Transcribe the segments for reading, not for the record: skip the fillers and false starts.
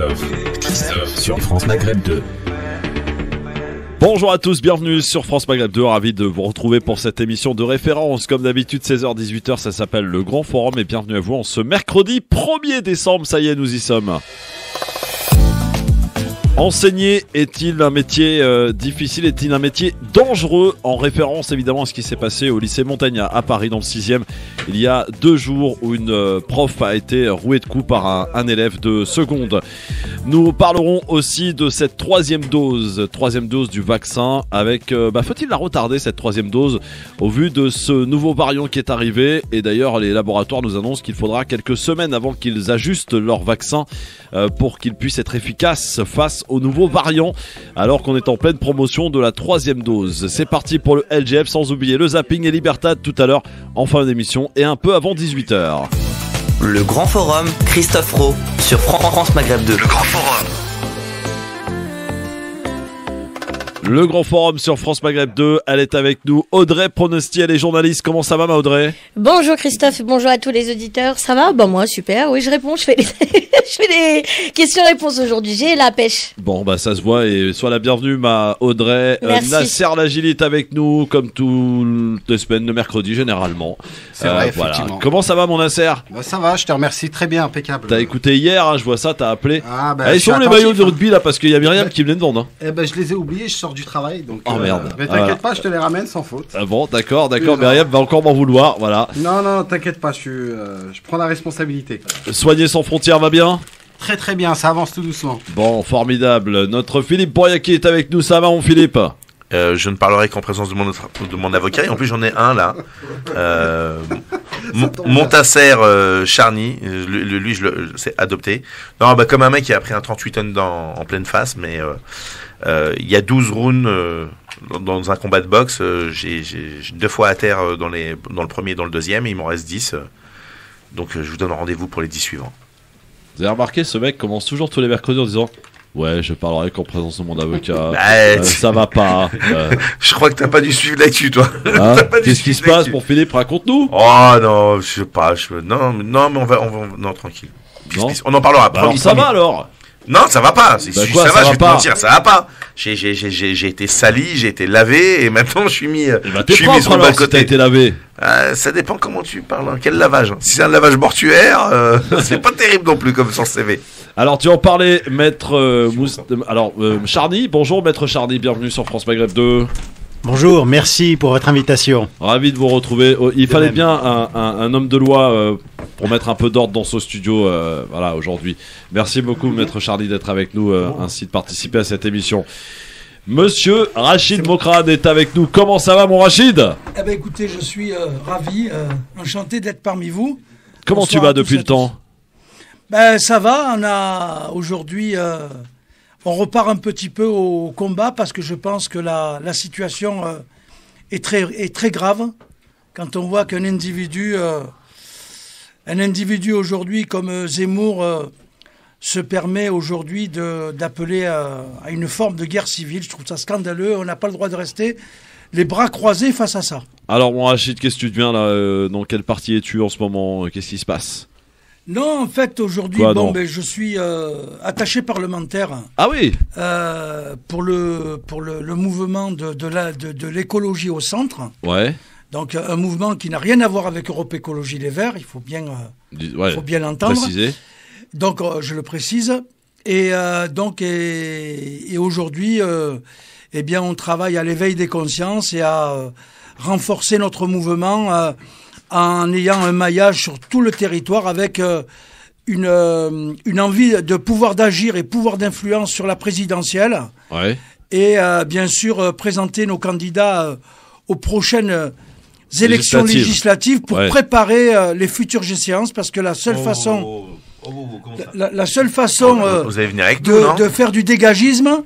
Christophe sur France Maghreb 2. Bonjour à tous, bienvenue sur France Maghreb 2, ravi de vous retrouver pour cette émission de référence. Comme d'habitude, 16h-18h, ça s'appelle le Grand Forum et bienvenue à vous en ce mercredi 1er décembre, ça y est, nous y sommes. Enseigner est-il un métier difficile, est-il un métier dangereux? En référence évidemment à ce qui s'est passé au lycée Montaigne à Paris dans le 6e, il y a 2 jours où une prof a été rouée de coups par un élève de seconde. Nous parlerons aussi de cette troisième dose du vaccin avec, faut-il la retarder cette troisième dose au vu de ce nouveau variant qui est arrivé? Et d'ailleurs les laboratoires nous annoncent qu'il faudra quelques semaines avant qu'ils ajustent leur vaccin pour qu'il puisse être efficace face aux nouveaux variants, alors qu'on est en pleine promotion de la troisième dose. C'est parti pour le LGF, sans oublier le zapping et Libertad tout à l'heure en fin d'émission et un peu avant 18h. Le Grand Forum, Christophe Rowe sur France Maghreb 2. Le Grand Forum. Le Grand Forum sur France Maghreb 2, elle est avec nous, Audrey Pronosti, elle est journaliste. Comment ça va, ma Audrey? Bonjour Christophe et bonjour à tous les auditeurs. Ça va? Moi super, oui je réponds, je fais des questions-réponses aujourd'hui, j'ai la pêche. Bon ça se voit et sois la bienvenue ma Audrey. Nasser Lagili est avec nous comme toutes les semaines de mercredi généralement. C'est vrai, effectivement. Voilà. Comment ça va mon Nasser? Ça va, je te remercie, très bien, impeccable. T'as écouté hier, hein, je vois ça, t'as appelé. Ils sont les maillots de rugby là parce qu'il y a Myriam qui venait de vendre. Je les ai oubliés, je sors du travail donc. Oh merde. Mais t'inquiète pas, je te les ramène sans faute. Ah bon, d'accord, Myriam va encore m'en vouloir, voilà. Non, t'inquiète pas, je prends la responsabilité. Soigner sans frontières va bien? Très très bien, ça avance tout doucement. Bon, formidable. Notre Philippe Bouriaki est avec nous, ça va mon Philippe? Je ne parlerai qu'en présence de mon avocat, et en plus j'en ai un là. Montasser Charny, lui je c'est adopté. Non, comme un mec qui a pris un 38 tonnes en pleine face, mais il y a 12 rounds dans un combat de boxe. J'ai 2 fois à terre dans le premier et dans le deuxième, et il m'en reste 10. Donc je vous donne rendez-vous pour les 10 suivants. Vous avez remarqué, ce mec commence toujours tous les mercredis en disant ouais, je parlerai qu'en présence de mon avocat. Ça va pas. Je crois que t'as pas dû suivre l'actu, toi. Hein? Qu'est-ce qui se passe, mon Philippe? Raconte-nous. Oh non, je sais pas. Non, mais on va non, tranquille. Non. On en parlera. Alors ça va alors? Non, ça va pas. Quoi, ça va, ça je va vais te pas mentir, ça va pas. J'ai été sali, j'ai été lavé, et maintenant je suis mis sur le bas côté. T'as été lavé. Ça dépend comment tu parles. Hein. Quel lavage? Si c'est un lavage mortuaire, c'est pas terrible non plus comme sur le CV. Alors tu en parlais, maître Charny. Bonjour maître Charny, bienvenue sur France Maghreb 2. Bonjour, merci pour votre invitation. Ravi de vous retrouver. Il fallait bien un homme de loi pour mettre un peu d'ordre dans ce studio aujourd'hui. Merci beaucoup maître Charny d'être avec nous, ainsi de participer à cette émission. Monsieur Rachid Mokrane est avec nous. Comment ça va mon Rachid? Écoutez, je suis ravi, enchanté d'être parmi vous. Comment tu vas depuis le temps? Ça va, on a aujourd'hui... on repart un petit peu au combat parce que je pense que la situation est très grave. Quand on voit qu'un individu aujourd'hui comme Zemmour se permet aujourd'hui d'appeler à une forme de guerre civile, je trouve ça scandaleux. On n'a pas le droit de rester les bras croisés face à ça. Alors mon Rachid, qu'est-ce que tu deviens là? Dans quel parti es-tu en ce moment? Qu'est-ce qui se passe? Non, en fait, aujourd'hui, je suis attaché parlementaire. Ah oui. Pour le mouvement de l'écologie au centre. Ouais. Donc un mouvement qui n'a rien à voir avec Europe Écologie Les Verts, il faut bien l'entendre. Préciser. Donc je le précise. Et aujourd'hui, on travaille à l'éveil des consciences et à renforcer notre mouvement. En ayant un maillage sur tout le territoire avec une envie de pouvoir d'agir et pouvoir d'influence sur la présidentielle. Ouais. Et bien sûr présenter nos candidats aux prochaines élections législatives pour préparer les futures échéances, parce que la seule façon vous allez venir avec nous, de faire du dégagisme,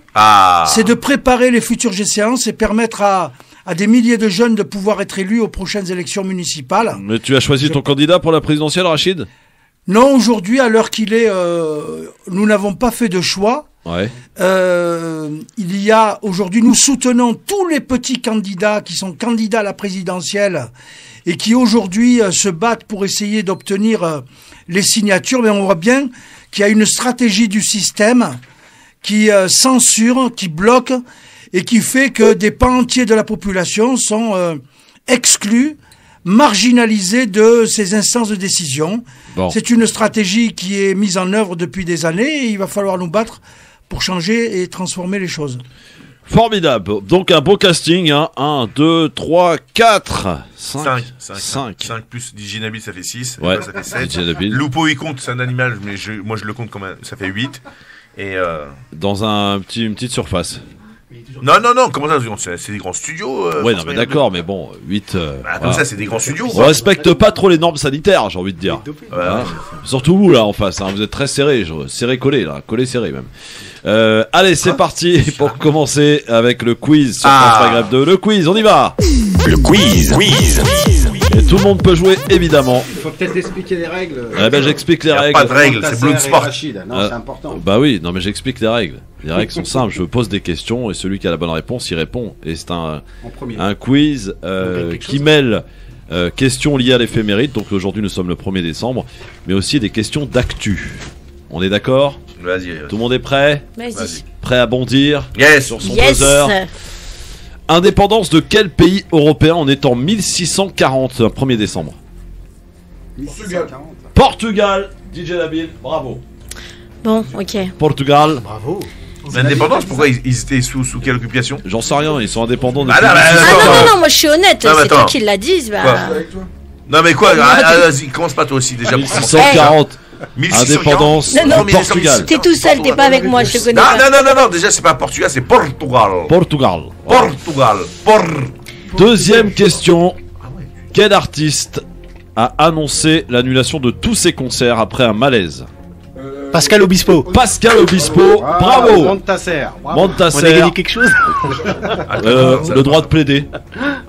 c'est de préparer les futures échéances et permettre à des milliers de jeunes de pouvoir être élus aux prochaines élections municipales. Mais tu as choisi ton candidat pour la présidentielle, Rachid? Non, aujourd'hui, à l'heure qu'il est, nous n'avons pas fait de choix. Ouais. Il y a aujourd'hui, nous soutenons tous les petits candidats qui sont candidats à la présidentielle et qui aujourd'hui se battent pour essayer d'obtenir les signatures. Mais on voit bien qu'il y a une stratégie du système qui censure, qui bloque et qui fait que des pans entiers de la population sont exclus, marginalisés de ces instances de décision. Bon. C'est une stratégie qui est mise en œuvre depuis des années et il va falloir nous battre pour changer et transformer les choses. Formidable. Donc un beau casting, hein. 1, 2, 3, 4, 5 plus DJ Nabil, ça fait 6. Ouais. Ça fait 7. DJ Nabil. Loupo, il compte, c'est un animal, mais moi je le compte comme ça fait 8. Et Dans une petite surface. non, comment ça, c'est des grands studios. Ouais, non, mais d'accord, mais bon, 8. Comme ça, c'est des grands studios. On respecte pas trop les normes sanitaires, j'ai envie de dire. Hein. Surtout vous, là, en face. Hein. Vous êtes très serré, serré-collé, là. Collé-serré, même. Allez, c'est parti pour commencer avec le quiz sur France Maghreb 2. Le quiz, on y va. Le quiz. Et tout le monde peut jouer, évidemment. Il faut peut-être expliquer les règles. Eh ben, j'explique les Y a règles. pas de règles, c'est Bloodsport. Non, c'est important. Bah oui, non mais j'explique les règles. Les règles sont simples, je pose des questions et celui qui a la bonne réponse, il répond. Et c'est un quiz qui mêle questions liées à l'éphéméride, donc aujourd'hui nous sommes le 1er décembre, mais aussi des questions d'actu. On est d'accord ? Vas-y. Tout le monde est prêt ? Vas-y. Prêt à bondir Yes. sur son Yes. buzzer ? Indépendance de quel pays européen on est en 1640, 1er décembre ? Portugal. DJ Nabil, bravo. Bon, ok. Portugal. Bravo. L'indépendance, pourquoi ils étaient sous quelle occupation? J'en sais rien, ils sont indépendants depuis. Ah, non, Ah non, moi je suis honnête, Non, mais c'est toi attends. qui l'as dit. Bah... Quoi Non mais quoi Vas-y, commence pas toi aussi déjà. 1640. 1640. Indépendance Non, du Portugal. T'es tout seul, t'es pas avec moi, je te connais pas. Non, déjà c'est pas Portugal, c'est Portugal. Portugal. Portugal. Deuxième question. Quel artiste a annoncé l'annulation de tous ses concerts après un malaise? Pascal Obispo. Pascal Obispo, bravo. Montasser. On a Montasser, gagné quelque chose. le droit de plaider.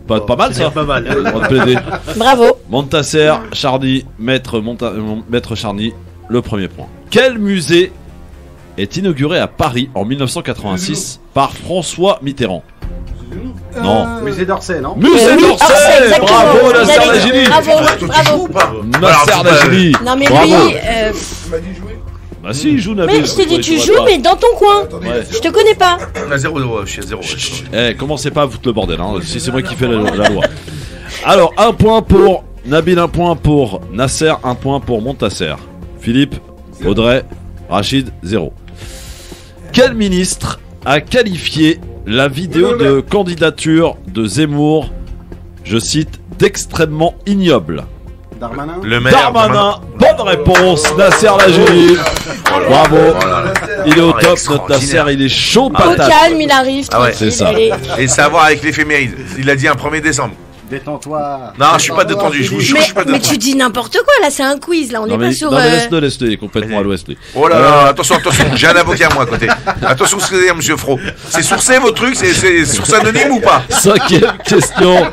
Pas mal ça. Pas mal. Le droit de plaider. Bravo. Montasser, Charny, Maître Charny, le premier point. Quel musée est inauguré à Paris en 1986 par François Mitterrand? Non. Musée d'Orsay, non? Musée Oui, d'Orsay, exactement. bravo Nasser J'allais- Lajili. Bravo. Nasser Lajili. Non mais Bravo. lui, Bah si, il joue Nabil. mais je t'ai dit tu pourrais joues, pas. mais dans ton coin. Ouais. Je te connais pas. À 0, je suis à 0. Eh, commencez pas à foutre le bordel, hein, si c'est moi qui fais la loi. Alors, un point pour Nabil, un point pour Nasser, un point pour Montasser. Philippe, Audrey, Rachid, 0. Quel ministre a qualifié la vidéo de candidature de Zemmour, je cite, d'extrêmement ignoble? Darmanin. Le maire. Darmanin, bonne réponse, Nasser Lajili. Bravo. Il est au top, notre Extraordinaire. Nasser, il est chaud Au patate. calme, il arrive. Ah ouais, tranquille, c'est ça. allez. Et savoir avec l'éphéméride. Il a dit un 1er décembre. Détends-toi. Non, je suis pas détendu, je vous jure, je suis pas Mais détendu. tu dis n'importe quoi là, c'est un quiz là, on Non n'est mais, pas sur. non, mais laisse-le, il est complètement à l'ouest lui. Oh là là, attention, j'ai un avocat moi à côté. Attention ce que vous allez dire, monsieur Fro. C'est sourcé vos trucs, c'est source anonyme ou pas? Cinquième question.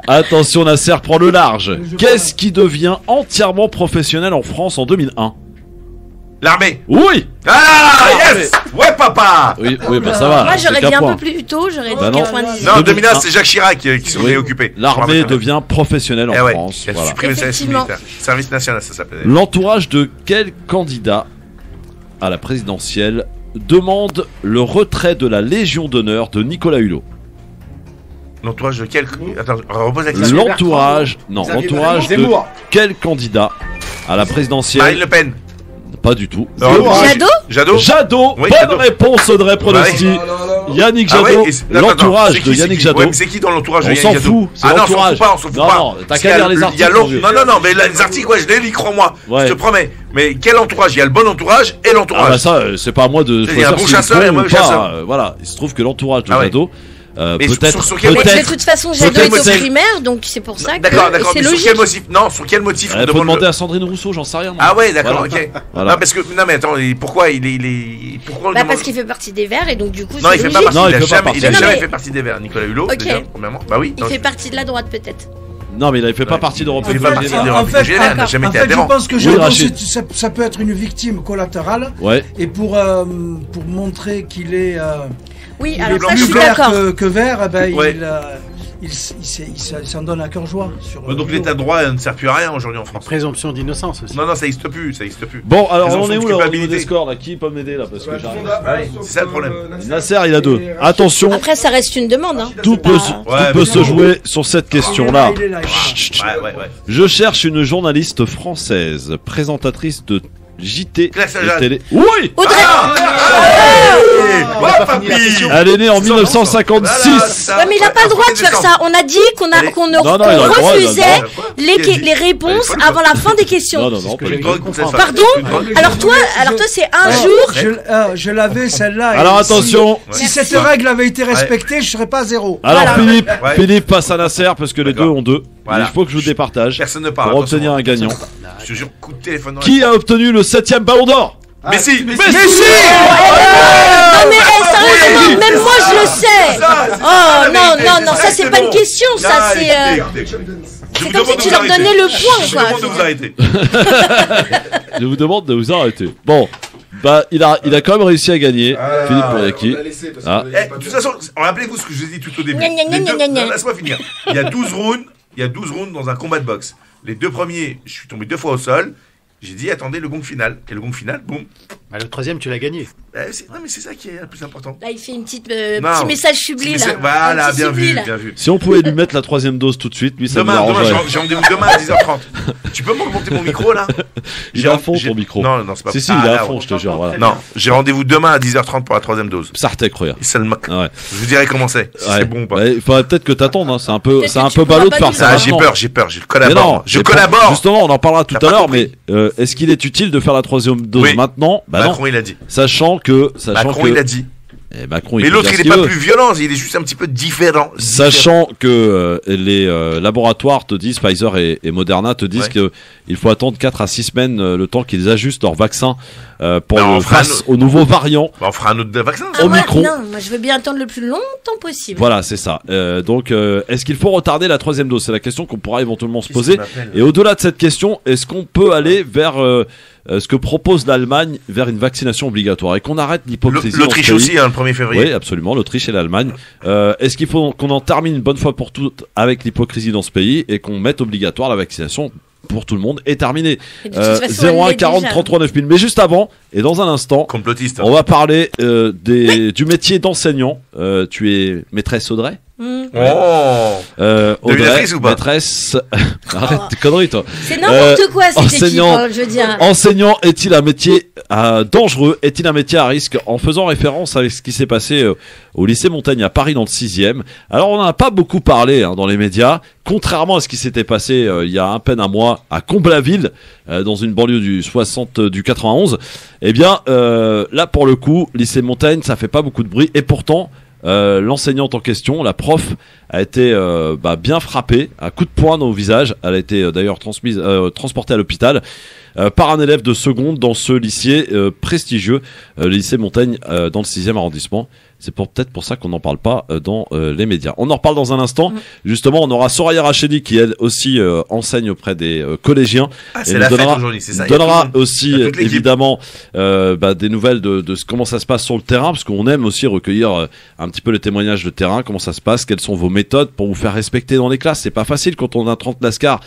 Attention Nasser, prend le large. Qu'est-ce qui devient entièrement professionnel en France en 2001? L'armée. Oui. Ah, yes. Ouais, papa. Oui, bah ça va. Moi c'est j'aurais qu'un dit un point. peu plus tôt, j'aurais dit Bah non. 98. Non, 2001, 2001, c'est Jacques Chirac qui s'en Oui. est occupé. L'armée devient professionnelle en Eh ouais, France. il a Voilà. supprimé le service Effectivement. militaire. Service national, ça s'appelait. L'entourage de quel candidat à la présidentielle demande le retrait de la Légion d'honneur de Nicolas Hulot? L'entourage de quel... Attends, repose la question. L'entourage, non, l'entourage de Zemmour. quel candidat à la présidentielle? Marine Le Pen. Pas du tout. Jadot Jadot. Jadot, Oui, bonne Jadot. réponse Audrey Pronosti. Yannick Ah Jadot, ouais, et- attends, l'entourage c'est de qui, c'est Yannick qui Jadot. Ouais, mais c'est qui dans l'entourage de On Yannick s'en Jadot? fout, c'est Ah non, on s'en l'entourage. fout pas, on s'en fout Non, pas. non, t'as Parce qu'à qu'il y a lire les le- articles, il y a mon l'autre- vieux. Non, mais là, les articles, ouais, je les lis, crois-moi. Ouais. Je te promets. Mais quel entourage? Il y a le bon entourage et Ah bah l'entourage. ça, c'est pas à moi de Il y a un choisir bon si c'est chasseur et un bon ou mauvais pas, chasseur. voilà, il se trouve que l'entourage de Ah ouais. Jadot, Mais peut-être, sur quel- Mais de peut-être, toute façon, Jadot peut-être est au c'est- primaire, donc c'est pour ça que D'accord, et c'est mais sur logique. quel motif? Non, sur quel motif on faut demande demander le- à Sandrine Rousseau, j'en sais rien. moi. Ah ouais, d'accord, Voilà. ok. Voilà. Non, parce que, non, mais attends, et pourquoi il est, pourquoi on Bah demande- parce qu'il fait partie des Verts et donc du coup Non, c'est il fait logique. pas partie, Non, il il a fait pas jamais, partie. il a Non, jamais mais- fait partie des Verts, Nicolas Hulot, Ok. déjà, premièrement. Bah oui. Il non, fait partie de la droite peut-être. Non, mais il fait pas partie d'Europe. Il fait pas partie Fédérale. des En Républiques fait, Générales, il n'a jamais En été fait, je adhérent. pense que Oui, Jadot, Rachid. ça peut être une victime collatérale. Ouais. Et pour montrer qu'il est Oui, il alors est ça je plus suis vert d'accord. que vert, eh ben, Ouais. il s'en donne à cœur joie. Donc l'état de droit ne sert plus à rien aujourd'hui en France. Présomption d'innocence aussi. Non, ça n'existe plus. Bon, alors on Présomption est de où là au niveau culpabilité. des scores là? Qui peut m'aider là? Parce que j'arrive. C'est ça le problème. Nasser, il a 2. Attention, Après, ça reste une demande. Hein. tout peut, Ouais, tout peut mais se bon. jouer sur cette question-là. Il est là. Ouais. Je cherche une journaliste française, présentatrice de JT Classe et Ajane. télé. Oui, Audrey Ouais, papy. elle est née en 1956. Ouais, mais il a pas le droit de faire ça. On a dit qu'on Allez. qu'on Non, il a le droit, refusait il a le les réponses avant la fin des questions. Non, pas du tout. Pardon. Alors toi, c'est un jour. Je l'avais celle-là. Alors et attention. Si cette règle avait été respectée, je serais pas à 0. Alors Voilà. Philippe passe à Nasser parce que les deux D'accord. ont 2. Voilà. Il faut que je vous départage Personne ne parle. pour obtenir un gagnant. Je te jure, coup de téléphone. Qui a obtenu le 7e ballon d'or? Messi. Non mais sérieusement, même moi je le sais. Oh non, ça c'est pas une question, ça c'est. C'est comme si tu leur donnais le point, Je quoi. vous demande de vous arrêter. Je vous demande de vous arrêter. Bon, bah il a quand même réussi à gagner. Philippe Boyaki. Ah. De toute façon, rappelez-vous ce que je vous ai dit tout au début. Gna, gna, gna, Les deux- gna, gna. Non, laisse-moi finir. Il y a 12 rounds dans un combat de boxe. Les 2 premiers, je suis tombé 2 fois au sol. J'ai dit, attendez, le gong final. Et le gong final, boum. Bah, le 3e, tu l'as gagné. Non, mais c'est ça qui est le plus important. Là il fait une petite Non. petit message subli là. Voilà, Un petit bien subli, vu, là. bien vu. Si on pouvait lui mettre la 3e dose tout de suite, lui ça Demain, nous arrangerait. j'ai rendez-vous demain à 10h30. Tu peux me remonter mon micro là? Il est à fond ton micro. Non, c'est pas Si, il est à là, fond, je te jure. Voilà. Non, j'ai rendez-vous demain à 10h30 pour la 3e dose. Sartek, regarde. Et ça le moque. Ouais. Je vous dirai comment c'est. Si Ouais. c'est bon ou pas. Ouais, il faudrait peut-être que t'attendes. Hein. C'est un peu Peut-être que tu ballot de pourras faire pas ça. Ah, maintenant. j'ai peur, je Mais collabore. non, Je mais collabore. Justement, on en parlera tout T'as à pas l'heure, compris. mais est-ce qu'il est utile de faire la 3e dose Oui. maintenant? Bah Macron, non. il a dit. Sachant que Macron, il a dit. Macron, il Mais peut l'autre, dire il ce est qu'il pas veut. plus violent, il est juste un petit peu différent. Sachant que les laboratoires te disent, Pfizer et Moderna te disent Ouais. qu'il faut attendre 4 à 6 semaines le temps qu'ils ajustent leur vaccin pour Ben, on fera face aux nouveaux variants. Bah, on fera un autre vaccin. Ah, moi, Omicron. non, moi je veux bien attendre le plus longtemps possible. Voilà, c'est ça. Donc, est-ce qu'il faut retarder la 3e dose? C'est la question qu'on pourra éventuellement se Qu'est-ce poser. qu'il m'appelle, là Et au-delà de cette question, est-ce qu'on peut aller vers ce que propose l'Allemagne, vers une vaccination obligatoire et qu'on arrête l'hypocrisie? L'Autriche dans ce pays? aussi, hein, le 1er février. Oui, absolument, l'Autriche et l'Allemagne. Est-ce qu'il faut qu'on en termine une bonne fois pour toutes avec l'hypocrisie dans ce pays et qu'on mette obligatoire la vaccination pour tout le monde et terminé? Et de toute façon, elle 01 l'est 40 déjà. 33 9000. Mais juste avant, et dans un instant, Complotiste. on va parler du métier d'enseignant. Tu es maîtresse Audrey? Hmm. Oh. Audrey, Dominatrice ou pas maîtresse. Arrête tes conneries, toi. C'est n'importe quoi cette équipe, enseignant- hein, je veux dire. Enseignant est-il un métier dangereux? Est-il un métier à risque? En faisant référence avec ce qui s'est passé au lycée Montaigne à Paris dans le 6e. Alors on n'en a pas beaucoup parlé dans les médias, contrairement à ce qui s'était passé il y a à peine un mois à Comblaville, dans une banlieue du 91. Eh bien là pour le coup, lycée Montaigne, ça fait pas beaucoup de bruit et pourtant l'enseignante en question, la prof, a été bien frappée, à coup de poing au visage. Elle a été d'ailleurs transportée à l'hôpital par un élève de seconde dans ce lycée prestigieux, le lycée Montaigne dans le 6e arrondissement. C'est peut-être pour ça qu'on n'en parle pas dans les médias. On en reparle dans un instant. Justement, on aura Soraya Rachedi qui elle aussi enseigne auprès des collégiens. Ah, Et c'est nous la fête donnera- aujourd'hui, c'est ça. Il y a donnera tout le monde. aussi Il y a toute l'équipe. évidemment des nouvelles de comment ça se passe sur le terrain, parce qu'on aime aussi recueillir un petit peu les témoignages de terrain, comment ça se passe, quelles sont vos méthodes pour vous faire respecter dans les classes. C'est pas facile quand on a 30 lascars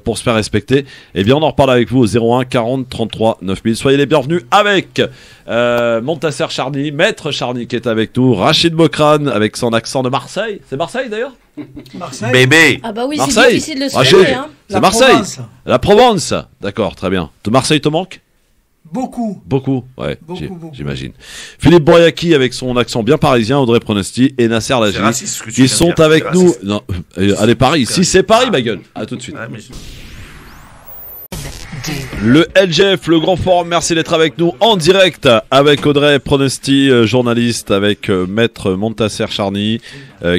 pour se faire respecter. Eh bien on en reparle avec vous au 01 40 33 9000. Soyez les bienvenus avec Montasser Charny, Maître Charny qui est avec nous, Rachid Bokrane avec son accent de Marseille. C'est Marseille d'ailleurs? Marseille. Bébé. Ah bah oui, c'est Marseille. difficile de se Rachid. trouver, hein. C'est La Marseille. Provence. La Provence. D'accord, très bien. De Marseille te manque? Beaucoup. Beaucoup, ouais, Beaucoup. j'imagine. Philippe Boyaki avec son accent bien parisien, Audrey Pronosti et Nasser C'est Lajili raciste ce que tu qui viens de sont dire, avec c'est nous. raciste. Non, allez Paris, si c'est Paris, ma gueule. À tout de suite. Ouais, mais- Le LGF, le grand forum, merci d'être avec nous en direct avec Audrey Pronosti, journaliste, avec Maître Montasser Charny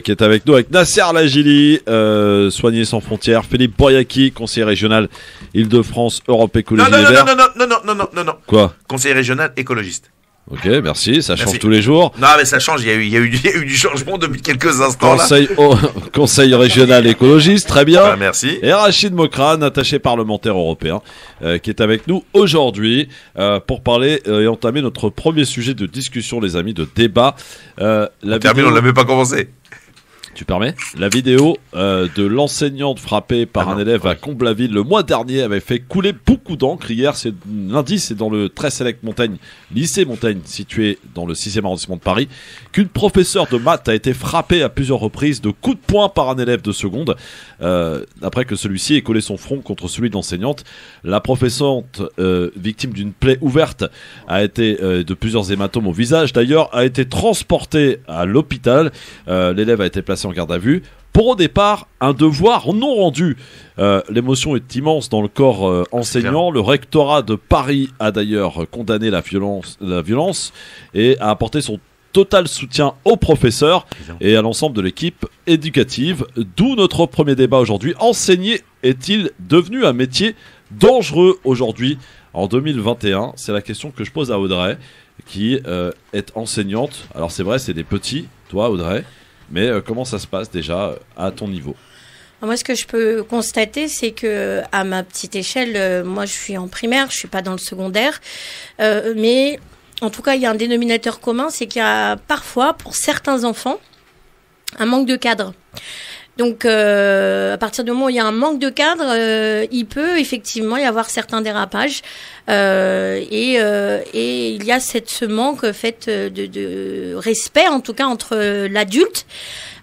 qui est avec nous, avec Nasser Lajili, Soigner sans frontières, Philippe Boyaki, conseiller régional Île-de-France, Europe Écologie Non, Les non, Verts. non. Quoi? Conseiller régional écologiste. Ok, merci, ça change Merci. tous les jours. Non, mais ça change, il y a eu du changement depuis quelques instants là. Conseil régional écologiste, très bien. Ah, merci. Et Rachid Mokrane, attaché parlementaire européen, qui est avec nous aujourd'hui pour parler et entamer notre premier sujet de discussion, les amis, de débat. Termine, on l'avait pas commencé. Tu permets? La vidéo de l'enseignante frappée par un élève à Comblaville le mois dernier avait fait couler beaucoup d'encre. Hier, lundi, c'est dans le très select Montaigne, lycée Montaigne, situé dans le 6e arrondissement de Paris, qu'une professeure de maths a été frappée à plusieurs reprises de coups de poing par un élève de seconde, après que celui-ci ait collé son front contre celui de l'enseignante. La professeure, victime d'une plaie ouverte, a été de plusieurs hématomes au visage. D'ailleurs, a été transportée à l'hôpital. L'élève a été placé en garde à vue pour au départ un devoir non rendu. L'émotion est immense dans le corps enseignant. Le rectorat de Paris a d'ailleurs condamné la violence et a apporté son total soutien aux professeurs et à l'ensemble de l'équipe éducative. D'où notre premier débat aujourd'hui. Enseigner est-il devenu un métier dangereux aujourd'hui en 2021? C'est la question que je pose à Audrey, qui est enseignante. Alors c'est vrai, c'est des petits, toi Audrey, mais comment ça se passe déjà à ton niveau? Moi, ce que je peux constater, c'est que à ma petite échelle, moi, je suis en primaire, je suis pas dans le secondaire, mais en tout cas, il y a un dénominateur commun, c'est qu'il y a parfois, pour certains enfants, un manque de cadre. Donc, à partir du moment où il y a un manque de cadre, il peut effectivement y avoir certains dérapages, et il y a ce manque fait de respect, en tout cas entre l'adulte.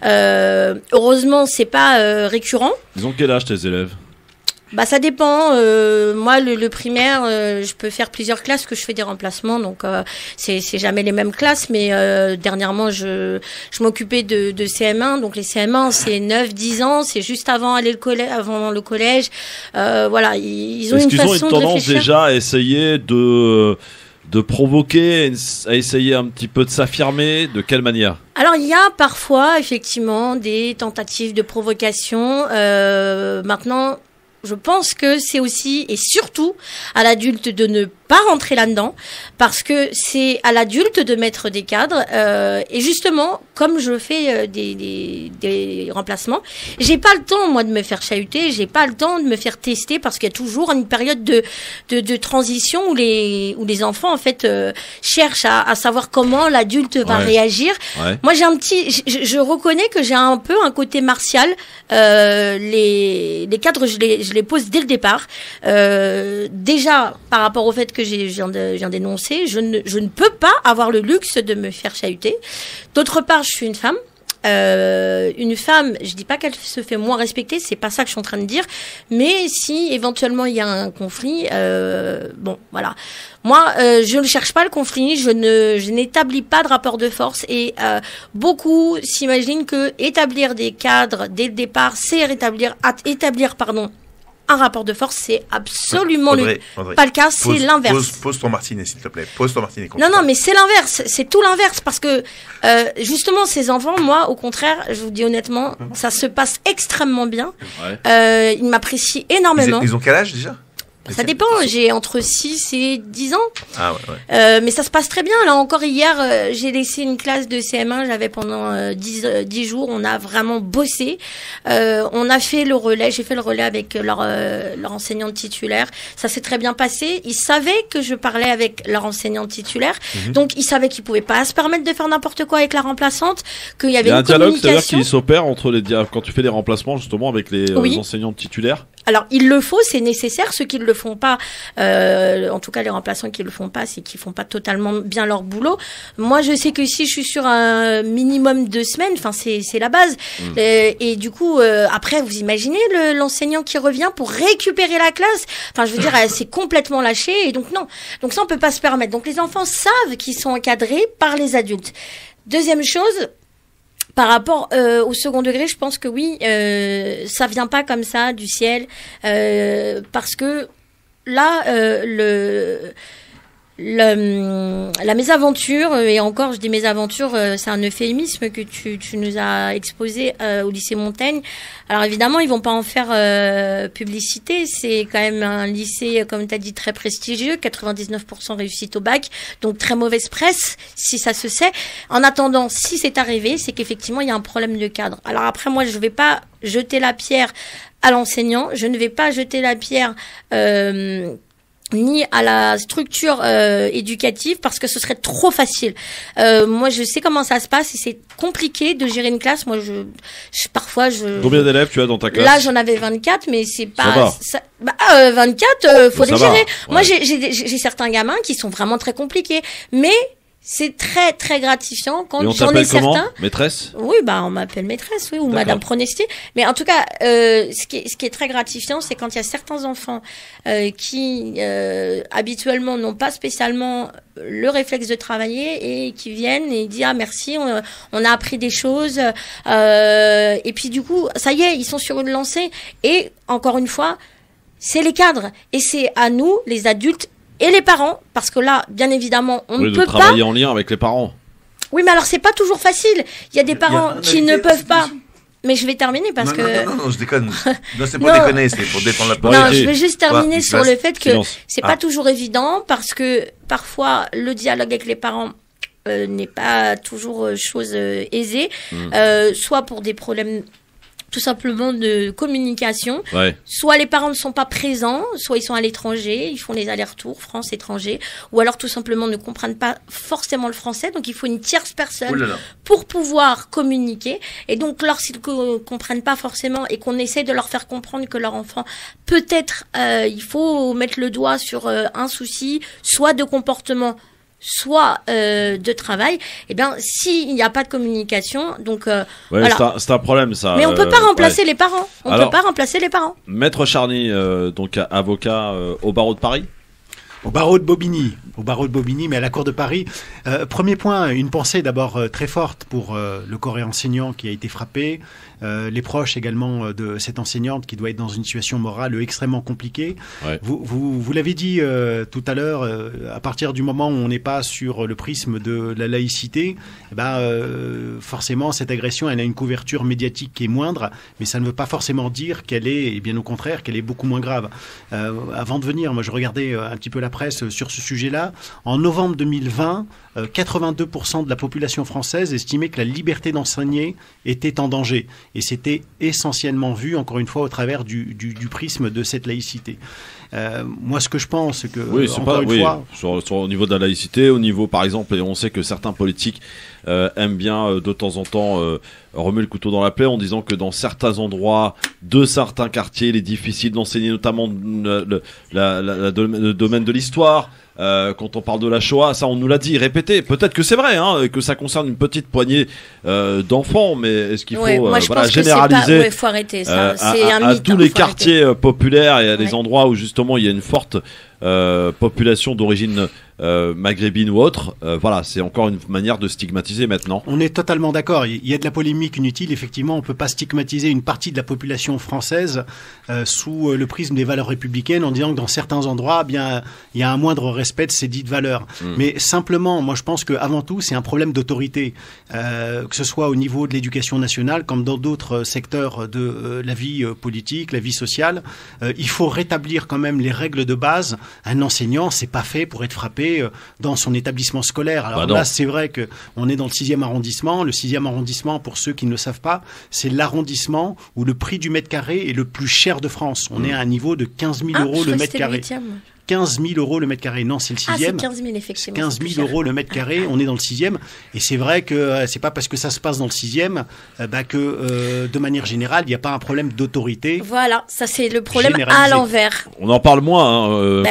Heureusement, c'est pas récurrent. Ils ont quel âge tes élèves? Bah ça dépend. Moi, le primaire, je peux faire plusieurs classes que je fais des remplacements, donc c'est jamais les mêmes classes. Mais dernièrement, je m'occupais de CM1, donc les CM1 c'est 9-10 ans, c'est juste avant avant le collège. Voilà, ils ont une façon de réfléchir. Est-ce qu'ils ont une tendance déjà à essayer de provoquer, à essayer un petit peu de s'affirmer? De quelle manière? Alors, il y a parfois, effectivement, des tentatives de provocation. Maintenant, je pense que c'est aussi et surtout à l'adulte de ne pas rentrer là-dedans, parce que c'est à l'adulte de mettre des cadres. Et justement, comme je fais des remplacements, j'ai pas le temps moi de me faire chahuter, j'ai pas le temps de me faire tester, parce qu'il y a toujours une période de transition où les enfants en fait cherchent à savoir comment l'adulte va réagir. Ouais. Moi, je reconnais que j'ai un peu un côté martial. Les cadres, je les pose dès le départ. Déjà par rapport au fait que je viens d'énoncer, je ne peux pas avoir le luxe de me faire chahuter. D'autre part, je suis une femme. Une femme, je dis pas qu'elle se fait moins respecter, c'est pas ça que je suis en train de dire, mais si éventuellement il y a un conflit, bon voilà. Moi, je ne cherche pas le conflit, je n'établis pas de rapport de force, et beaucoup s'imaginent que établir des cadres dès le départ, c'est établir un rapport de force. C'est absolument Audrey, pas le cas, c'est l'inverse. Pose ton martinet, s'il te plaît. Pose ton martinet. Non, mais c'est l'inverse. C'est tout l'inverse. Parce que, justement, ces enfants, moi, au contraire, je vous dis honnêtement, ça se passe extrêmement bien. Ouais. Ils m'apprécient énormément. Ils ont quel âge déjà? Ça dépend, j'ai entre 6 et 10 ans. Ah ouais. Mais ça se passe très bien. Là encore, hier, j'ai laissé une classe de CM1, j'avais pendant 10 jours, on a vraiment bossé. On a fait le relais, j'ai fait le relais avec leur enseignante titulaire. Ça s'est très bien passé. Ils savaient que je parlais avec leur enseignante titulaire. Donc, ils savaient qu'ils pouvaient pas se permettre de faire n'importe quoi avec la remplaçante, qu'il y avait une communication. Il y a un dialogue, c'est-à-dire qui s'opère quand tu fais des remplacements, justement, avec les enseignantes titulaires? Alors, il le faut, c'est nécessaire. Ceux qui ne le font pas, en tout cas les remplaçants qui ne le font pas, c'est qu'ils font pas totalement bien leur boulot. Moi, je sais que si je suis sur un minimum 2 semaines, enfin c'est la base. Et du coup, après, vous imaginez l'enseignant qui revient pour récupérer la classe. Enfin, je veux dire, c'est complètement lâché. Et donc non. Donc ça, on peut pas se permettre. Donc les enfants savent qu'ils sont encadrés par les adultes. Deuxième chose. Par rapport au second degré, je pense que oui, ça vient pas comme ça du ciel, parce que là, la mésaventure, et encore je dis mésaventure, c'est un euphémisme que tu nous as exposé au lycée Montaigne. Alors évidemment, ils vont pas en faire publicité, c'est quand même un lycée, comme tu as dit, très prestigieux, 99% réussite au bac, donc très mauvaise presse, si ça se sait. En attendant, si c'est arrivé, c'est qu'effectivement, il y a un problème de cadre. Alors après, moi, je vais pas jeter la pierre à l'enseignant, je ne vais pas jeter la pierre ni à la structure éducative parce que ce serait trop facile. Moi, je sais comment ça se passe et c'est compliqué de gérer une classe. Moi, parfois. Combien d'élèves tu as dans ta classe? Là, j'en avais 24, mais c'est pas. Ça va. 24, faut les gérer. Ouais. Moi, j'ai certains gamins qui sont vraiment très compliqués, mais c'est très très gratifiant quand j'en ai certains. Comment Maîtresse? Oui, on m'appelle maîtresse, oui, ou Madame Pronesti. Mais en tout cas, ce qui est très gratifiant, c'est quand il y a certains enfants qui habituellement n'ont pas spécialement le réflexe de travailler et qui viennent et disent merci, on a appris des choses. Et puis du coup, ça y est, ils sont sur une lancée. Et encore une fois, c'est les cadres et c'est à nous, les adultes. Et les parents, parce que là, bien évidemment, on ne peut pas travailler en lien avec les parents. Oui, mais alors c'est pas toujours facile. Il y a des parents qui ne peuvent pas. Mais je vais terminer parce que. Non, je déconne. Non, c'est pas déconner, c'est pour défendre la parole. Non, je vais juste terminer sur le fait que c'est pas Ah. toujours évident parce que parfois le dialogue avec les parents n'est pas toujours chose aisée, soit pour des problèmes tout simplement de communication. Ouais. Soit les parents ne sont pas présents, soit ils sont à l'étranger, ils font les allers-retours France-étranger, ou alors tout simplement ne comprennent pas forcément le français, donc il faut une tierce personne pour pouvoir communiquer. Et donc lorsqu'ils ne comprennent pas forcément et qu'on essaie de leur faire comprendre que leur enfant, peut-être il faut mettre le doigt sur un souci, soit de comportement, soit de travail, eh bien s'il n'y a pas de communication, donc voilà. C'est un problème ça. Mais on peut pas remplacer les parents. On peut pas remplacer les parents. Maître Charny, donc avocat au barreau de Paris. Au barreau de Bobigny, mais à la Cour de Paris. Premier point, une pensée d'abord très forte pour le corps enseignant qui a été frappé, les proches également de cette enseignante qui doit être dans une situation morale extrêmement compliquée. Ouais. Vous l'avez dit tout à l'heure, à partir du moment où on n'est pas sur le prisme de la laïcité, forcément cette agression elle a une couverture médiatique qui est moindre, mais ça ne veut pas forcément dire qu'elle est, et bien au contraire, qu'elle est beaucoup moins grave. Avant de venir, moi je regardais un petit peu la presse sur ce sujet-là. En novembre 2020, 82% de la population française estimait que la liberté d'enseigner était en danger. Et c'était essentiellement vu, encore une fois, au travers du prisme de cette laïcité. Moi, ce que je pense, c'est que, au niveau de la laïcité, au niveau, par exemple, et on sait que certains politiques aiment bien de temps en temps remuer le couteau dans la plaie en disant que dans certains endroits de certains quartiers, il est difficile d'enseigner notamment le domaine de l'histoire. Quand on parle de la Shoah, ça on nous l'a dit, répété. Peut-être que c'est vrai, que ça concerne une petite poignée d'enfants, mais est-ce qu'il faut généraliser faut arrêter ça. C'est un mythe, à tous les faut quartiers populaires et à des endroits où justement il y a une forte population d'origine maghrébine ou autre, voilà, c'est encore une manière de stigmatiser maintenant. On est totalement d'accord. Il y a de la polémique inutile. Effectivement, on peut pas stigmatiser une partie de la population française sous le prisme des valeurs républicaines en disant que dans certains endroits, bien, il y a un moindre respect de ces dites valeurs. Mais simplement, moi, je pense que avant tout, c'est un problème d'autorité, que ce soit au niveau de l'éducation nationale, comme dans d'autres secteurs de la vie politique, la vie sociale. Il faut rétablir quand même les règles de base. Un enseignant, c'est pas fait pour être frappé dans son établissement scolaire. Alors là, c'est vrai que on est dans le 6e arrondissement. Le 6e arrondissement, pour ceux qui ne le savent pas, c'est l'arrondissement où le prix du mètre carré est le plus cher de France. On est à un niveau de 15 000 euros le mètre carré. 15 000 euros le mètre carré. Non, c'est le 6e. Ah, c'est 15 000, effectivement. 15 000 euros le mètre carré. On est dans le 6e. Et c'est vrai que c'est pas parce que ça se passe dans le 6e que, de manière générale, il n'y a pas un problème d'autorité. Voilà, ça c'est le problème à l'envers. On en parle moins.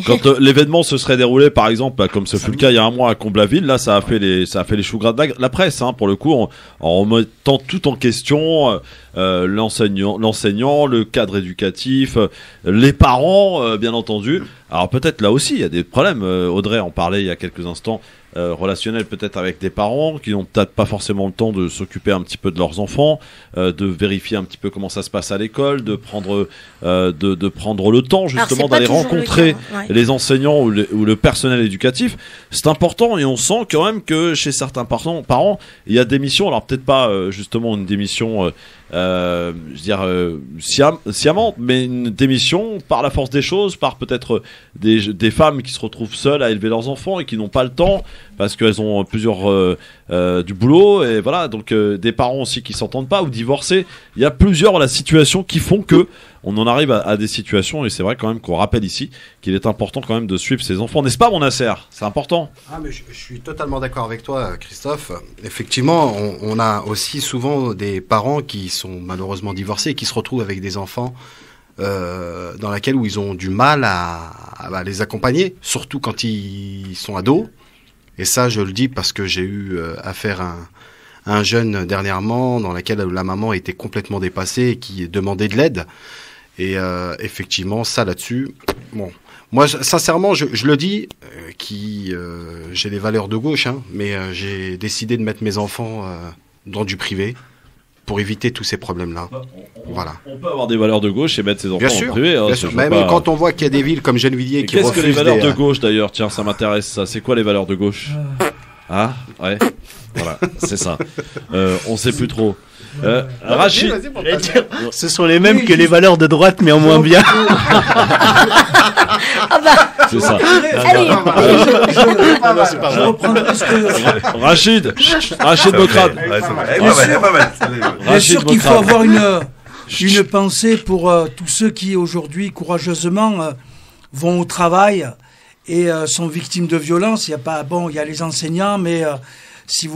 Quand l'événement se serait déroulé, par exemple, comme ce fut le cas il y a un mois à Comblaville, là, ça a fait les choux gras de la presse, pour le coup, en remettant tout en question. L'enseignant, le cadre éducatif, les parents, bien entendu. Alors peut-être là aussi il y a des problèmes. Audrey en parlait il y a quelques instants, relationnels peut-être avec des parents qui n'ont peut-être pas forcément le temps de s'occuper un petit peu de leurs enfants, de vérifier un petit peu comment ça se passe à l'école, de prendre le temps justement d'aller rencontrer les enseignants ou le personnel éducatif. C'est important et on sent quand même que chez certains parents il y a des missions, alors peut-être pas justement une démission sciemment, mais une démission par la force des choses, par peut-être des femmes qui se retrouvent seules à élever leurs enfants et qui n'ont pas le temps, parce qu'elles ont plusieurs du boulot et voilà, donc des parents aussi qui s'entendent pas ou divorcés. Il y a plusieurs situations qui font que on en arrive à des situations, et c'est vrai quand même qu'on rappelle ici qu'il est important quand même de suivre ses enfants, n'est-ce pas mon Nasser? C'est important. Ah, mais je suis totalement d'accord avec toi, Christophe. Effectivement, on a aussi souvent des parents qui sont malheureusement divorcés et qui se retrouvent avec des enfants dans laquelle où ils ont du mal à les accompagner, surtout quand ils sont ados. Et ça, je le dis parce que j'ai eu affaire à un jeune dernièrement dans laquelle la maman était complètement dépassée et qui demandait de l'aide. Et effectivement, ça là-dessus, bon, moi sincèrement, je le dis, j'ai des valeurs de gauche, hein, mais j'ai décidé de mettre mes enfants dans du privé pour éviter tous ces problèmes-là. Voilà. On peut avoir des valeurs de gauche et mettre ses enfants en privé. Bien sûr. Même quand on voit qu'il y a des villes comme Gennevilliers qui refusent. Qu'est-ce que les valeurs de gauche d'ailleurs? Tiens, ça m'intéresse ça. C'est quoi les valeurs de gauche? Ah, ouais. Voilà, c'est ça. On sait plus trop. Rachid, ce sont les mêmes que les valeurs de droite, mais en moins bien. Ah bah. C'est ça. Allez. Je reprendrai ce que... Rachid Bokrad. Bien sûr qu'il faut avoir une pensée pour tous ceux qui aujourd'hui courageusement vont au travail et sont victimes de violences. Il y a les enseignants, mais si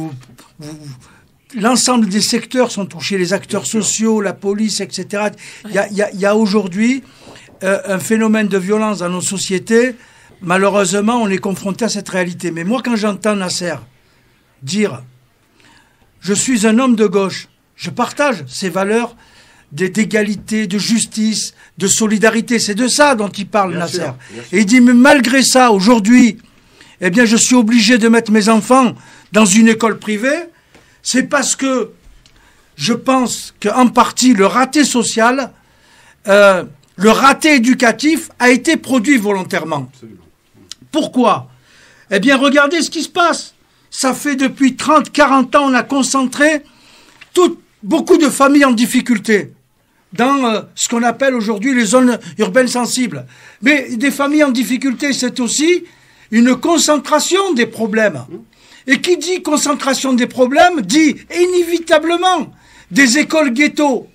l'ensemble des secteurs sont touchés, les acteurs sociaux, la police, etc. Il y a aujourd'hui un phénomène de violence dans nos sociétés. Malheureusement, on est confronté à cette réalité. Mais moi, quand j'entends Nasser dire « Je suis un homme de gauche », je partage ces valeurs d'égalité, de justice, de solidarité. C'est de ça dont il parle, bien Nasser. Sûr. Et il dit « Mais malgré ça, aujourd'hui, eh bien, je suis obligé de mettre mes enfants dans une école privée. C'est parce que je pense qu'en partie, le raté social, le raté éducatif a été produit volontairement. Absolument. Pourquoi? Eh bien, regardez ce qui se passe. Ça fait depuis 30, 40 ans, on a concentré beaucoup de familles en difficulté dans ce qu'on appelle aujourd'hui les zones urbaines sensibles. Mais des familles en difficulté, c'est aussi une concentration des problèmes. Et qui dit concentration des problèmes, dit inévitablement des écoles ghetto.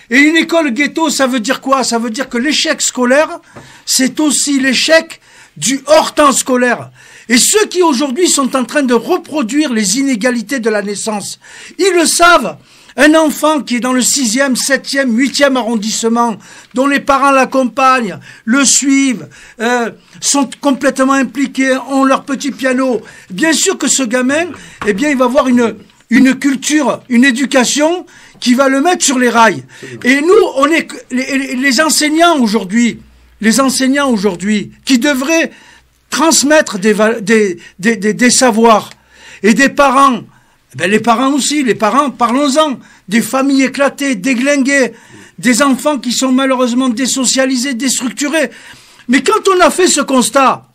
Et une école ghetto, ça veut dire quoi? Ça veut dire que l'échec scolaire, c'est aussi l'échec du hors-temps scolaire. Et ceux qui aujourd'hui sont en train de reproduire les inégalités de la naissance, ils le savent. Un enfant qui est dans le 6e, 7e, 8e arrondissement, dont les parents l'accompagnent, le suivent, sont complètement impliqués, ont leur petit piano, bien sûr que ce gamin, eh bien, il va avoir une culture, une éducation qui va le mettre sur les rails. Et nous, on est les enseignants aujourd'hui, qui devraient transmettre des savoirs, et des parents. Ben les parents aussi, parlons-en, des familles éclatées, déglinguées, des enfants qui sont malheureusement désocialisés, déstructurés. Mais quand on a fait ce constat,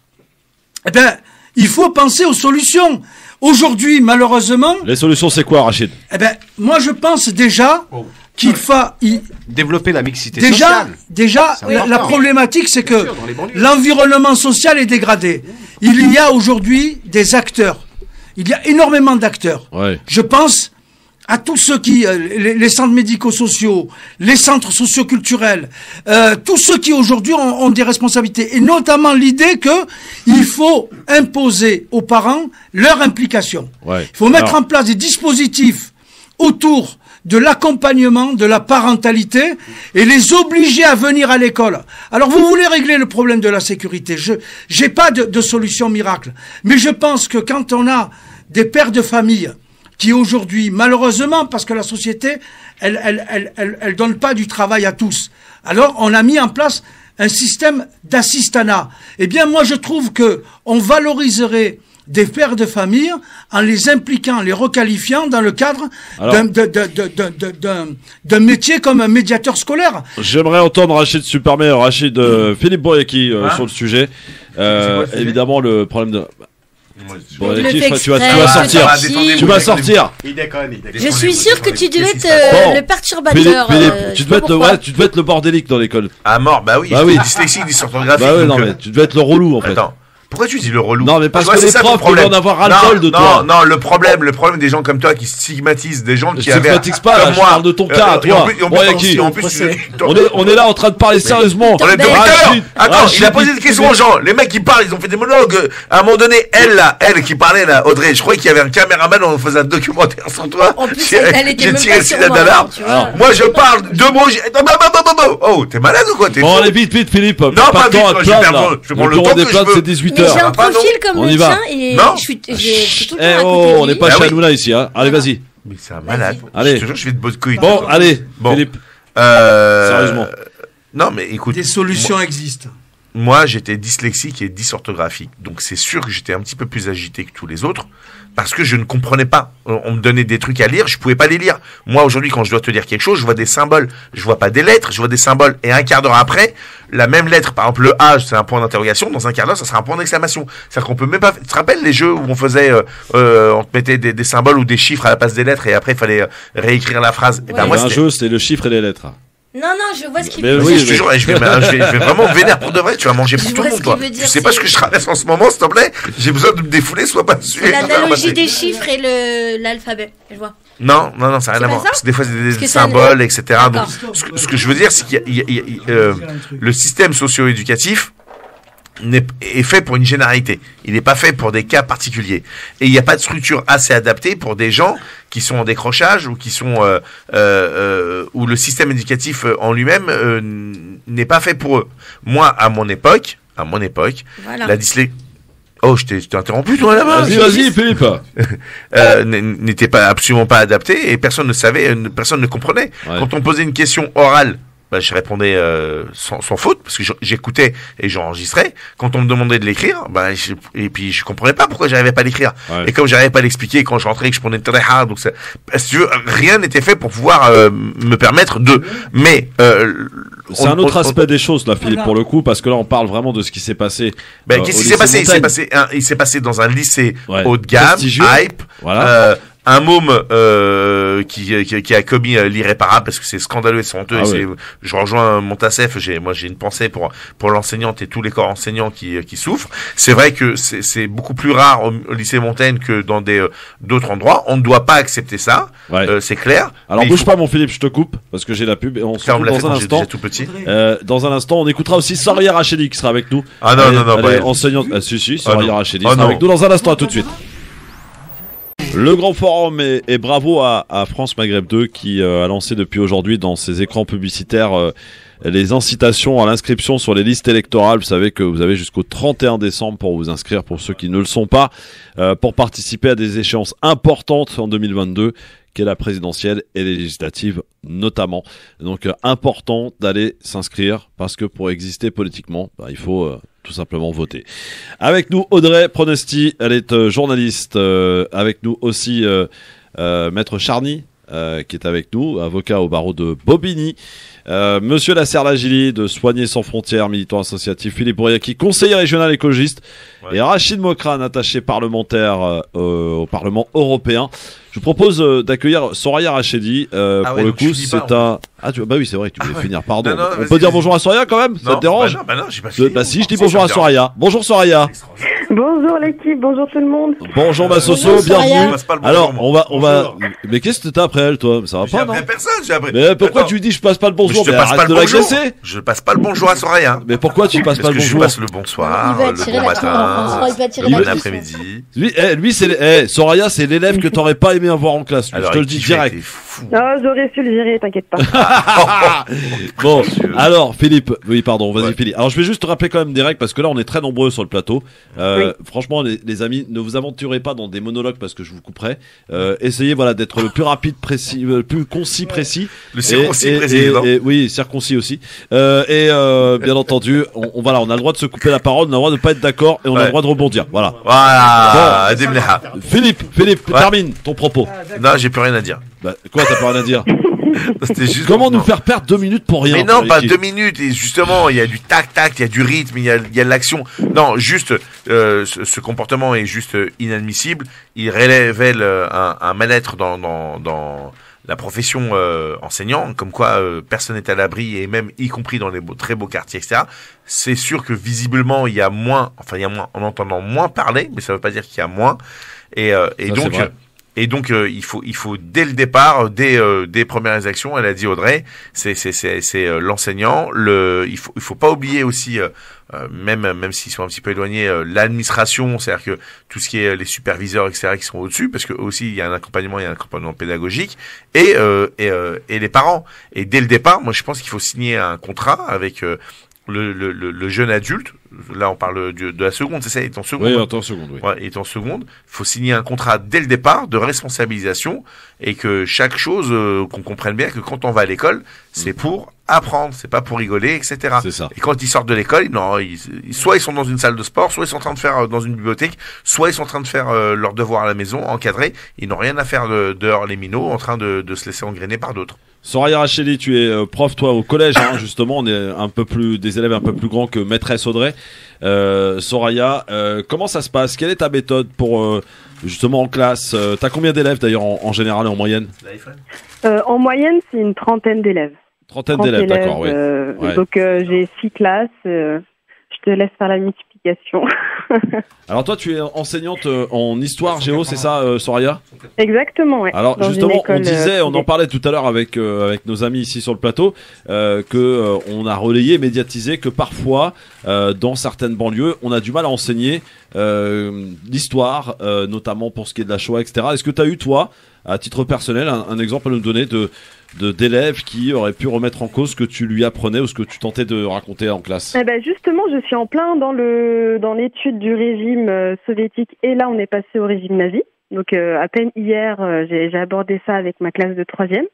eh ben, il faut penser aux solutions. Aujourd'hui, malheureusement... Les solutions, c'est quoi, Rachid? Eh ben, moi, je pense déjà qu'il faut... Développer la mixité sociale. Déjà, la problématique, c'est que l'environnement social est dégradé. Il y a aujourd'hui des acteurs. Il y a énormément d'acteurs. Ouais. Je pense à tous ceux qui, les centres médico-sociaux, les centres socio-culturels, tous ceux qui aujourd'hui ont des responsabilités, et notamment l'idée que il faut imposer aux parents leur implication. Ouais. Il faut mettre en place des dispositifs autour de l'accompagnement, de la parentalité, et les obliger à venir à l'école. Alors vous voulez régler le problème de la sécurité. J'ai pas de solution miracle, mais je pense que quand on a des pères de famille qui aujourd'hui, malheureusement, parce que la société, elle donne pas du travail à tous. Alors on a mis en place un système d'assistanat. Eh bien moi je trouve que on valoriserait des pères de famille en les impliquant, en les requalifiant dans le cadre d'un métier comme un médiateur scolaire. J'aimerais entendre Rachid Philippe Boyaki sur le sujet. Évidemment, le problème de... tu vas sortir. Il déconne. Je suis sûr que tu devais être le perturbateur. Philippe, tu devais être le bordélique dans l'école. À mort, bah oui. Bah oui. Dyslexique, dysorthographique. Bah oui, non mais tu devais être le relou en fait. Attends. Pourquoi tu dis le relou? Non, mais parce vois, que c'est les ça ton profs, ils problème. vont en avoir ras-le-bol de toi. Non, le problème des gens comme toi qui stigmatisent des gens Je qui avaient. stigmatise pas, là, comme je moi. parle de ton cas, Et en toi. plus, Bon, Yaki. en plus, On est là en train de parler sérieusement. on est depuis tout à l'heure. Attends, il a posé des questions aux gens. Les mecs qui parlent, ils ont fait des monologues. À un moment donné, elle qui parlait là, Audrey, je croyais qu'il y avait un caméraman, on faisait un documentaire sur toi. En plus, J'ai elle était même tiré pas le sur signal moi, d'alarme. tu vois. Moi, je parle deux mots. Oh, t'es malade ou quoi? T'es Bon, fou. allez, vite, Philippe. Non, Pas pas de temps vite, à te je vais plaindre, perdre- là. je vais prendre Le le bureau temps des que plaintes, je c'est veux. 18 Mais j'ai h. un Ah, non. profil comme On le y va. tien et Non. je suis tout le temps à côté On de n'est pas lui. chez Ah oui. Hanouna ici, hein. Allez, vas-y. Mais c'est un malade. Allez. Je te jure, je vais te bousculer. Bon, allez, Bon. Philippe. Sérieusement. Non, mais écoute. Des solutions existent. Moi, j'étais dyslexique et dysorthographique. Donc, c'est sûr que j'étais un petit peu plus agité que tous les autres. Parce que je ne comprenais pas. On me donnait des trucs à lire, je pouvais pas les lire. Moi, aujourd'hui, quand je dois te dire quelque chose, je vois des symboles. Je vois pas des lettres, je vois des symboles. Et un quart d'heure après, la même lettre, par exemple, le A, c'est un point d'interrogation. Dans un quart d'heure, ça sera un point d'exclamation. C'est-à-dire qu'on peut même pas. Tu te rappelles les jeux où on faisait, on te mettait des symboles ou des chiffres à la place des lettres et après, il fallait réécrire la phrase. Et Ouais. ben, Il y moi, avait un c'était. jeu, c'était le chiffre et les lettres. Non, je vois ce qu'il Mais veut oui, dire. Je te jure, je vais vraiment vénère pour de vrai. Tu vas manger pour Je tout le vois monde, ce toi. qu'il veut dire, Tu sais pas c'est- ce que je traverse en ce moment, s'il te plaît. J'ai besoin de me défouler, sois pas sûr. L'analogie des chiffres et l'alphabet, je vois. Non, ça n'a rien C'est à pas voir. ça Parce que des fois, c'est Parce des que ça- symboles, etc. Donc, D'accord. ce que je veux dire, c'est qu'il y a, le système socio-éducatif est fait pour une généralité. Il n'est pas fait pour des cas particuliers. Et il n'y a pas de structure assez adaptée pour des gens qui sont en décrochage ou qui sont où le système éducatif en lui-même n'est pas fait pour eux. Moi, à mon époque, Voilà. la dyslexie. Oh, je t'ai interrompu, toi, là-bas. Vas-y, Philippe. N'était absolument pas adapté et personne ne savait, personne ne comprenait. Ouais. Quand on posait une question orale, bah, je répondais sans faute parce que j'écoutais et j'enregistrais. Quand on me demandait de l'écrire, et puis je comprenais pas pourquoi j'arrivais pas à l'écrire. Ouais. Et comme j'arrivais pas à l'expliquer, quand je rentrais, que je prenais très hard, donc si tu veux, rien n'était fait pour pouvoir me permettre de. Mais C'est un autre aspect des choses, là, Philippe, pour le coup, parce que là, on parle vraiment de ce qui s'est passé. Qu'est-ce qui s'est passé? Il s'est passé dans un lycée haut de gamme, prestigieux. hype. Voilà. Un môme qui a commis l'irréparable parce que c'est scandaleux et c'est honteux. Ah et oui. je rejoins Montassef. J'ai une pensée pour l'enseignante et tous les corps enseignants qui souffrent. C'est vrai que c'est beaucoup plus rare au lycée Montaigne que dans d'autres endroits. On ne doit pas accepter ça. Ouais. C'est clair. Alors, Mais bouge il faut- pas, mon Philippe, je te coupe, parce que j'ai la pub et on se Ça, on me retrouve l'a fait dans un quand instant. j'étais tout petit. Dans un instant, on écoutera aussi Soria Rachedi qui sera avec nous. Ah non, Elle est- non, elle est bah, enseignante. Si, Soria non. Rachedi Ah sera non. avec nous dans un instant. À tout de suite. Le Grand Forum et bravo à France Maghreb 2 qui a lancé depuis aujourd'hui dans ses écrans publicitaires les incitations à l'inscription sur les listes électorales. Vous savez que vous avez jusqu'au 31 décembre pour vous inscrire, pour ceux qui ne le sont pas, pour participer à des échéances importantes en 2022, qu'est la présidentielle et les législatives notamment. Donc important d'aller s'inscrire parce que pour exister politiquement, il faut tout simplement voter. Avec nous Audrey Pronesti, elle est journaliste. Avec nous aussi Maître Charny, qui est avec nous, avocat au barreau de Bobigny. Monsieur Lasserre-Lagili de Soigner sans frontières, militant associatif, Philippe Bouriaki, conseiller régional écologiste, et Rachid Mokrane, attaché parlementaire au Parlement européen. Je vous propose d'accueillir Soria Rachedi. Pour le donc tu coup, dis c'est pas, un. Bah oui, c'est vrai que tu voulais finir. Pardon. Non, On vas-y, peut dire vas-si. bonjour à Soria quand même. Ça te dérange? Non, j'ai pas fini. Si, je dis bonjour à Soria. Bonjour Soria. Bonjour l'équipe, bonjour tout le monde. Bonjour ma Soso, Bonjour, Soria. bienvenue. Passe pas le bonjour, Alors, moi. on va. Mais qu'est-ce que t'as après elle, toi? Ça va J'ai pas, non? appris personne, j'ai appris. Mais pourquoi Attends. tu dis je passe pas le bonjour? Je te Mais passe arrête pas de le bonjour. l'agresser. Je passe pas le bonjour à Soraya. Mais pourquoi tu passes pas Parce le que je bonjour? passe le bonsoir, Il va le attirer bon l'attention, matin, François, il va attirer le bon l'attention. après-midi. Lui, c'est Soraya, c'est l'élève que t'aurais pas aimé avoir en classe. lui. Alors, je te le il dis kiffait, direct. t'es fou. Ah, j'aurais su le virer, t'inquiète pas. Bon, Prétentieux. alors Philippe, oui pardon, vas-y Ouais. Philippe. Alors je vais juste te rappeler quand même des règles parce que là on est très nombreux sur le plateau. Franchement les amis, ne vous aventurez pas dans des monologues parce que je vous couperai. Essayez d'être le plus rapide, précis, le plus concis, précis. Le circoncis président. Oui, circoncis aussi. Bien entendu, on a le droit de se couper la parole, on a le droit de pas être d'accord et on a le droit de rebondir. Voilà. Voilà, Ademleha. Philippe, Ouais. termine ton propos. Non, j'ai plus rien à dire. Quoi, t'as pas rien à dire? C'était juste. Comment nous non. faire perdre 2 minutes pour rien? Mais non, pas Ricky 2 minutes. Et justement, il y a du tac-tac, il y a du rythme, il y a de l'action. Non, juste, ce comportement est juste inadmissible. Il révèle un mal-être la profession enseignant, comme quoi personne n'est à l'abri, et même y compris dans les très beaux quartiers, etc. C'est sûr que visiblement il y a moins, on entend moins parler, mais ça veut pas dire qu'il y a moins. Et donc il faut dès le départ, dès premières actions, elle a dit Audrey, c'est l'enseignant, il faut pas oublier aussi même s'ils sont un petit peu éloignés, l'administration, c'est-à-dire que tout ce qui est les superviseurs, etc., qui sont au-dessus, parce que aussi il y a un accompagnement pédagogique, et les parents. Et dès le départ, moi je pense qu'il faut signer un contrat avec le jeune adulte. Là on parle de la seconde, c'est ça, il est en seconde. Oui, en seconde, oui. Ouais, il est en seconde. Faut signer un contrat dès le départ de responsabilisation, et que chaque chose, qu'on comprenne bien que quand on va à l'école, c'est pour apprendre, c'est pas pour rigoler, etc. C'est ça. Et quand ils sortent de l'école, soit ils sont dans une salle de sport, soit ils sont en train de faire dans une bibliothèque, soit ils sont en train de faire leurs devoirs à la maison, encadrés. Ils n'ont rien à faire dehors les minots, en train de se laisser engrainer par d'autres. Soraya Racheli, tu es prof toi au collège, hein, justement, on est des élèves un peu plus grands que maîtresse Audrey. Soraya, comment ça se passe? Quelle est ta méthode pour justement en classe? T'as combien d'élèves d'ailleurs en général et en moyenne? En moyenne, c'est une trentaine d'élèves. Trentaine d'élèves, d'accord, oui. Ouais. Donc j'ai 6 classes. Je te laisse faire la multiplication. Alors toi, tu es enseignante en histoire géo, c'est ça, Soraya? Exactement, ouais. Alors dans justement, on en privée. parlait tout à l'heure avec nos amis ici sur le plateau, que on a relayé, médiatisé que parfois, dans certaines banlieues, on a du mal à enseigner l'histoire, notamment pour ce qui est de la Shoah, etc. Est-ce que tu as eu, toi, à titre personnel, un exemple à nous donner d'élèves qui auraient pu remettre en cause ce que tu lui apprenais ou ce que tu tentais de raconter en classe? Eh ben justement, je suis en plein dans l'étude du régime soviétique, et là on est passé au régime nazi. Donc à peine hier, j'ai abordé ça avec ma classe de 3e.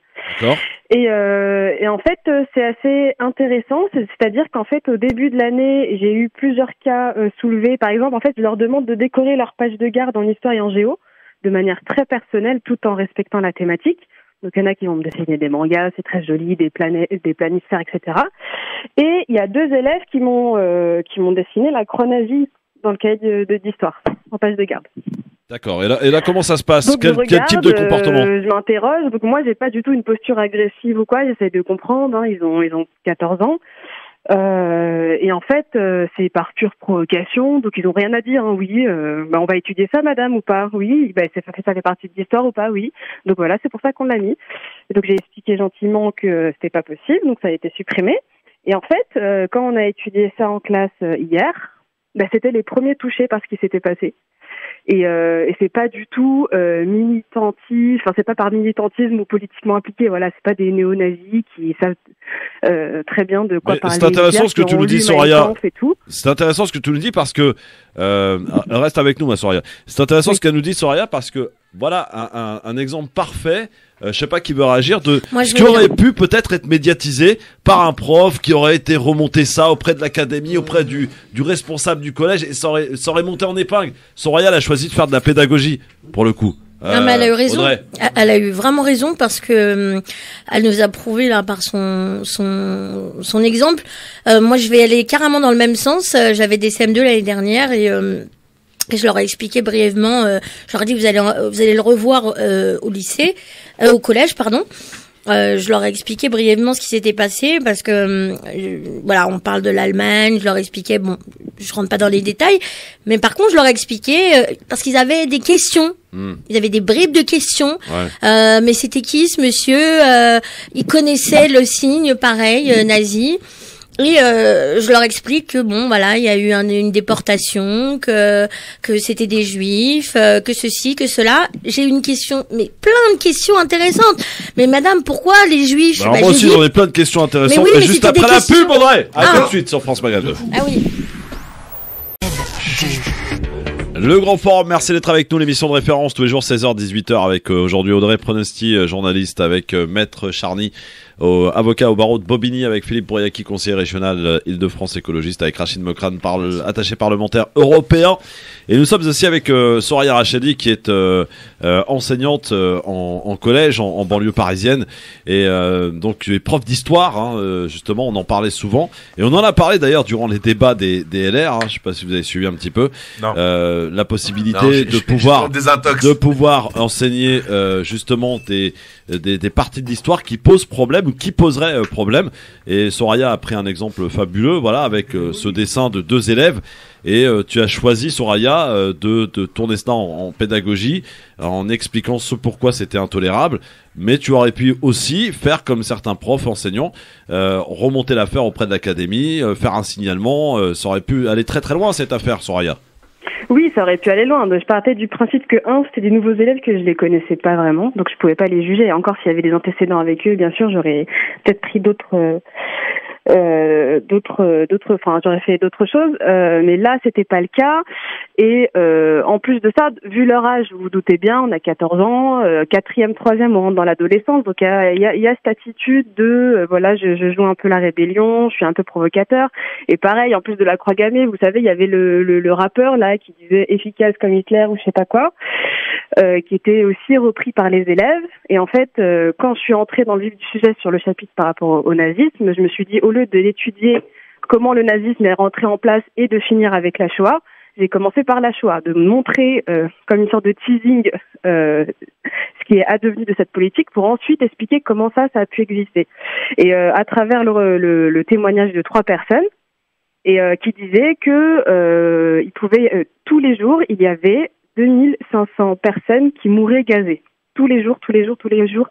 D'accord. Et en fait, c'est assez intéressant. C'est-à-dire qu'en fait, au début de l'année, j'ai eu plusieurs cas soulevés. Par exemple, en fait, je leur demande de décorer leur page de garde en histoire et en géo de manière très personnelle, tout en respectant la thématique. Donc il y en a qui vont me dessiner des mangas, c'est très joli, des planisphères, etc. Et il y a 2 élèves qui m'ont dessiné la chronagie dans le cahier d'histoire, en page de garde. D'accord. Et là, comment ça se passe? Donc, quel type de comportement? Je m'interroge. Donc moi, j'ai pas du tout une posture agressive ou quoi. J'essaie de comprendre. Hein. Ils ont 14 ans. Et en fait, c'est par pure provocation. Donc ils ont rien à dire. Hein. Oui, on va étudier ça, madame, ou pas? Oui. Ça fait partie de l'histoire ou pas? Oui. Donc voilà, c'est pour ça qu'on l'a mis. Et donc j'ai expliqué gentiment que c'était pas possible. Donc ça a été supprimé. Et en fait, quand on a étudié ça en classe hier, c'était les premiers touchés par ce qui s'était passé. Et c'est pas du tout militantisme, enfin c'est pas par militantisme ou politiquement impliqué, voilà, c'est pas des néo-nazis qui savent très bien de quoi parler. C'est intéressant ce que tu nous dis, Soraya. C'est intéressant ce que tu nous dis parce que reste avec nous, ma Soraya. C'est intéressant ce qu'elle nous dit, Soraya, parce que voilà un exemple parfait. Je sais pas qui veut réagir de ce qui aurait pu peut-être être médiatisé par un prof qui aurait été remonté ça auprès de l'académie, auprès du responsable du collège, et ça aurait monté en épingle. Soraya, elle a choisi de faire de la pédagogie pour le coup. Non, mais elle a eu raison. Audrey. Elle a eu vraiment raison parce que elle nous a prouvé là par son exemple. Moi, je vais aller carrément dans le même sens. J'avais des CM2 l'année dernière et je leur ai expliqué brièvement. Je leur ai dit vous allez le revoir au lycée, au collège, pardon. Je leur ai expliqué brièvement ce qui s'était passé parce que voilà, on parle de l'Allemagne. Je leur expliquais, bon, je rentre pas dans les détails, mais par contre, je leur ai expliqué parce qu'ils avaient des questions. Ils avaient des bribes de questions. Ouais. Mais c'était qui ce monsieur? Il connaissait le signe, pareil, nazi. Et je leur explique que bon, voilà, il y a eu une déportation, que c'était des juifs, que ceci, que cela. J'ai une question, mais plein de questions intéressantes. Mais madame, pourquoi les juifs? Alors moi aussi, j'en ai plein de questions intéressantes. Oui, juste après la pub, Audrey. À tout de suite sur France Magazine. Ah oui. Le Grand Forum, merci d'être avec nous, l'émission de référence tous les jours 16h-18h avec aujourd'hui Audrey Pronosti, journaliste, avec Maître Charny, avocat au barreau de Bobigny, avec Philippe Brouillaki, conseiller régional Île-de-France écologiste, avec Rachid Mokrane, attaché parlementaire européen. Et nous sommes aussi avec Soraya Rachedi, qui est enseignante en collège, en banlieue parisienne. Et donc tu es prof d'histoire, hein, justement, on en parlait souvent. Et on en a parlé d'ailleurs durant les débats des LR, hein, je ne sais pas si vous avez suivi un petit peu. Non. La possibilité de pouvoir enseigner justement des parties de l'histoire qui posent problème ou qui poseraient problème. Et Soraya a pris un exemple fabuleux, voilà, avec ce dessin de 2 élèves. Et tu as choisi, Soraya, de tourner cela en pédagogie, en expliquant pourquoi c'était intolérable. Mais tu aurais pu aussi faire comme certains profs enseignants, remonter l'affaire auprès de l'académie, faire un signalement. Ça aurait pu aller très très loin, cette affaire, Soraya. Oui, ça aurait pu aller loin. Je partais du principe que, c'était des nouveaux élèves que je les connaissais pas vraiment, donc je pouvais pas les juger. Et encore, s'il y avait des antécédents avec eux, bien sûr, j'aurais peut-être pris j'aurais fait d'autres choses, mais là c'était pas le cas. Et en plus de ça, vu leur âge, vous vous doutez bien, on a 14 ans, 4e, 3e, on rentre dans l'adolescence, donc il y a cette attitude de voilà, je joue un peu la rébellion, je suis un peu provocateur. Et pareil, en plus de la croix gammée, vous savez, il y avait le rappeur là qui disait efficace comme Hitler ou je sais pas quoi, qui était aussi repris par les élèves. Et en fait, quand je suis entrée dans le vif du sujet sur le chapitre par rapport au nazisme, je me suis dit, au lieu d'étudier comment le nazisme est rentré en place et de finir avec la Shoah, j'ai commencé par la Shoah, de montrer comme une sorte de teasing ce qui est advenu de cette politique pour ensuite expliquer comment ça a pu exister. Et à travers le témoignage de 3 personnes, et qui disaient que il pouvait tous les jours, il y avait 2500 personnes qui mouraient gazées. Tous les jours,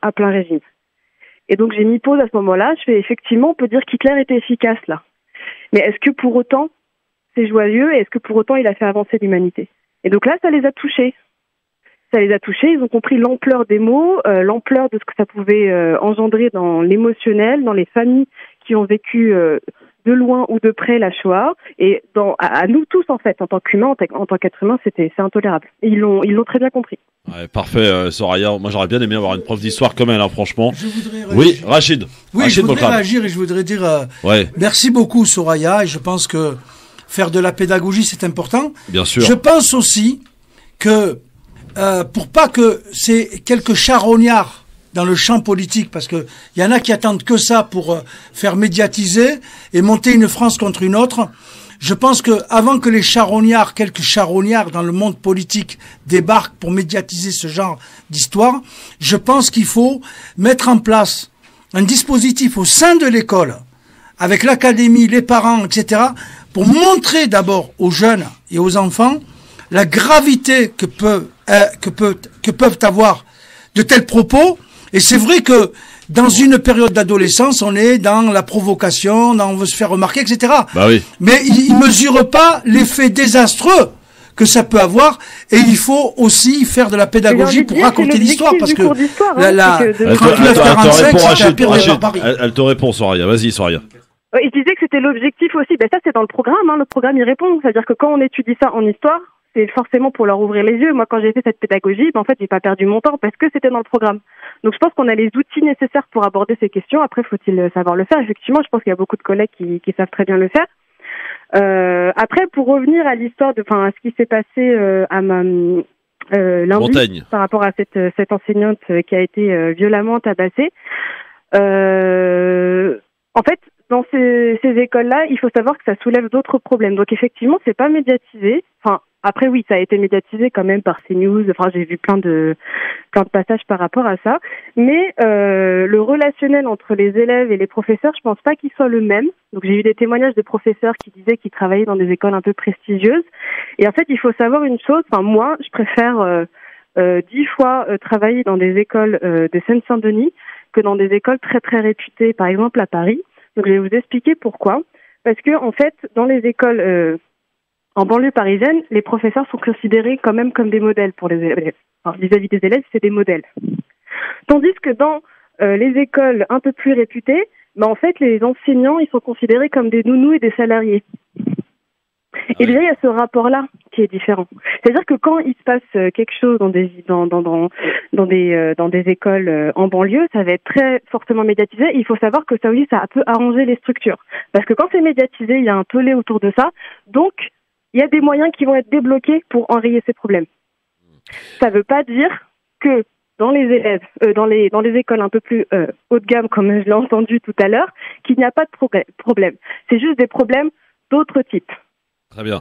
à plein régime. Et donc j'ai mis pause à ce moment-là, je fais effectivement, on peut dire qu'Hitler était efficace là. Mais est-ce que pour autant c'est joyeux et est-ce que pour autant il a fait avancer l'humanité? Et donc là, ça les a touchés. Ils ont compris l'ampleur des mots, l'ampleur de ce que ça pouvait engendrer dans l'émotionnel, dans les familles qui ont vécu de loin ou de près la Shoah, et à nous tous en fait, en tant qu'humains, en tant qu'être humain, c'est intolérable. Et ils l'ont très bien compris. Ouais, parfait, Soraya. Moi, j'aurais bien aimé avoir une prof d'histoire comme elle, hein, franchement. Oui, Rachid. Oui, je voudrais réagir et je voudrais dire merci beaucoup, Soraya. Et je pense que faire de la pédagogie, c'est important. Bien sûr. Je pense aussi que pour pas que c'est quelques charognards dans le champ politique, parce que il y en a qui attendent que ça pour faire médiatiser et monter une France contre une autre. Je pense que avant que quelques charognards dans le monde politique débarquent pour médiatiser ce genre d'histoire, je pense qu'il faut mettre en place un dispositif au sein de l'école, avec l'académie, les parents, etc., pour montrer d'abord aux jeunes et aux enfants la gravité que peuvent avoir de tels propos. Et c'est vrai que dans une période d'adolescence, on est dans la provocation, on veut se faire remarquer, etc. Bah oui. Mais ils mesurent pas l'effet désastreux que ça peut avoir, et il faut aussi faire de la pédagogie pour raconter l'histoire, parce que elle te répond, Soraya. Vas-y, Soraya. Je disais que c'était l'objectif aussi. Ben ça, c'est dans le programme. Le programme y répond. C'est-à-dire que quand on étudie ça en histoire, c'est forcément pour leur ouvrir les yeux. Moi, quand j'ai fait cette pédagogie, en fait, j'ai pas perdu mon temps parce que c'était dans le programme. Donc, je pense qu'on a les outils nécessaires pour aborder ces questions. Après, faut-il savoir le faire? Effectivement, je pense qu'il y a beaucoup de collègues qui savent très bien le faire. Après, pour revenir à l'histoire à ce qui s'est passé lundi par rapport à cette enseignante qui a été violemment tabassée. En fait, dans ces écoles-là, il faut savoir que ça soulève d'autres problèmes. Donc effectivement, c'est pas médiatisé. Après oui, ça a été médiatisé quand même par CNews. J'ai vu plein de passages par rapport à ça. Mais le relationnel entre les élèves et les professeurs, je pense pas qu'il soit le même. Donc j'ai eu des témoignages de professeurs qui disaient qu'ils travaillaient dans des écoles un peu prestigieuses. Et en fait, il faut savoir une chose. Moi, je préfère 10 fois travailler dans des écoles de Seine-Saint-Denis que dans des écoles très très réputées, par exemple à Paris. Donc je vais vous expliquer pourquoi. Parce que en fait, dans les écoles en banlieue parisienne, les professeurs sont considérés quand même comme des modèles pour les élèves. Vis-à-vis des élèves, c'est des modèles. Tandis que dans les écoles un peu plus réputées, en fait, les enseignants, ils sont considérés comme des nounous et des salariés. Et déjà, il y a ce rapport-là métier est différent. C'est-à-dire que quand il se passe quelque chose dans des écoles en banlieue, ça va être très fortement médiatisé. Il faut savoir que ça aussi, ça peut arranger les structures. Parce que quand c'est médiatisé, il y a un tollé autour de ça. Donc, il y a des moyens qui vont être débloqués pour enrayer ces problèmes. Ça veut pas dire que dans les élèves, dans les écoles un peu plus haut de gamme, comme je l'ai entendu tout à l'heure, qu'il n'y a pas de problème. C'est juste des problèmes d'autres types. Très bien.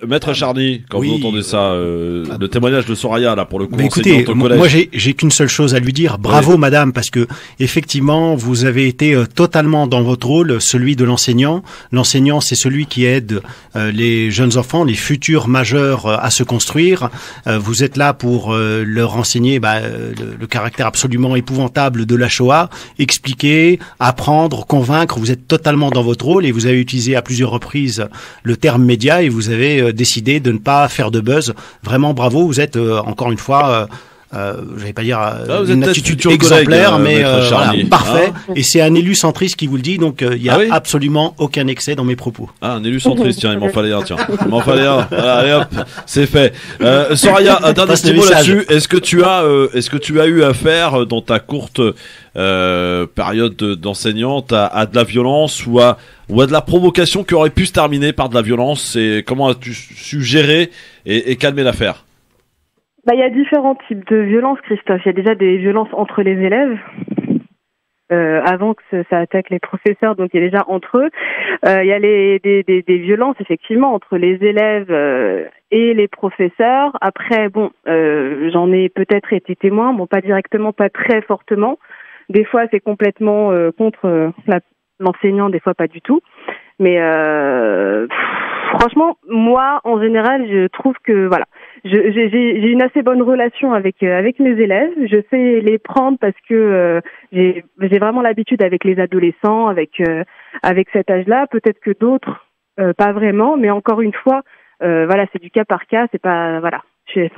Maître Charny, quand vous entendez ça, le témoignage de Soraya, là, pour le coup, mais écoutez, moi j'ai qu'une seule chose à lui dire. Bravo, madame, parce que effectivement, vous avez été totalement dans votre rôle, celui de l'enseignant. L'enseignant, c'est celui qui aide les jeunes enfants, les futurs majeurs à se construire. Vous êtes là pour leur enseigner le caractère absolument épouvantable de la Shoah, expliquer, apprendre, convaincre. Vous êtes totalement dans votre rôle et vous avez utilisé à plusieurs reprises le terme média et vous avez décidé de ne pas faire de buzz. Vraiment bravo, vous êtes encore une fois, je vais pas dire une attitude exemplaire, mais voilà, parfait. Et c'est un élu centriste qui vous le dit, donc il y a absolument aucun excès dans mes propos. Ah, un élu centriste, tiens, il m'en fallait un, Voilà, allez hop, c'est fait. Soraya, un dernier petit mot là-dessus. Est-ce que tu as eu affaire dans ta courte période d'enseignante à de la violence ou à de la provocation qui aurait pu se terminer par de la violence, et comment as-tu su gérer et calmer l'affaire? Il y a différents types de violences, Christophe. Il y a déjà des violences entre les élèves, avant que ça attaque les professeurs, donc il y a déjà entre eux. Il y a des violences, effectivement, entre les élèves et les professeurs. Après, j'en ai peut-être été témoin, pas directement, pas très fortement. Des fois, c'est complètement contre l'enseignant, des fois pas du tout. Mais franchement, moi, en général, je trouve que voilà, j'ai une assez bonne relation avec mes élèves. Je sais les prendre parce que j'ai vraiment l'habitude avec les adolescents, avec cet âge-là. Peut-être que d'autres pas vraiment, mais encore une fois, voilà, c'est du cas par cas. C'est pas voilà. J'ai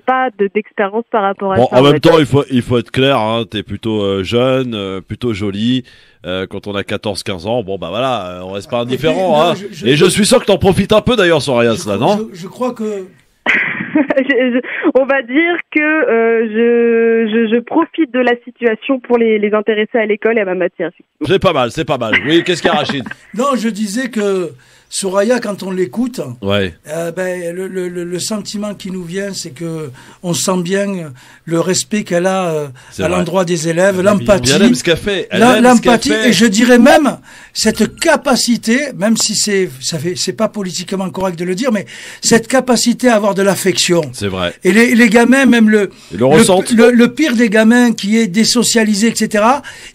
pas d'expérience par rapport à ça. En même temps, il faut être clair, hein, t'es plutôt jeune, plutôt jolie. Quand on a 14-15 ans, voilà, on reste pas indifférent, hein. Et je suis sûr que t'en profites un peu d'ailleurs, Soraya, là, non? Je crois que on va dire que je profite de la situation pour les intéresser à l'école et à ma matière. C'est pas mal. Oui, qu'est-ce qu'il y a, Rachid? Non, je disais que Soraya, quand on l'écoute, ouais. Le sentiment qui nous vient, c'est que on sent bien le respect qu'elle a à l'endroit des élèves, l'empathie. Elle aime ce qu'elle fait. L'empathie, et je dirais même cette capacité, même si c'est pas politiquement correct de le dire, mais cette capacité à avoir de l'affection. C'est vrai. Et les gamins, même le pire des gamins qui est désocialisé, etc.,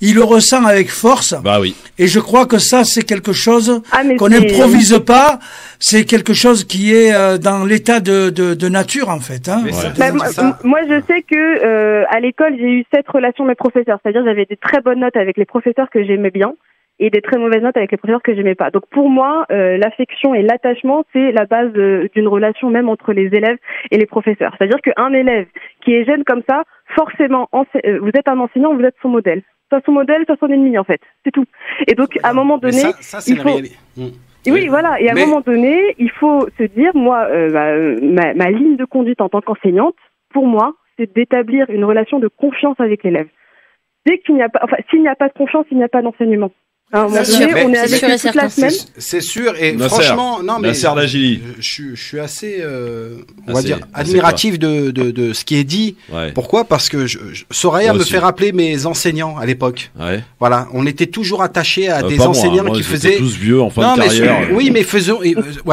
il le ressent avec force. Bah oui. Et je crois que ça, c'est quelque chose qu'on n'improvise pas, c'est quelque chose qui est dans l'état de nature en fait. Hein. Moi, je sais que à l'école, j'ai eu cette relation avec mes professeurs, c'est-à-dire j'avais des très bonnes notes avec les professeurs que j'aimais bien et des très mauvaises notes avec les professeurs que j'aimais pas. Donc pour moi, l'affection et l'attachement, c'est la base d'une relation même entre les élèves et les professeurs. C'est-à-dire qu'un élève qui est jeune comme ça, forcément, vous êtes un enseignant, vous êtes son modèle. Soit son modèle, soit son ennemi en fait. C'est tout. Et donc à un moment donné, c'est la réalité. Oui, voilà. Et à un moment donné, il faut se dire, moi, ma ligne de conduite en tant qu'enseignante, pour moi, c'est d'établir une relation de confiance avec l'élève. Dès qu'il n'y a pas, s'il n'y a pas de confiance, il n'y a pas d'enseignement. On est avec eux toute la semaine. C'est sûr, et franchement, je suis assez, on va dire, admiratif de ce qui est dit. Ouais. Pourquoi? Parce que Soraya me fait rappeler mes enseignants à l'époque. Ouais. Voilà, on était toujours attachés à des enseignants qui faisaient. Tous vieux en fin de carrière.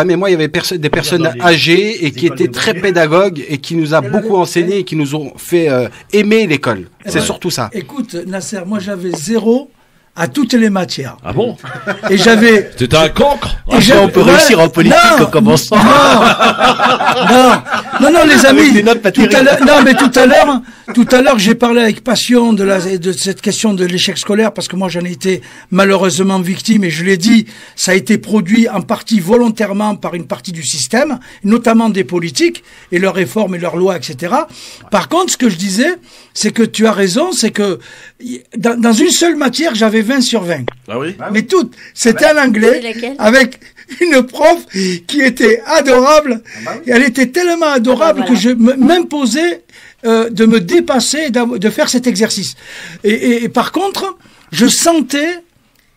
Mais moi, il y avait des personnes âgées et qui étaient très pédagogues et qui nous a beaucoup enseigné et qui nous ont fait aimer l'école. C'est surtout ça. Écoute, Nasser, moi j'avais 0 à toutes les matières. Ah bon? Et j'avais... C'était un cancre? On peut réussir en politique en commençant. Non, les amis. Tout à l'heure, j'ai parlé avec passion de cette question de l'échec scolaire parce que moi, j'en ai été malheureusement victime et je l'ai dit, ça a été produit en partie volontairement par une partie du système, notamment des politiques et leurs réformes et leurs lois, etc. Par contre, ce que je disais, c'est que tu as raison, c'est que dans une seule matière, j'avais 20 sur 20. Ah oui? Mais c'était en anglais, avec une prof qui était adorable. Et elle était tellement adorable que je m'imposais de me dépasser, de faire cet exercice. Et par contre, je sentais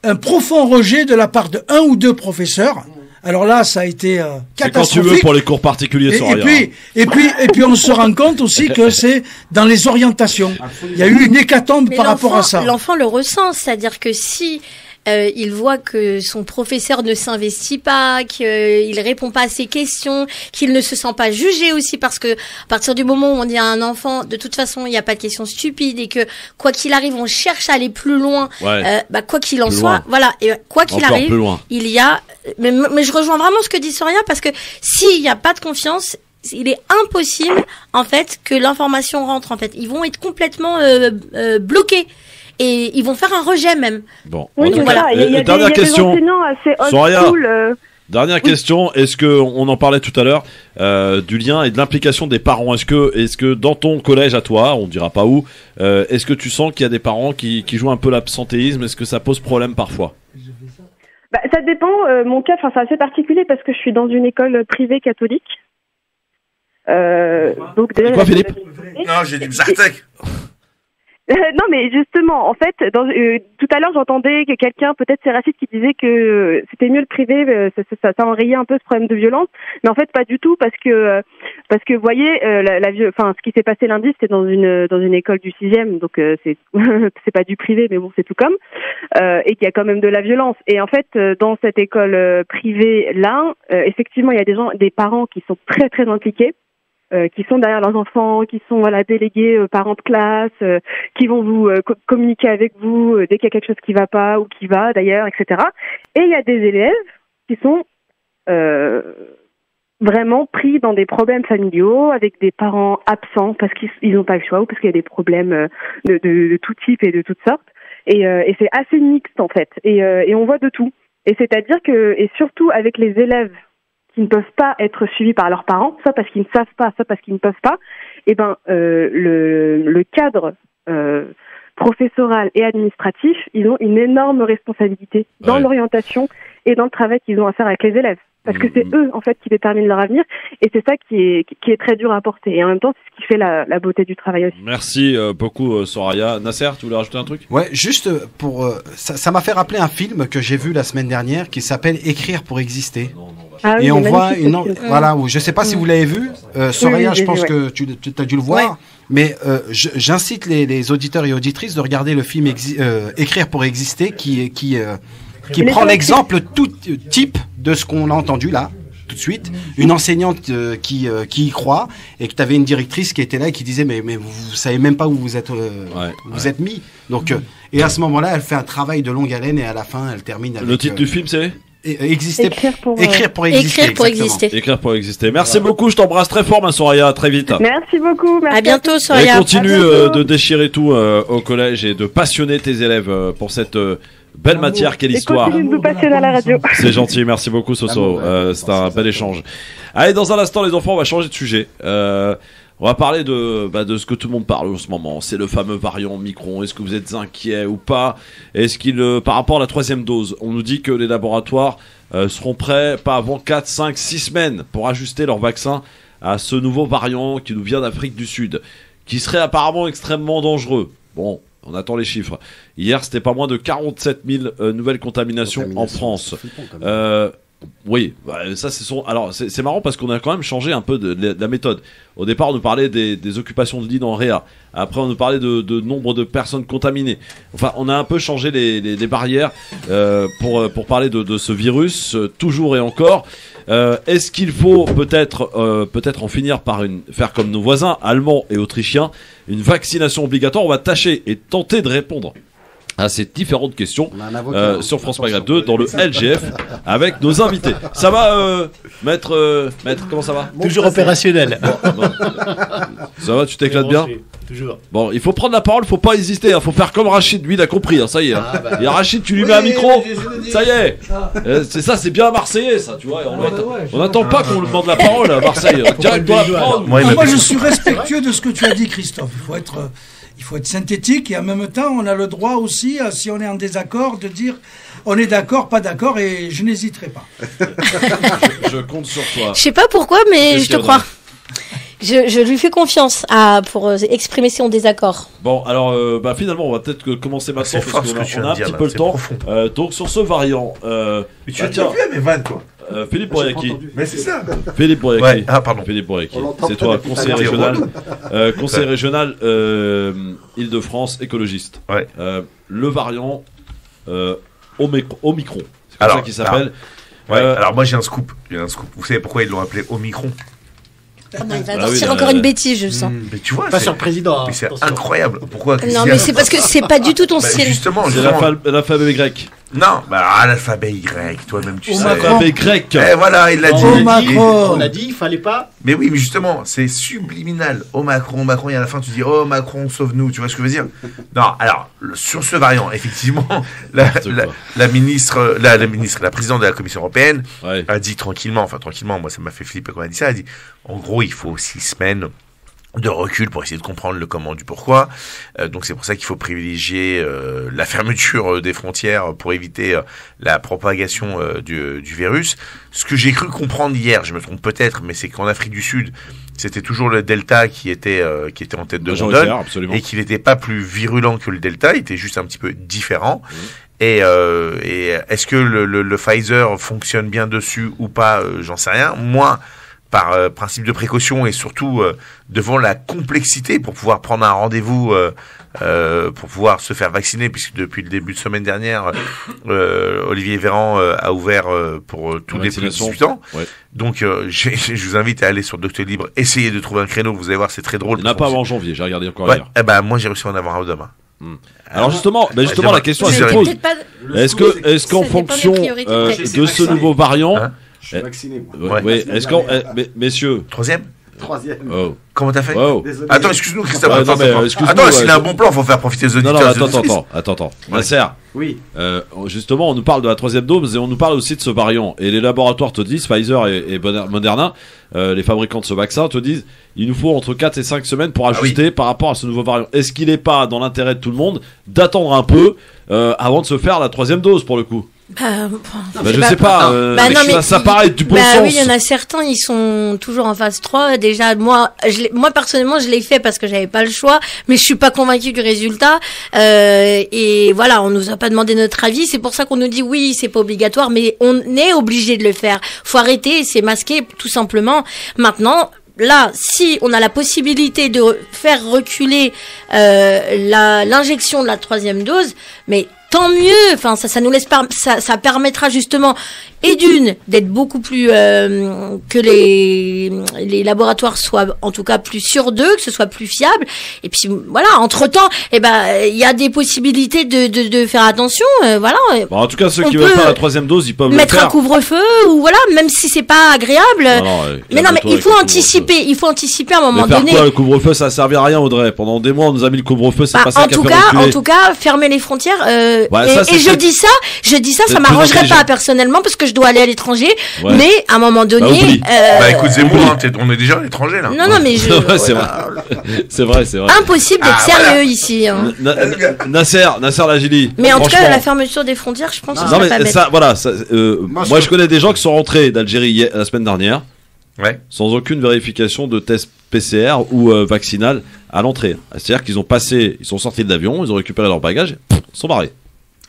un profond rejet de la part de un ou deux professeurs. Alors là, ça a été catastrophique. Quand tu veux pour les cours particuliers, Soraya. Et puis, on se rend compte aussi que c'est dans les orientations. Il y a eu une hécatombe par rapport à ça. L'enfant le ressent, c'est-à-dire que si il voit que son professeur ne s'investit pas, qu'il répond pas à ses questions, qu'il ne se sent pas jugé aussi, parce que à partir du moment où on dit à un enfant, de toute façon, il n'y a pas de questions stupides et que quoi qu'il arrive, on cherche à aller plus loin. Quoi qu'il en soit, voilà. Et quoi qu'il arrive, il y a. Mais je rejoins vraiment ce que dit Soraya, parce que s'il n'y a pas de confiance, il est impossible en fait que l'information rentre. En fait, ils vont être complètement bloqués. Et ils vont faire un rejet même. Bon, oui, donc, voilà. Il y a dernière question. Des enseignants assez old Soraya, school. Dernière question. Est-ce que on en parlait tout à l'heure du lien et de l'implication des parents? Est-ce que dans ton collège à toi, on dira pas où, est-ce que tu sens qu'il y a des parents qui jouent un peu l'absentéisme? Est-ce que ça pose problème parfois? Ça dépend. Mon cas, c'est assez particulier parce que je suis dans une école privée catholique. Donc déjà. Quoi, Philippe? Non, j'ai dit Bzartek. Non, mais justement, en fait, tout à l'heure, j'entendais que quelqu'un, peut-être c'est Rachid, qui disait que c'était mieux le privé, ça enrayait un peu ce problème de violence. Mais en fait, pas du tout, parce que vous voyez, ce qui s'est passé lundi, c'était dans une école du 6e, donc c'est pas du privé, mais bon, c'est tout comme, et qu'il y a quand même de la violence. Et en fait, dans cette école privée là, effectivement, il y a des parents qui sont très très impliqués. Qui sont derrière leurs enfants, qui sont délégués parents de classe, qui vont vous communiquer avec vous dès qu'il y a quelque chose qui va pas ou qui va d'ailleurs, etc. Et il y a des élèves qui sont vraiment pris dans des problèmes familiaux avec des parents absents parce qu'ils n'ont pas le choix ou parce qu'il y a des problèmes de tout type et de toutes sortes. Et c'est assez mixte en fait. Et on voit de tout. Et c'est-à-dire que, et surtout avec les élèves qui ne peuvent pas être suivis par leurs parents, soit parce qu'ils ne savent pas, soit parce qu'ils ne peuvent pas, le cadre professoral et administratif, ils ont une énorme responsabilité dans l'orientation et dans le travail qu'ils ont à faire avec les élèves. Parce que c'est eux, en fait, qui déterminent leur avenir. Et c'est ça qui est très dur à porter. Et en même temps, c'est ce qui fait la beauté du travail aussi. Merci beaucoup, Soraya. Nasser, tu voulais rajouter un truc? Ouais, juste pour... ça m'a fait rappeler un film que j'ai vu la semaine dernière qui s'appelle Écrire pour exister. Ah oui, et on voit voilà, je sais pas si vous l'avez vu, Soraya, je pense que tu as dû le voir, mais j'incite les auditeurs et auditrices de regarder le film Écrire pour exister qui prend l'exemple tout type de ce qu'on a entendu là tout de suite, une enseignante qui y croit, et que tu avais une directrice qui était là et qui disait mais vous savez même pas où vous êtes êtes mis. Donc et à ce moment-là, elle fait un travail de longue haleine et à la fin, elle termine avec le titre du film, c'est Écrire pour exister. Écrire pour exister. Merci beaucoup, je t'embrasse très fort, ma Soraya, à très vite. Merci beaucoup. Merci à bientôt, Soraya. Et continue de déchirer tout au collège et de passionner tes élèves pour cette belle matière qu'est l'histoire. Et continue de vous passionner à la radio. C'est gentil, merci beaucoup, Soso. C'est un bel échange. Allez, dans un instant, les enfants, on va changer de sujet. On va parler de ce que tout le monde parle en ce moment. C'est le fameux variant Omicron. Est-ce que vous êtes inquiets ou pas? Est-ce qu'il, par rapport à la 3e dose, on nous dit que les laboratoires seront prêts pas avant 4, 5, 6 semaines pour ajuster leur vaccin à ce nouveau variant qui nous vient d'Afrique du Sud, qui serait apparemment extrêmement dangereux. Bon, on attend les chiffres. Hier, c'était pas moins de 47 000 nouvelles contaminations en France. Oui, ça c'est marrant parce qu'on a quand même changé un peu de la méthode. Au départ, on nous parlait des occupations de lits dans Réa. Après, on nous parlait de nombre de personnes contaminées. Enfin, on a un peu changé les barrières pour parler de ce virus, toujours et encore. Est-ce qu'il faut peut-être en finir par faire comme nos voisins allemands et autrichiens, une vaccination obligatoire? On va tâcher et tenter de répondre à ces différentes questions sur France Maghreb 2 dans le LGF avec nos invités. Ça va, maître, comment ça va? Toujours opérationnel. Bon. Ça va, tu t'éclates bien? Toujours. Bon, il faut prendre la parole, faut pas hésiter, faut faire comme Rachid, lui il a compris, ça y est. Et Rachid, tu lui mets un micro, ça y est. C'est ça, c'est bien marseillais, ça, tu vois. On n'attend pas qu'on lui demande la parole à Marseille. Direct, toi la prendre. Moi, je suis respectueux de ce que tu as dit, Christophe. Il faut être synthétique et en même temps, on a le droit aussi, si on est en désaccord, de dire on est d'accord, pas d'accord, et je n'hésiterai pas. Je compte sur toi. Je sais pas pourquoi, mais Qu'est-ce je te qu'il y a, crois. Je lui fais confiance pour exprimer son désaccord. Bon, alors, finalement, on va peut-être commencer maintenant, C'est fort parce ce qu'on que tu a viens un de dire, petit là, peu le c'est temps. profond. Donc, sur ce variant, Mais tu as déjà vu à mes vannes, toi. Philippe Bouriaki. Mais c'est ça. Philippe Bouriaki. Ouais. Ah, pardon. Philippe Bouriaki. On l'entend C'est pas toi, depuis conseiller tout à l'heure. régional, conseiller régional Île-de-France écologiste. Ouais. Le variant Omicron. C'est comme Alors, ça qu'il s'appelle. Ouais, Euh, alors moi j'ai un scoop. Vous savez pourquoi ils l'ont appelé Omicron? Ah bah, il va Ah oui, sortir là, encore une bêtise, je le sens. Mais tu vois, Pas sur le président. mais c'est attention. incroyable. Pourquoi Non, Christian mais c'est parce que c'est pas du tout ton Bah, style. justement, C'est justement. l'alphabet grec. Non, l'alphabet Y, toi-même tu sais. L'alphabet grec. Eh voilà, il l'a dit. Oh, Il- Macron. On a dit, il fallait pas. Mais oui, mais justement, c'est subliminal. Oh Macron, et à la fin tu dis oh Macron, sauve-nous. Tu vois ce que je veux dire? Non, alors sur ce variant, effectivement, la ministre, la présidente de la Commission européenne Ouais. a dit tranquillement, moi ça m'a fait flipper quand elle a dit ça. Elle a dit en gros il faut 6 semaines de recul pour essayer de comprendre le comment du pourquoi. Donc c'est pour ça qu'il faut privilégier la fermeture des frontières pour éviter la propagation du virus. Ce que j'ai cru comprendre hier, je me trompe peut-être, mais c'est qu'en Afrique du Sud, c'était toujours le Delta qui était en tête de Majoritaire, gondole absolument. et qu'il n'était pas plus virulent que le Delta, il était juste un petit peu différent. Et est-ce que le Pfizer fonctionne bien dessus ou pas, j'en sais rien. Moi, par principe de précaution et surtout devant la complexité pour pouvoir prendre un rendez-vous pour pouvoir se faire vacciner, puisque depuis le début de semaine dernière, Olivier Véran a ouvert pour tous les plus de 18 ans. Ouais. Donc je vous invite à aller sur Doctolib, essayez de trouver un créneau, vous allez voir, c'est très drôle. Il n'y en a pas avant janvier, j'ai regardé encore Ouais, hier. eh ben moi j'ai réussi à en avoir un demain. Alors justement, demain. la question Mais elle se c'est pose. peut-être pas- Est-ce qu'en Ça dépend des fonction priorités, peut-être. de ce nouveau variant, Hein Je suis vacciné, moi. ouais, Ouais. est-ce qu'on, messieurs, Troisième? Troisième. oh, Comment t'as fait? wow. Désolé. Attends, excuse-nous Christophe. Ouais, non, mais, attends. excuse-nous, Attends, s'il ouais, a un bon plan, faut faire profiter les Non, auditeurs. non, attends. Nasser, Oui. justement, on nous parle de la troisième dose et on nous parle aussi de ce variant. Et les laboratoires te disent, Pfizer et Moderna, les fabricants de ce vaccin te disent, il nous faut entre 4 et 5 semaines pour ajuster par rapport à ce nouveau variant. Est-ce qu'il n'est pas dans l'intérêt de tout le monde d'attendre un peu avant de se faire la troisième dose pour le coup? Je sais pas, ça paraît du bon sens. Oui, il y en a certains, ils sont toujours en phase 3. Déjà, moi personnellement, je l'ai fait parce que j'avais pas le choix, mais je suis pas convaincue du résultat. Et voilà, on nous a pas demandé notre avis. C'est pour ça qu'on nous dit oui, c'est pas obligatoire, mais on est obligé de le faire. Faut arrêter, c'est masqué, tout simplement. Maintenant, là, si on a la possibilité de faire reculer l'injection de la troisième dose, mais tant mieux. Enfin, ça nous laisse ça permettra justement et d'une d'être beaucoup plus que les laboratoires soient en tout cas plus sûrs d'eux, que ce soit plus fiable. Et puis voilà, entre temps, il y a des possibilités de faire attention. Voilà. Bon, en tout cas, ceux On qui veulent peut faire la troisième dose, ils peuvent le mettre faire. un couvre-feu ou voilà, même si c'est pas agréable. Mais non, mais il faut anticiper. Il faut anticiper à un moment mais faire donné. quoi, le couvre-feu, ça a servi à rien, Audrey. Pendant des mois, on nous a mis le couvre-feu, c'est pas ça qui a fait reculer. En tout cas, fermer les frontières. Ça, et je dis ça, c'est ça plus m'arrangerait intelligent. pas personnellement parce que je dois aller à l'étranger. Ouais. Mais à un moment donné, oublie. Écoute Zemmour, on est déjà à l'étranger là. non, mais Ouais, c'est vrai. C'est vrai. impossible d'être sérieux ici. Hein. Nasser Lagili. Mais en tout cas, franchement, la fermeture des frontières, je pense que non, c'est pas mais bête. ça, voilà. Moi, je connais des gens qui sont rentrés d'Algérie la semaine dernière. Ouais. Sans aucune vérification de test PCR ou vaccinal à l'entrée. C'est-à-dire qu'ils ils sont sortis de l'avion, ils ont récupéré leur bagage, ils sont barrés.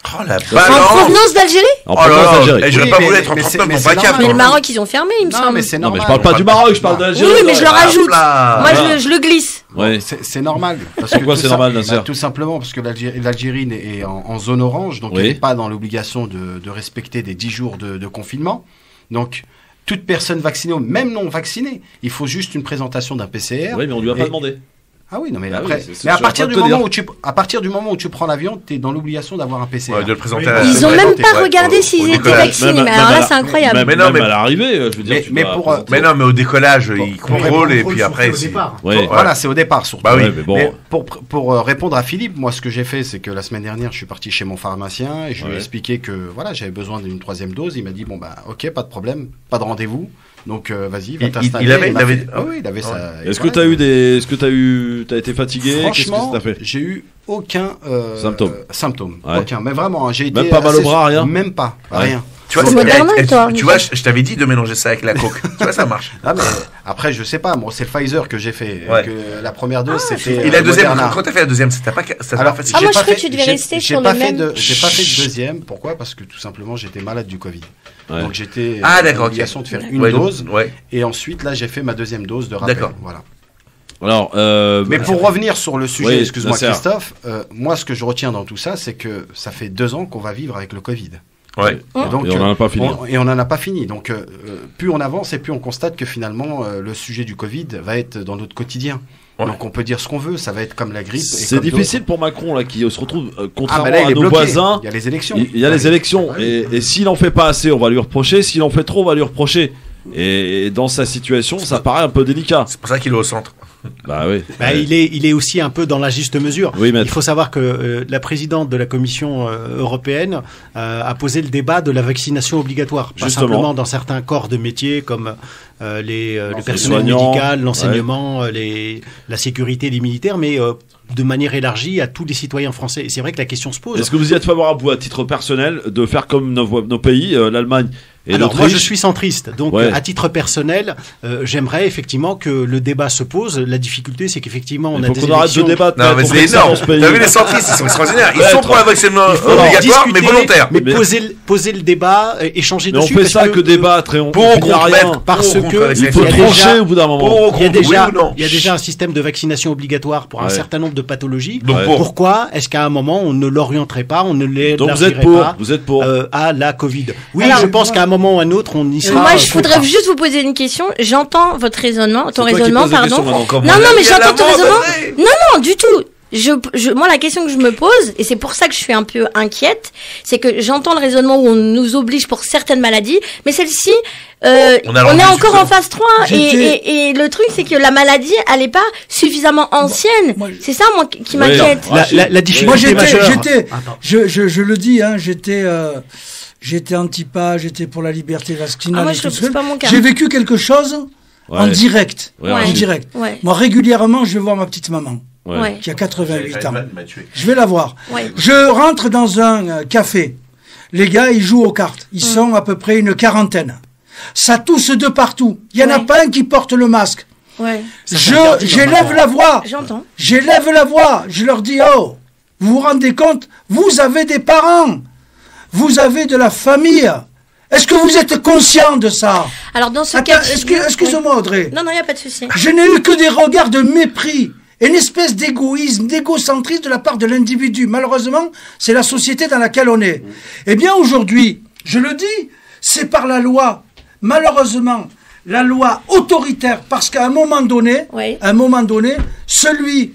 Oh la En balance. provenance d'Algérie? En Oh là provenance là, d'Algérie. j'aurais Oui, pas mais- voulu être en mais 39 c'est- dans mais un c'est cap. Mais le normal. Maroc, ils ont fermé, il me Non, semble. mais c'est Non, mais normal. je parle pas du Maroc, je parle Oui, d'Algérie. mais je le rajoute. Là. Moi, Voilà. je le glisse. Ouais. C'est normal. Parce Pourquoi que c'est tout normal, ça- Nasser Tout simplement parce que l'Algérie est en zone orange, donc Oui. elle n'est pas dans l'obligation de respecter des 10 jours de confinement. Donc, toute personne vaccinée, ou même non vaccinée, il faut juste une présentation d'un PCR. Oui, mais on lui a pas Et- demandé. Ah oui, non, mais Ah après, oui, c'est mais ce que je suis en train de te à partir du moment où tu prends l'avion, tu es dans l'obligation d'avoir un PCR. Ouais, de le présenter Oui. à- Ils ont ouais, même ouais, pas ouais, regardé au- s'ils au étaient décollage. vaccinés. Mais alors là, c'est incroyable. Même, Mais non, mais- à l'arrivée, je veux dire. tu mais dois pour, présenter. Mais non, mais au décollage, ils Pour contrôlent répondre et au puis surtout après. au c'est- départ. Ouais. Voilà, c'est au départ surtout. Bah oui. Ouais, mais bon. Mais pour répondre à Philippe, moi, ce que j'ai fait, c'est que la semaine dernière, je suis parti chez mon pharmacien et je lui ai Ouais. expliqué que voilà, j'avais besoin d'une troisième dose. Il m'a dit bon bah ok, pas de problème, pas de rendez-vous. Donc vas-y, va Il t'installer. avait- m'a il avait- fait- Ah oui, il avait ça. Est-ce que t'as été fatigué? Qu'est-ce que Franchement, t'as fait? j'ai eu aucun symptôme. Ouais. Aucun. Mais vraiment, j'ai été Même pas mal au bras, rien. Même pas, rien. Tu vois, C'est moderne, toi. tu vois, je t'avais dit de mélanger ça avec la coke. Tu vois, ça marche. Ah, mais après, je sais pas. Bon, c'est le Pfizer que j'ai fait. Ouais. Que la première dose, c'était. Et la deuxième, Moderna. quand t'as fait la deuxième, ça t'a Alors, pas fait. Ah, j'ai moi, je pas croyais que fait- tu devais j'ai- rester j'ai sur pas le fait même. J'ai pas fait de deuxième. Pourquoi? Parce que tout simplement, j'étais malade du Covid. Ouais. Donc j'étais D'accord, ok. obligation de faire une Ouais, donc, dose. ouais. Et ensuite, là, j'ai fait ma deuxième dose de rappel. D'accord. Voilà. Alors, Mais pour revenir sur le sujet, Oui, excuse-moi Nasser. Christophe, moi ce que je retiens dans tout ça, c'est que ça fait 2 ans qu'on va vivre avec le Covid. Ouais. Et donc, et on n'en a pas fini. on n'en a pas fini. Donc, plus on avance et plus on constate que finalement, le sujet du Covid va être dans notre quotidien. Ouais. Donc, on peut dire ce qu'on veut, ça va être comme la grippe. et C'est comme difficile pour Macron là qui se retrouve d'autres. Ah, contrairement mais là, il à est nos bloqué. voisins. Il y a les élections. Il y a les élections Ah oui. et s'il en fait pas assez, on va lui reprocher. S'il en fait trop, on va lui reprocher. Et dans sa situation, ça paraît un peu délicat. C'est pour ça qu'il est au centre. Bah oui. Bah, il est aussi un peu dans la juste mesure. Oui, maître. Il faut savoir que la présidente de la Commission européenne a posé le débat de la vaccination obligatoire. Pas Justement. simplement dans certains corps de métier comme le personnel soignants, médical, l'enseignement, la sécurité, les militaires, mais de manière élargie à tous les citoyens français. Et c'est vrai que la question se pose. Est-ce que vous y êtes favorable, vous, à titre personnel, de faire comme nos pays, l'Allemagne et Alors moi je l'Autriche? suis centriste, donc Ouais. à titre personnel, j'aimerais effectivement que le débat se pose. La difficulté c'est qu'effectivement on Il a faut des qu'on arrête de élections. débattre. Non, mais qu'on c'est fait ça énorme. dans ce pays. T'as vu les centristes, ils sont extraordinaires. Ils Ouais, sont pour la vaccination Il faut obligatoire, mais discuter, volontaire. mais Mais- poser le débat, échanger Mais on dessus. fait parce ça que débattre et on Pour ou finit à contre, rien. maître, parce pour ou que contre la Il faut Il y a vaccination. trancher déjà- au bout d'un moment. Pour ou Il y a contre, déjà, oui ou non il y a déjà un système de vaccination obligatoire pour un Ouais. certain nombre de pathologies. Donc Ouais. pour. Pourquoi est-ce qu'à un moment on ne l'orienterait pas, on ne Donc vous êtes l'élargirait pour, pas vous êtes pour. à la Covid? Oui, Alors, je pense qu'à un moment ou à un autre on y sera. Moi, je contre. voudrais juste vous poser une question. J'entends votre raisonnement, ton C'est toi qui raisonnement, poses des questions pardon. maintenant. Non, non, mais Il y a j'entends ton la raisonnement. bande, Non, du tout. Moi, la question que je me pose, et c'est pour ça que je suis un peu inquiète, c'est que j'entends le raisonnement où on nous oblige pour certaines maladies, mais celle-ci, On a on l'envie, est encore en justement. phase 3, et le truc, c'est que la maladie, elle est pas suffisamment ancienne. moi, C'est ça, moi, qui Oui. m'inquiète. La difficulté Moi, j'étais, majeure. Attends. je le dis, hein, j'étais anti-pas, j'étais pour la liberté vaccinale. Ah, moi, et tout c'est ça. pas mon cas. J'ai vécu quelque chose en Ouais. direct. Ouais, Ouais. En ouais. direct. Ouais. Moi, régulièrement, je vais voir ma petite maman, Ouais. qui a 88 ans. Il m'a tué. Je vais la voir. Ouais. Je rentre dans un café. Les gars, ils jouent aux cartes. Ils sont à peu près une quarantaine. Ça tousse de partout. Il y en a Ouais. pas un qui porte le masque. Ouais. J'élève la voix. J'entends. J'élève la voix. Je leur dis, oh, vous vous rendez compte? Vous avez des parents. Vous avez de la famille. Est-ce que vous êtes conscient de ça? Alors, dans ce Attends, cas de figure- excuse-moi, Audrey. Non, non, il n'y a pas de souci. Je n'ai eu que des regards de mépris et une espèce d'égoïsme, d'égocentrisme de la part de l'individu. Malheureusement, c'est la société dans laquelle on est. Eh bien, aujourd'hui, je le dis, c'est par la loi. Malheureusement, la loi autoritaire, parce qu'à un moment donné, Oui. celui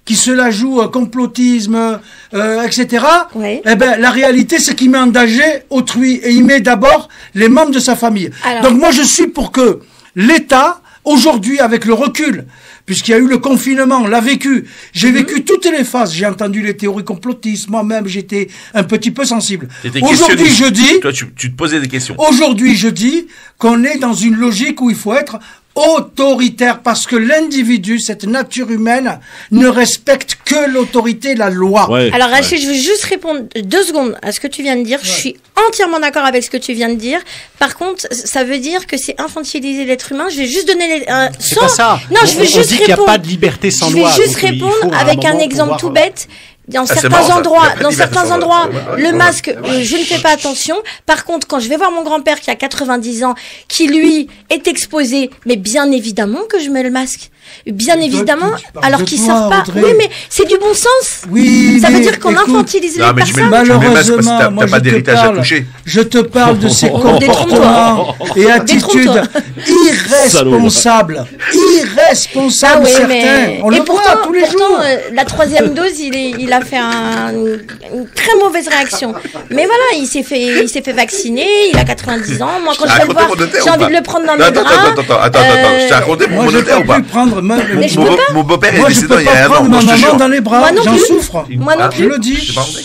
qui se la joue complotisme, etc. Oui. Eh ben, la réalité, c'est qu'il met en danger autrui et il met d'abord les membres de sa famille. Alors- Donc moi, je suis pour que l'État, aujourd'hui, avec le recul, puisqu'il y a eu le confinement, on l'a vécu. J'ai vécu toutes les phases. J'ai entendu les théories complotistes. Moi-même, j'étais un petit peu sensible. T'étais Aujourd'hui, questionné. je dis, Toi, tu te posais des questions. aujourd'hui, je dis qu'on est dans une logique où il faut être autoritaire parce que l'individu, cette nature humaine, ne respecte que l'autorité, la loi. Ouais. Alors Rachel, je veux juste répondre 2 secondes à ce que tu viens de dire. Je suis entièrement d'accord avec ce que tu viens de dire. Par contre, ça veut dire que c'est infantiliser l'être humain. Je vais juste donner les... C'est pas ça. Non, je vais On juste dit qu'il n'y a répondre. pas de liberté sans Je loi. vais juste donc, il faut répondre à avec un moment exemple pouvoir- tout bête. Dans c'est certains marrant, ça. endroits, Il y a pas de dans liberté certains sans loi. endroits, Ouais, le ouais. masque, je ne fais pas attention. Par contre, quand je vais voir mon grand-père qui a 90 ans, qui lui est exposé, mais bien évidemment que je mets le masque. Bien toi, évidemment, tu parles alors de qu'ils toi, savent pas. Audrey. Oui, mais c'est du bon sens. Oui, Ça veut mais dire qu'on écoute, infantilise les Non, mais tu mets, personnes. tu mets le masque parce que Malheureusement, t'as moi, pas je te d'héritage à parle. toucher. Je te parle de ces détrompe-toi. comportements et attitudes irresponsables. Ah Irresponsables, oui, certains. mais... On le Et voit pourtant, tous les jours. la 3e dose, il a fait une très mauvaise réaction. Mais voilà, il s'est fait vacciner, il a 90 ans. Moi, quand je vais le voir, j'ai envie de le prendre dans mes Attends, draps. attends, je t'ai raconté mon Moi, je monotaire ou peux pas plus prendre Mais je peux pas. Mon beau-père est Moi, je décédé peux il y a pas un an, prendre moi ma je te maman jure. dans les bras. Moi non J'en plus. souffre. Moi non Je plus. le dis. J'ai pas raconté.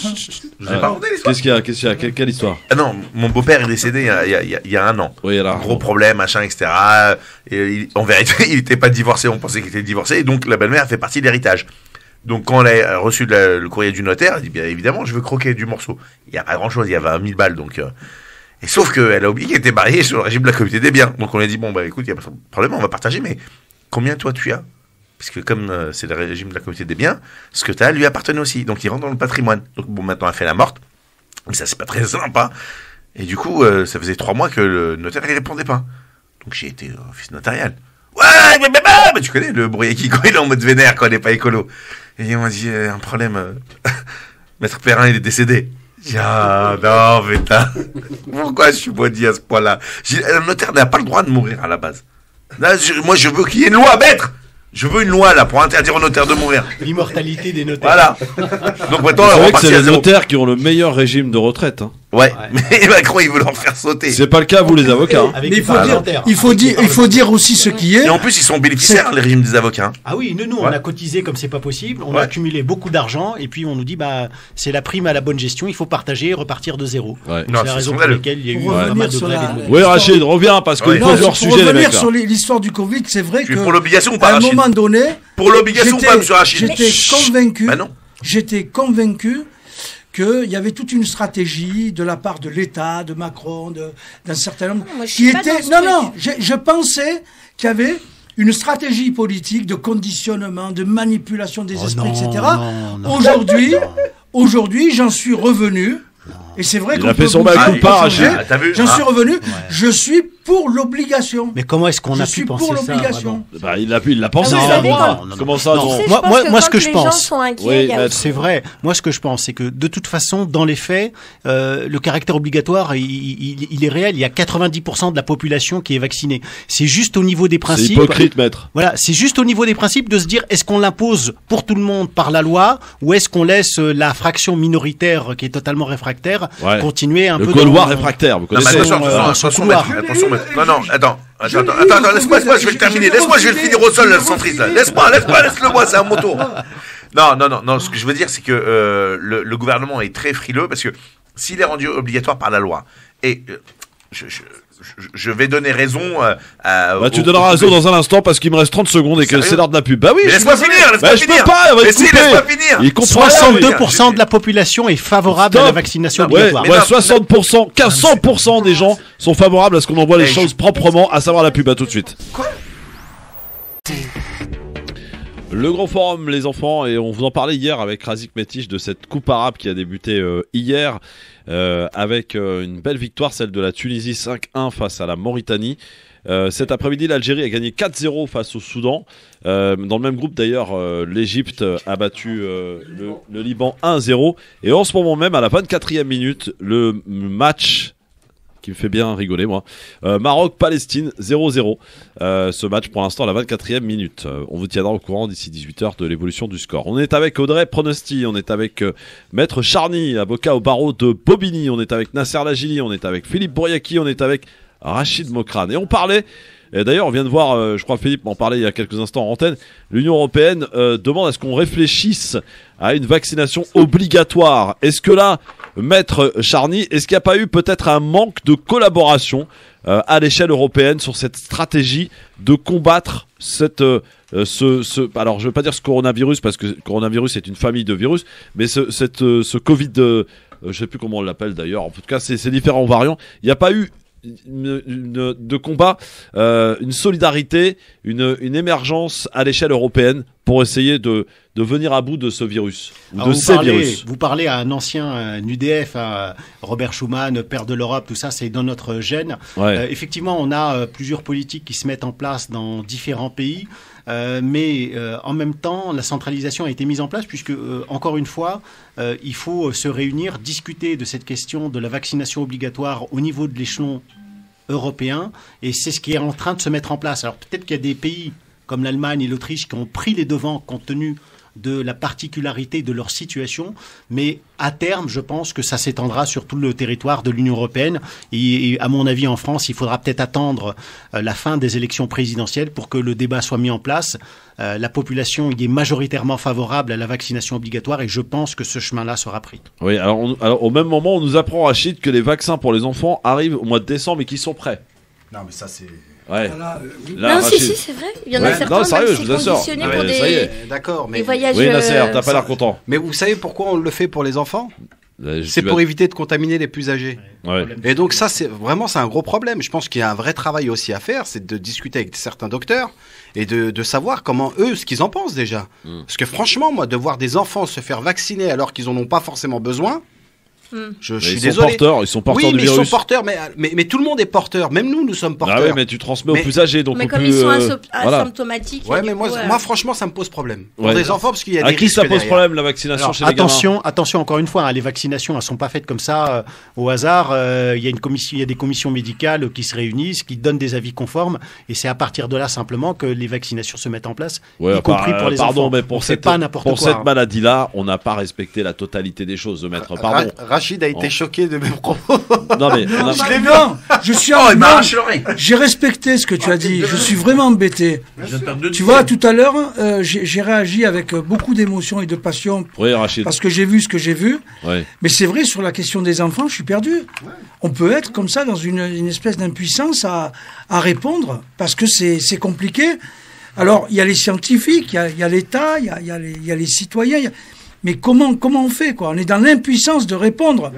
Je l'ai pas raconté l'histoire. Qu'est-ce qu'il y a quelle histoire? Ah non, mon beau-père est décédé il y a un an. Oui, alors. Gros problème, machin, etc. Et en vérité, il n'était pas divorcé, on pensait qu'il était divorcé, et donc la belle-mère fait partie de l'héritage. Donc quand elle a reçu le courrier du notaire, elle dit bien évidemment je veux croquer du morceau. Il n'y a pas grand chose, il y avait 1000 balles donc. Et sauf qu'elle a oublié qu'elle était mariée sur le régime de la communauté des biens. Donc on lui a dit bon bah écoute, il n'y a pas de problème, on va partager, mais combien toi tu as? Parce que comme c'est le régime de la communauté des biens, ce que tu as lui appartenait aussi. Donc il rentre dans le patrimoine. Donc bon maintenant elle fait la morte, mais ça c'est pas très sympa. Et du coup ça faisait 3 mois que le notaire il répondait pas. Donc j'ai été au office notarial. Ouais, mais tu connais le Brouillaki quand il est en mode vénère, quand il n'est pas écolo. Et ils m'ont dit, un problème, Maître Perrin, il est décédé. J'ai dit, ah, non, putain. Pourquoi je suis maudit à ce point-là? Le notaire n'a pas le droit de mourir à la base. Là, moi, je veux qu'il y ait une loi, maître. Je veux une loi, là, pour interdire aux notaires de mourir. L'immortalité des notaires. Voilà. Donc maintenant, c'est vrai que c'est les notaires qui ont le meilleur régime de retraite. Hein. Ouais, mais Macron, il veut leur faire sauter. C'est pas le cas, vous, les avocats. Hein. Mais il faut dire aussi ce qui est. Et en plus, ils sont bénéficiaires, les régimes des avocats. Ah oui, nous, on a cotisé comme c'est pas possible. On a accumulé beaucoup d'argent et puis on nous dit, bah, c'est la prime à la bonne gestion. Il faut partager et repartir de zéro. Ouais. C'est la raison pour laquelle il y a eu pas mal de grèves. Oui, Rachid, reviens parce qu'il faut leur sujet, les mecs. Pour revenir sur l'histoire du Covid, c'est vrai que. Pour l'obligation ou pas, à un moment donné. Pour l'obligation ou pas, monsieur Rachid? J'étais convaincu qu'il y avait toute une stratégie de la part de l'État, de Macron, d'un certain nombre qui était. Non, je pensais qu'il y avait une stratégie politique de conditionnement, de manipulation des esprits, etc. Aujourd'hui, j'en suis revenu. Et c'est vrai qu'on peut changer. J'en suis revenu. Ouais. Je suis pour l'obligation. Mais comment est-ce qu'on a pu penser ça? Je suis pour l'obligation. Bah, il l'a pensé. Comment ça? Non. Moi, ce que je pense, c'est vrai. Moi, ce que je pense, c'est que de toute façon, dans les faits, le caractère obligatoire, il est réel. Il y a 90% de la population qui est vaccinée. C'est juste au niveau des principes. C'est hypocrite, maître. Voilà, c'est juste au niveau des principes de se dire est-ce qu'on l'impose pour tout le monde par la loi ou est-ce qu'on laisse la fraction minoritaire qui est totalement réfractaire continuer un peu. Le couloir réfractaire, vous connaissez. Attention, non, attends, laisse-moi, je vais le terminer. Laisse-moi, je vais le finir au sol, le centriste, là. Laisse-le-moi, c'est un mon tour. Non, ce que je veux dire, c'est que le gouvernement est très frileux parce que s'il est rendu obligatoire par la loi, et je vais donner raison tu donneras raison dans un instant parce qu'il me reste 30 secondes et que c'est l'heure de la pub. Bah oui, laisse-moi finir. Je peux pas, laisse-moi finir. 62% de la population est favorable à la vaccination obligatoire. 60%, 100% des gens sont favorables à ce qu'on envoie les choses proprement, à savoir la pub. À tout de suite. Quoi? Le grand forum, les enfants, et on vous en parlait hier avec Razik Metich de cette coupe arabe qui a débuté hier avec une belle victoire, celle de la Tunisie 5-1 face à la Mauritanie. Cet après-midi, l'Algérie a gagné 4-0 face au Soudan. Dans le même groupe d'ailleurs, l'Égypte a battu le Liban 1-0. Et en ce moment même, à la 24e minute, le match qui me fait bien rigoler moi. Maroc-Palestine 0-0. Ce match pour l'instant à la 24e minute. On vous tiendra au courant d'ici 18h de l'évolution du score. On est avec Audrey Pronosti, on est avec Maître Charny, avocat au barreau de Bobigny, on est avec Nasser Lagili, on est avec Philippe Brouillaki, on est avec Rachid Mokrane. Et on parlait, et d'ailleurs on vient de voir, je crois que Philippe m'en parlait il y a quelques instants en antenne, l'Union Européenne demande à ce qu'on réfléchisse à une vaccination obligatoire. Est-ce que là, Maître Charny, est-ce qu'il n'y a pas eu peut-être un manque de collaboration à l'échelle européenne sur cette stratégie de combattre alors je ne veux pas dire ce coronavirus parce que coronavirus est une famille de virus, mais ce Covid, je ne sais plus comment on l'appelle d'ailleurs, en tout cas ces différents variants, il n'y a pas eu de combat, une solidarité, une émergence à l'échelle européenne pour essayer de venir à bout de ce virus, ou de ces virus. Vous parlez à un ancien UDF, à Robert Schuman, père de l'Europe, tout ça, c'est dans notre gène. Ouais. Effectivement, on a plusieurs politiques qui se mettent en place dans différents pays, mais en même temps, la centralisation a été mise en place puisque, encore une fois, il faut se réunir, discuter de cette question de la vaccination obligatoire au niveau de l'échelon européen, et c'est ce qui est en train de se mettre en place. Alors peut-être qu'il y a des pays comme l'Allemagne et l'Autriche qui ont pris les devants compte tenu de la particularité de leur situation, mais à terme, je pense que ça s'étendra sur tout le territoire de l'Union européenne. Et à mon avis, en France, il faudra peut-être attendre la fin des élections présidentielles pour que le débat soit mis en place. La population y est majoritairement favorable à la vaccination obligatoire et je pense que ce chemin-là sera pris. Oui, alors au même moment, on nous apprend, Rachid, que les vaccins pour les enfants arrivent au mois de décembre et qu'ils sont prêts. Non, mais ça, c'est... Ouais. Voilà, Là, Non, Rachid. si, c'est vrai. Il y en a Ouais. certains Non, sérieux, même, je c'est vous assure. conditionné Ouais, pour ça y est. D'accord, des mais voyages. Oui, Nasser, t'as pas l'air content. mais vous savez pourquoi on le fait pour les enfants? Là, C'est pour éviter de contaminer les plus âgés. Ouais. Et donc ça, c'est un gros problème. Je pense qu'il y a un vrai travail aussi à faire, c'est de discuter avec certains docteurs et de savoir comment eux, ce qu'ils en pensent déjà. Parce que franchement, moi, de voir des enfants se faire vacciner alors qu'ils en ont pas forcément besoin, je Mais suis ils désolé. Ils sont porteurs Oui, du mais ils virus. sont porteurs, mais tout le monde est porteur. Même nous sommes porteurs. Ah ouais, mais tu transmets aux Mais- plus âgés, donc Mais au comme plus, ils sont voilà. asymptomatiques. Ouais, du mais coup, moi, franchement, ça me pose problème. Pour Ouais. des enfants, parce qu'il y a À des qui risques ça pose derrière. problème la vaccination Alors, chez les gamins attention, encore une fois, hein, les vaccinations, elles sont pas faites comme ça au hasard. Il y a il y a des commissions médicales qui se réunissent, qui donnent des avis conformes, et c'est à partir de là simplement que les vaccinations se mettent en place, y compris pour les pardon, enfants. mais pour On fait cette, pas n'importe pour quoi. cette maladie-là, on n'a pas respecté la totalité des choses, maître. Pardon. Rachid a été Oh. choqué de mes propos. Non mais on a- Non, je suis Oh, il m'a non, arraché l'oreille. j'ai respecté ce que tu as dit. Je suis vraiment embêté. Tu vois, tout à l'heure, j'ai réagi avec beaucoup d'émotion et de passion Oui, Rachid. parce que j'ai vu ce que j'ai vu. Ouais. Mais c'est vrai, sur la question des enfants, je suis perdu. On peut être comme ça dans une espèce d'impuissance à répondre parce que c'est compliqué. Alors, il y a les scientifiques, il y a l'État, il y a les citoyens. Mais comment on fait, quoi? On est dans l'impuissance de répondre.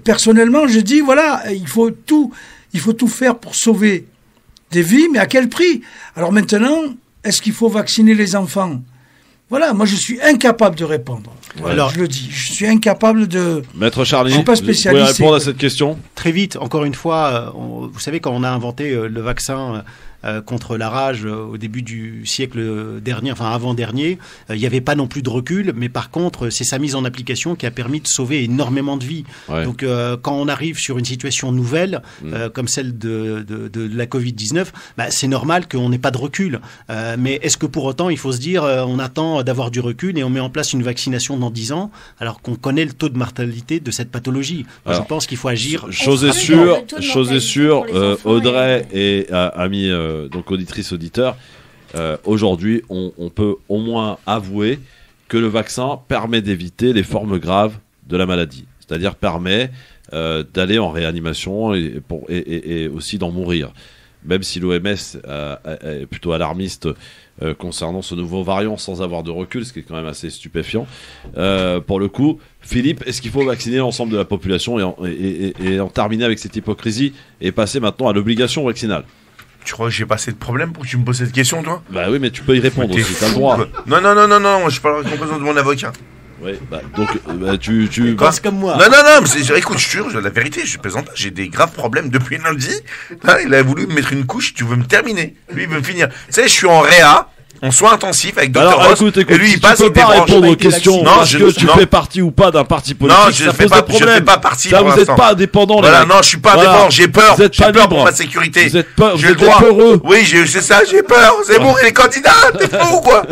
Personnellement, je dis, voilà, il faut tout faire pour sauver des vies, mais à quel prix? Alors maintenant, est-ce qu'il faut vacciner les enfants? Voilà, moi je suis incapable de répondre. Alors, je le dis, je suis incapable de... Maître Charlie, Je suis pas vous pouvez spécialiste, répondre à c'est- cette question? Très vite, encore une fois, vous savez, quand on a inventé le vaccin contre la rage au début du siècle dernier, enfin avant-dernier, il n'y avait pas non plus de recul, mais par contre, c'est sa mise en application qui a permis de sauver énormément de vies. Ouais. Donc, quand on arrive sur une situation nouvelle, comme celle de la Covid-19, bah, c'est normal qu'on n'ait pas de recul. Mais est-ce que pour autant, il faut se dire, on attend d'avoir du recul et on met en place une vaccination dans 10 ans, alors qu'on connaît le taux de mortalité de cette pathologie? Moi, Alors, je pense qu'il faut agir. Chose est Ah oui, sûre, le taux de chose est mortalité sûre, pour les enfants Audrey et amis, donc auditrices, auditeurs, aujourd'hui, on peut au moins avouer que le vaccin permet d'éviter les formes graves de la maladie. C'est-à-dire permet d'aller en réanimation et aussi d'en mourir. Même si l'OMS est plutôt alarmiste concernant ce nouveau variant sans avoir de recul, ce qui est quand même assez stupéfiant. Pour le coup, Philippe, est-ce qu'il faut vacciner l'ensemble de la population et en terminer avec cette hypocrisie et passer maintenant à l'obligation vaccinale? Tu crois que j'ai pas assez de problèmes pour que tu me poses cette question, toi? Bah oui, mais tu peux y répondre T'es aussi, t'as le fou, droit. quoi. Non, je parle en présence de mon avocat. Oui, bah, donc tu Pense comme moi. Non, mais écoute, je te jure, la vérité, je plaisante pas, j'ai des graves problèmes depuis lundi. Là, il a voulu me mettre une couche, tu veux me terminer. Lui, il veut me finir. Tu sais, je suis en réa, en soins intensifs avec Dr. Alors Ross, écoute, et lui, si il passe, tu il peux pas débranche. répondre aux questions Non, parce que tu non. fais partie ou pas d'un parti politique, Non, je ça fais pose pas- des je fais problèmes. pas partie Ça, pour vous n'êtes l'instant. pas indépendant, les Voilà, mecs. non, je suis pas Voilà. indépendant, j'ai peur. Vous êtes pas J'ai peur libre. pour ma sécurité. Vous êtes pas, J'ai vous le êtes droit. peureux. Oui, c'est ça, j'ai peur. C'est bon, il est candidat, t'es fou ou quoi?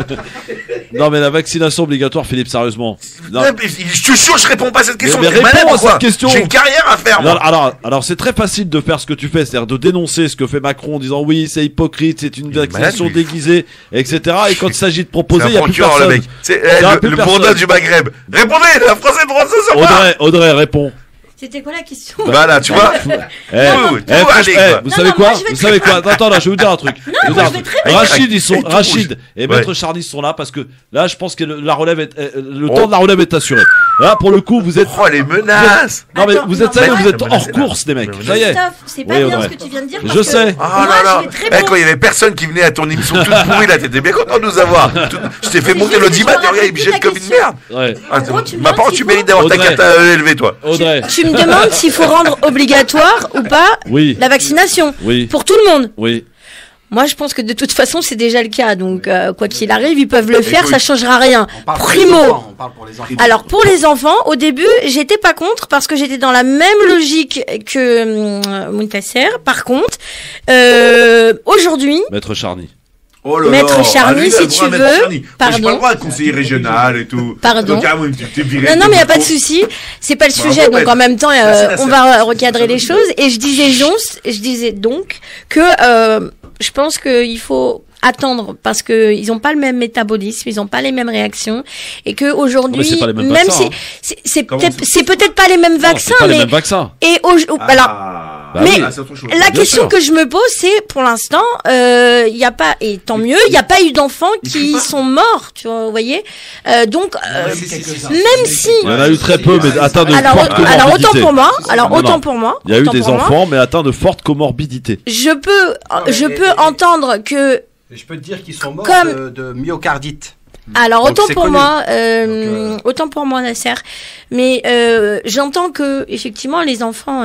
Non, mais la vaccination obligatoire, Philippe, sérieusement. Non. Je te jure, je réponds pas à cette question. Mais T'es malade réponds ou à quoi? cette question. J'ai une carrière à faire, Non, moi. alors c'est très facile de faire ce que tu fais, c'est-à-dire de dénoncer ce que fait Macron en disant oui, c'est hypocrite, c'est une Il est vaccination malade, lui. déguisée, etc. Et quand il s'agit de C'est proposer, il n'y un a plus procureur, le personne. mec. C'est Il y a plus le personne. bourdin du Maghreb. Répondez, la France est droit ce soir. Audrey, réponds. C'était quoi la question? Voilà, tu vois. Eh, tout franchement, aller, quoi. vous Non, savez non, quoi moi, je vais Vous savez quoi Attends, là, je vais vous dire un truc. Je vais vous dire un je vais truc. très bien. Rachid, ils sont, Et tout Rachid rouge. et Ouais. Maître Charny sont là parce que là, je pense que la relève le Oh. temps de la relève est assuré. Là, pour le coup, vous êtes. Oh, les menaces. Non, mais Attends, vous êtes non, sérieux, mais vous êtes ouais. hors course, les mecs. Ça y est. Christophe, c'est pas Oui, bien Audrey. ce que tu viens de dire. Je parce que sais. Ah moi, là là. je vais très Eh, bon. quand il y avait personne qui venait à ton émission toute pourrie là, t'étais bien content de nous avoir. Je t'ai fait Mais monter je l'audimat, me et regarde, il me rappelle jette plus comme la une question. merde. Ouais. Ah, En gros, tu me ma demandes parole, s'il tu faut- mérites d'avoir ta Audrey. carte élevée, toi. Audrey. Tu me demandes s'il faut rendre obligatoire ou pas Oui. la vaccination Oui. pour tout le monde. Oui. Moi, je pense que de toute façon, c'est déjà le cas. Donc, quoi qu'il arrive, ils peuvent le faire, Écoute. ça changera rien. On parle pour les Primo. enfants, on parle pour les enfants. Alors pour les enfants, au début, j'étais pas contre parce que j'étais dans la même logique que Mountasser. Par contre, aujourd'hui, Maître Charny. Oh là Maître là. Charny, Ah, lui, il a si le droit tu à Maître veux. Charny. Moi, j'ai Pardon. pas le droit de conseiller régional et tout. Pardon. Donc, ah, moi, tu t'es viré. non, mais il y a pas de souci. souci. C'est pas le Bravo, sujet. Donc Maître. en même temps, Merci, on va recadrer les choses. Et je disais donc que je pense qu'il faut attendre parce que ils ont pas le même métabolisme, ils ont pas les mêmes réactions et que Non, mais aujourd'hui, c'est pas les mêmes même vaccins, si c'est Comment peut-être pas les mêmes Non, vaccins, c'est pas mais les mêmes vaccins. et alors Ah. Bah Mais oui. c'est autre chose. la Bien question sûr. que je me pose, c'est pour l'instant, il y a pas, et tant mieux, il n'y a pas eu d'enfants qui sont morts, tu vois, vous voyez. Donc, même si. Il y en a eu très peu, mais atteints de Alors, forte comorbidité. alors autant pour moi. Alors Non, autant non. pour moi. Il y a eu autant des pour moi. enfants, mais atteints de forte comorbidité. Je peux entendre que. Je peux te dire qu'ils sont morts Comme- de myocardite. Alors Donc, autant c'est pour connu. moi, Donc, Nasser, mais j'entends que effectivement les enfants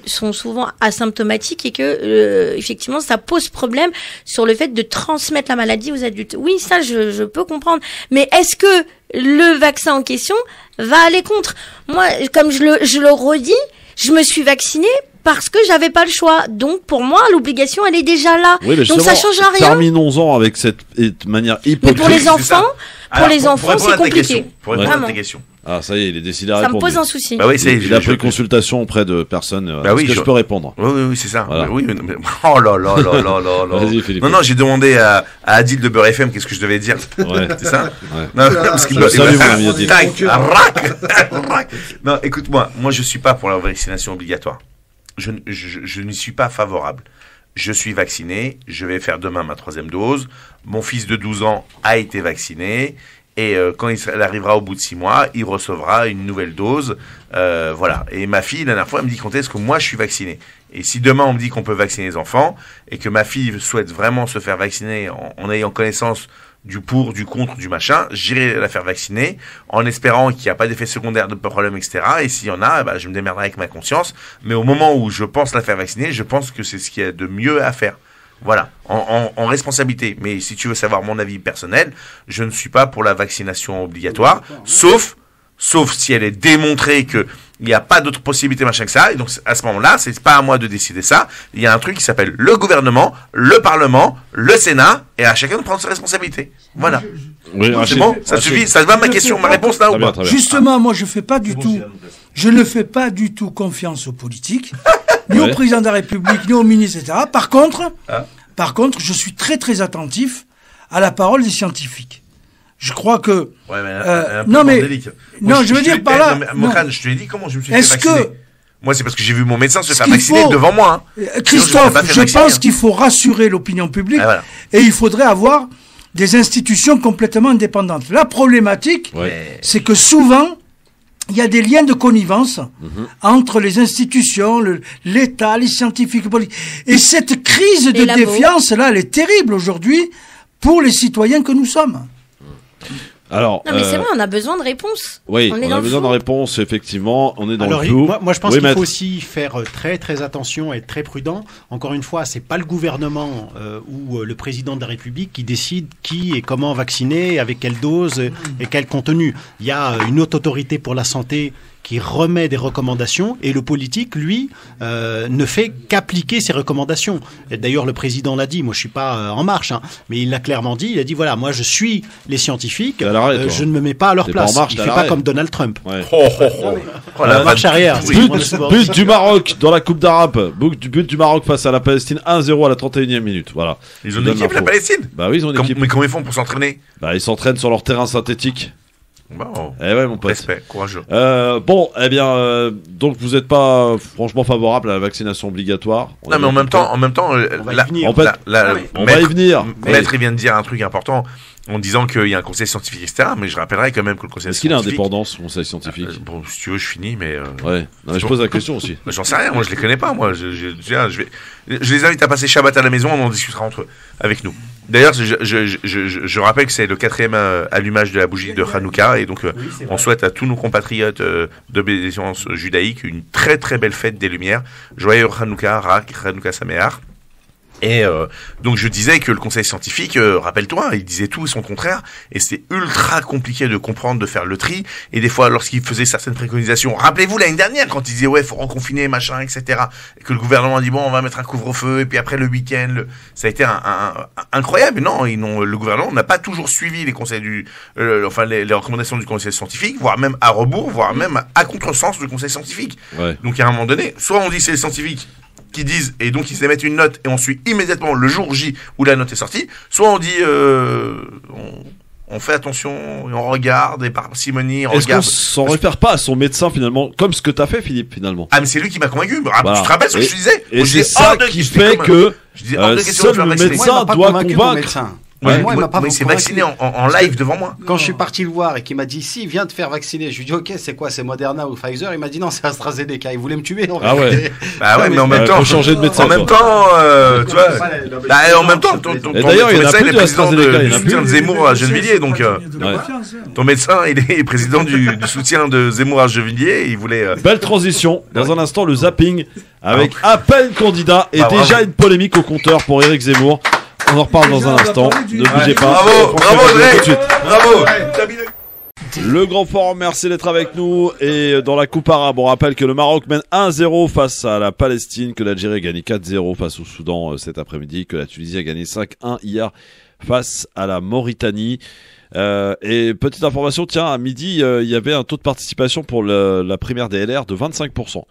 sont souvent asymptomatiques et que effectivement ça pose problème sur le fait de transmettre la maladie aux adultes. Oui, ça je peux comprendre, mais est-ce que le vaccin en question va aller contre? Moi, comme je le redis, je me suis vaccinée parce que j'avais pas le choix. Donc pour moi, l'obligation elle est déjà là. Oui, mais Donc ça justement, change rien. terminons-en avec cette manière Mais hypocrite. pour les c'est ça. enfants, Alors, les enfants, répondre c'est à ta compliqué. question, pour répondre à ta Vraiment. question. Ah, ça y est, il est décidé à Ça me répondre. pose un souci. Bah oui, c'est. il a pris consultation auprès de personnes. Bah oui, est-ce que je peux répondre? Oui, c'est ça. Voilà. Oui, mais- oh là là là là là là. Vas-y, Philippe. Non, j'ai demandé à Adil de Beurre FM qu'est-ce que je devais dire. Ouais. C'est ça? Ouais. Non, parce qu'il Je salue, mon ami Adil. Tac, rac. Non, écoute-moi, moi je suis pas pour la vaccination obligatoire. Je n'y suis pas favorable. Je suis vacciné, je vais faire demain ma 3e dose. Mon fils de 12 ans a été vacciné. Et quand il arrivera au bout de 6 mois, il recevra une nouvelle dose. Voilà. Et ma fille, la dernière fois, elle me dit quand est-ce que moi je suis vacciné. Et si demain on me dit qu'on peut vacciner les enfants, et que ma fille souhaite vraiment se faire vacciner en ayant connaissance du pour, du contre, du machin, j'irai la faire vacciner en espérant qu'il n'y a pas d'effet secondaire, de problème, etc. Et s'il y en a, bah, je me démerderai avec ma conscience. Mais au moment où je pense la faire vacciner, je pense que c'est ce qu'il y a de mieux à faire. Voilà, en responsabilité. Mais si tu veux savoir mon avis personnel, je ne suis pas pour la vaccination obligatoire, sauf si elle est démontrée que il n'y a pas d'autre possibilité machin que ça. Et donc à ce moment-là, c'est pas à moi de décider ça. Il y a un truc qui s'appelle le gouvernement, le Parlement, le Sénat, et à chacun de prendre ses responsabilités. Voilà. Oui, C'est Rachid. bon, ça Rachid. suffit. Ça te va ma question, ma réponse là Très ou bien, pas très bien. Justement, moi, je ne fais pas du tout confiance aux politiques, ni Ouais. au président de la République, ni au ministre, etc. Par contre, je suis très très attentif à la parole des scientifiques. Je crois que Ouais, mais un peu non, mais- bordélique. non, je veux dire par là, Mokhran, je te l'ai dit comment je me suis fait Est-ce que- vacciner. Moi, c'est parce que j'ai vu mon médecin se Ce faire qu'il vacciner faut- devant moi. Hein. Sinon, Christophe, pas fait je vacciner, pense hein. qu'il faut rassurer l'opinion publique Ah, voilà. et il faudrait avoir des institutions complètement indépendantes. La problématique, Ouais. c'est que souvent, il y a des liens de connivence entre les institutions, l'État, les scientifiques, les politiques. Et cette crise de Les labos. défiance-là, elle est terrible aujourd'hui pour les citoyens que nous sommes. Alors, Non mais c'est vrai, on a besoin de réponses. oui, On est on dans a le besoin de flou. réponses, effectivement. On est dans Alors, le flou. moi je pense Oui, qu'il maître. faut aussi faire très très attention et être très prudent. Encore une fois, c'est pas le gouvernement ou le président de la République qui décide qui et comment vacciner, avec quelle dose et quel contenu. Il y a une haute autorité pour la santé qui remet des recommandations et le politique, lui, ne fait qu'appliquer ces recommandations. Et d'ailleurs, le président l'a dit, moi je suis pas en marche, hein, mais il l'a clairement dit, il a dit voilà, moi je suis les scientifiques, T'es à l'arrêt, toi. je ne me mets pas à leur T'es pas place. en marche, il t'es à fait pas l'arrêt. comme Donald Trump. Ouais. Oh, la marche vanne arrière. pourrie. But du Maroc dans la Coupe d'Arabe. But du Maroc face à la Palestine 1-0 à la 31e minute. Voilà. Ils ont Je une donne équipe, la l'info. Palestine. Bah oui, ils ont une équipe. Mais comment ils font pour s'entraîner? Bah, ils s'entraînent sur leur terrain synthétique. Bon, Eh ouais, mon pote. respect, courageux. Bon, eh bien, donc vous n'êtes pas franchement favorable à la vaccination obligatoire. On Non, est mais en bien même temps, On va y là, venir. En fait, on va y venir. Maître, il vient de dire un truc important en disant qu'il y a un conseil scientifique, etc. Mais je rappellerai quand même que le conseil Est-ce qu'il est scientifique. indépendant, ce conseil scientifique Bon, si tu veux, je finis, mais. Ouais. Non, mais je pose la question aussi. J'en sais rien, moi je les connais pas, moi. Je les invite à passer Shabbat à la maison, on en discutera entre eux, avec nous. D'ailleurs, je rappelle que c'est le 4e allumage de la bougie de Hanouka, et donc on souhaite à tous nos compatriotes d'obéissance judaïque une très très belle fête des Lumières. Joyeux Hanouka, Rak, Hanouka Sameach. Et donc je disais que le conseil scientifique, rappelle-toi, il disait tout et son contraire, et c'était ultra compliqué de comprendre, de faire le tri. Et des fois, lorsqu'il faisait certaines préconisations, rappelez-vous l'année dernière quand il disait ouais, faut reconfiner, machin, etc. Et que le gouvernement a dit bon, on va mettre un couvre-feu, et puis après le week-end, ça a été incroyable. Non, le gouvernement n'a pas toujours suivi les conseils les recommandations du conseil scientifique, voire même à rebours, voire même à contresens du conseil scientifique. Ouais. Donc à un moment donné, soit on dit c'est les scientifiques qui disent, et donc ils émettent une note et on suit immédiatement le jour J où la note est sortie, soit on dit on fait attention, et on regarde, et par parcimonie, on Est-ce qu'on regarde. s'en réfère pas à son médecin finalement, comme ce que t'as fait, Philippe, finalement? Ah, mais c'est lui qui m'a convaincu. Voilà. Tu te rappelles ce que je te disais? Et Moi, je c'est disais, ça hors de qui question, fait comme- que je disais, hors de question de seul faire le vacciner. médecin Moi, il m'a pas doit convaincu, mon convaincre. médecin. Ouais, Moi, il m'a pas il s'est convaincu. vacciné en live devant moi. Quand je suis parti le voir et qu'il m'a dit si, viens te faire vacciner, je lui ai dit ok, c'est quoi, c'est Moderna ou Pfizer? Il m'a dit non, c'est AstraZeneca. Il voulait me tuer. En Ah vérité. ouais. Bah ouais, mais en même Ouais, temps, faut changer de médecin, en même toi. temps, tu vois, bah, en même temps, ton Et d'ailleurs, il y en a médecin, plus il est de président AstraZeneca, il y du en a soutien de plus. Zemmour à Gennevilliers, donc Ouais. ton médecin, il est président du soutien de Zemmour à Gennevilliers, et il voulait. Belle transition. Dans un instant, le zapping avec à peine candidat et Ah, déjà bravo. une polémique au compteur pour Éric Zemmour. On en reparle dans un instant. Ne bougez pas. Bravo, bravo Tout de Audrey, suite. bravo. Le Grand Forum, merci d'être avec nous. Et dans la Coupe arabe, on rappelle que le Maroc mène 1-0 face à la Palestine, que l'Algérie a gagné 4-0 face au Soudan cet après-midi, que la Tunisie a gagné 5-1 hier face à la Mauritanie. Et petite information, tiens, à midi, il y avait un taux de participation pour la primaire des LR de 25%.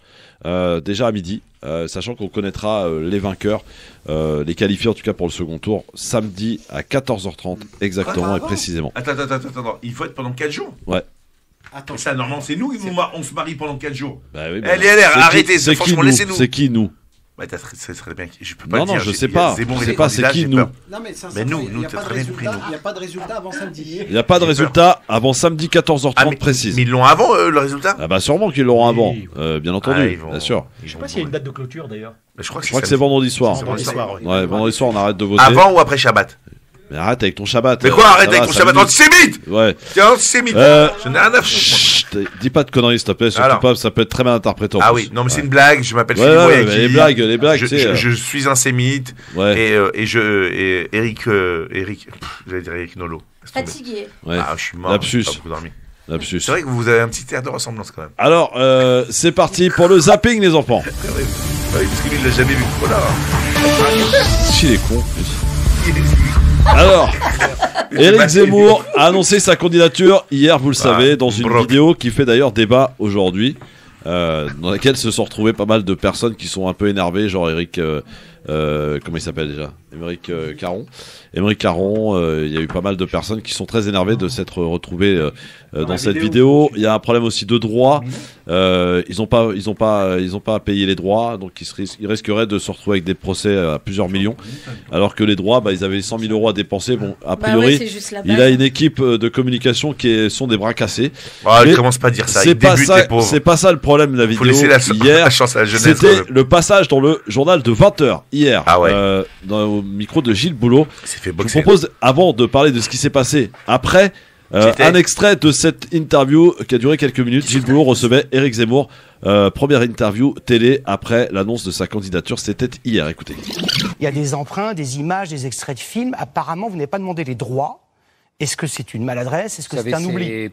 Déjà à midi, sachant qu'on connaîtra les vainqueurs, les qualifiés en tout cas pour le second tour, samedi à 14h30 exactement et précisément. Attends, il faut être pendant 4 jours. Ouais. Attends, ça, normalement, c'est nous, on se marie pendant 4 jours. Bah oui, Eh, les LR, c'est qui- arrêtez, c'est qui franchement, nous laissez-nous. C'est qui nous? Bah, ça serait bien. Je peux pas Non, le dire. non, je sais il y a pas. Zemmour, Je il sais est pas, c'est candidat, qui j'ai nous? peur. Non, mais Mais nous, t'as très bien compris, nous. Il n'y a pas de résultat avant samedi. Il n'y a pas de J'ai résultat avant samedi 14h30 Ah, mais précise. ils l'ont avant, le résultat? Ah bah sûrement qu'ils l'auront avant, Oui. bien entendu, Ah, ils vont- bien sûr. Je sais pas s'il y a une date de clôture d'ailleurs. Je crois Je crois que c'est vendredi soir. Vendredi soir, oui. Ouais, vendredi soir on arrête de voter. Avant ou après Shabbat? Mais arrête avec ton Shabbat. Mais quoi, ça arrête va, avec ton ça Shabbat limite. antisémite! Ouais. T'es antisémite! Euh, Je n'ai rien à foutre. Chut, dis pas de conneries s'il te plaît, surtout Alors. pas, ça peut être très mal interprété. en Ah plus. oui, non mais c'est Ouais. une blague, je m'appelle Ouais, Philippe ouais, Boyaki. mais les blagues, tu sais. Je suis un sémite Ouais, et Eric, j'allais dire Eric Nolot. Laisse tomber. Fatigué. ouais. Ah, je suis mort. Lapsus. j'ai pas beaucoup dormi. Lapsus. C'est vrai que vous avez un petit air de ressemblance quand même. Alors, c'est parti pour le zapping les enfants. Ah oui, parce qu'il l'a jamais vu. Voilà. Si les cons. Alors, Éric Zemmour a annoncé sa candidature hier, vous le savez, dans une broc. vidéo qui fait d'ailleurs débat aujourd'hui, dans laquelle se sont retrouvées pas mal de personnes qui sont un peu énervées, genre Éric, comment il s'appelle déjà, Émeric Caron. Émeric Caron, il y a eu pas mal de personnes qui sont très énervées de s'être retrouvées dans cette vidéo. Il y a un problème aussi de droit. Ils ont pas payé les droits, donc ils risqueraient de se retrouver avec des procès à plusieurs millions, alors que les droits, bah, ils avaient 100 000 euros à dépenser. Bon, a Bah priori, ouais, c'est juste la il base. a une équipe de communication qui sont des bras cassés. Ah, Mais il commence pas à dire ça. C'est Il pas débute, ça, les pauvres. c'est pas ça le problème de la Faut vidéo laisser la hier. chance à la jeunesse. C'était le passage dans le journal de 20h hier, Ah ouais. au micro de Gilles Boulot. Il s'est fait Je vous boxer. propose, avant de parler de ce qui s'est passé après, J'étais- un extrait de cette interview qui a duré quelques minutes. Gilles Boulot recevait Éric Zemmour, première interview télé après l'annonce de sa candidature. C'était hier, écoutez. Il y a des emprunts, des images, des extraits de films. Apparemment, vous n'avez pas demandé les droits. Est-ce que c'est une maladresse? Est-ce que c'est un oubli?